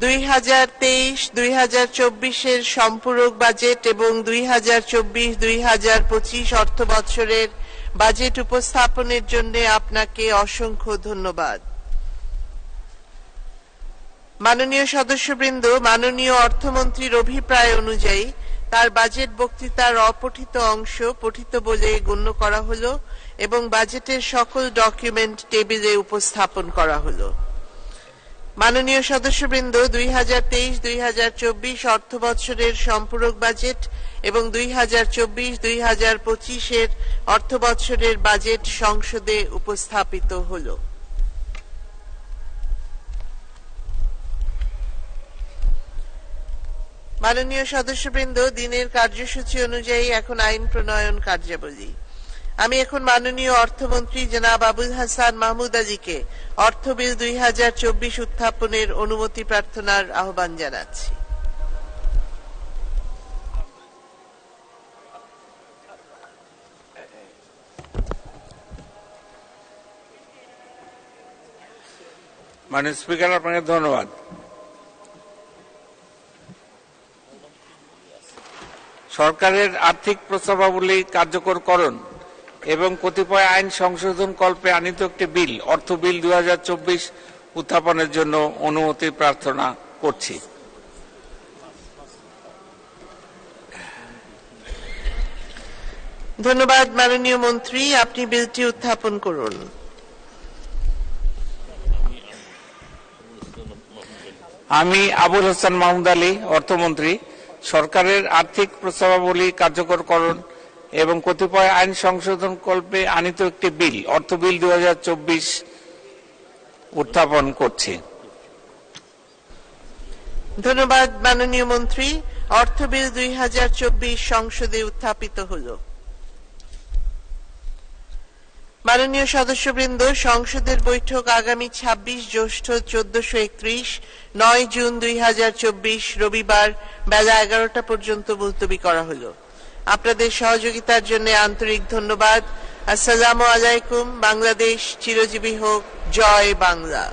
2023-2024 সম্পূরক বাজেট এবং 2024-2025 অর্থ বছরের বাজেট উপস্থাপনের জন্য আপনাকে অসংখ্য ধন্যবাদ। মাননীয় সদস্যবৃন্দ, মাননীয় অর্থমন্ত্রীর অভিপ্রায় অনুযায়ী তার বাজেট বক্তৃতার অপঠিত অংশ পঠিত বলে গণ্য করা হলো এবং বাজেটের সকল ডকুমেন্ট টেবিলে উপস্থাপন করা হলো। মাননীয় সদস্যবৃন্দ, 2023-2024 অর্থ বছরের সম্পূরক বাজেট এবং 2024-2025 অর্থ বছরের বাজেট সংসদে উপস্থাপিত হলো। মাননীয় সদস্যবৃন্দ, দিনের কার্যসূচি অনুযায়ী এখন আইন প্রণয়ন কার্যাবলী। আমি এখন মাননীয় অর্থমন্ত্রী জনাব আবুল হাসান মাহমুদ আলীকে অর্থ বিল 2024 উত্থাপনের অনুমতি প্রার্থনার আহ্বান জানাচ্ছি। মাননীয় স্পিকার, আপনাকে ধন্যবাদ। সরকারের আর্থিক প্রস্তাবাবলী কার্যকরকরণ এবং কতিপয় আইন সংশোধন কল্পে আনিত একটি বিল অর্থ বিল 2024 উত্থাপনের জন্য অনুমতি প্রার্থনা করছি। ধন্যবাদ মাননীয় মন্ত্রী, আপনি বিলটি উত্থাপন করুন। আমি আবুল হাসান মাহমুদ আলী, অর্থমন্ত্রী, সরকারের আর্থিক প্রস্তাবাবলী কার্যকরকরণ এবং কতিপয় আইন সংশোধন কল্পে আনিত একটি বিল অর্থ বিল 2024 উত্থাপন করছি। ধন্যবাদ মাননীয় মন্ত্রী, অর্থ বিল 2024 সংসদে উত্থাপিত হলো। মাননীয় সদস্যবৃন্দ, সংসদের বৈঠক আগামী 26 জ্যৈষ্ঠ 1431 9 জুন 2024 রবিবার বেলা 11টা পর্যন্ত মুলতবি করা হলো। আপনাদের সহযোগিতার জন্য আন্তরিক ধন্যবাদ। আসসালামু আলাইকুম। বাংলাদেশ চিরজীবী হোক। জয় বাংলা।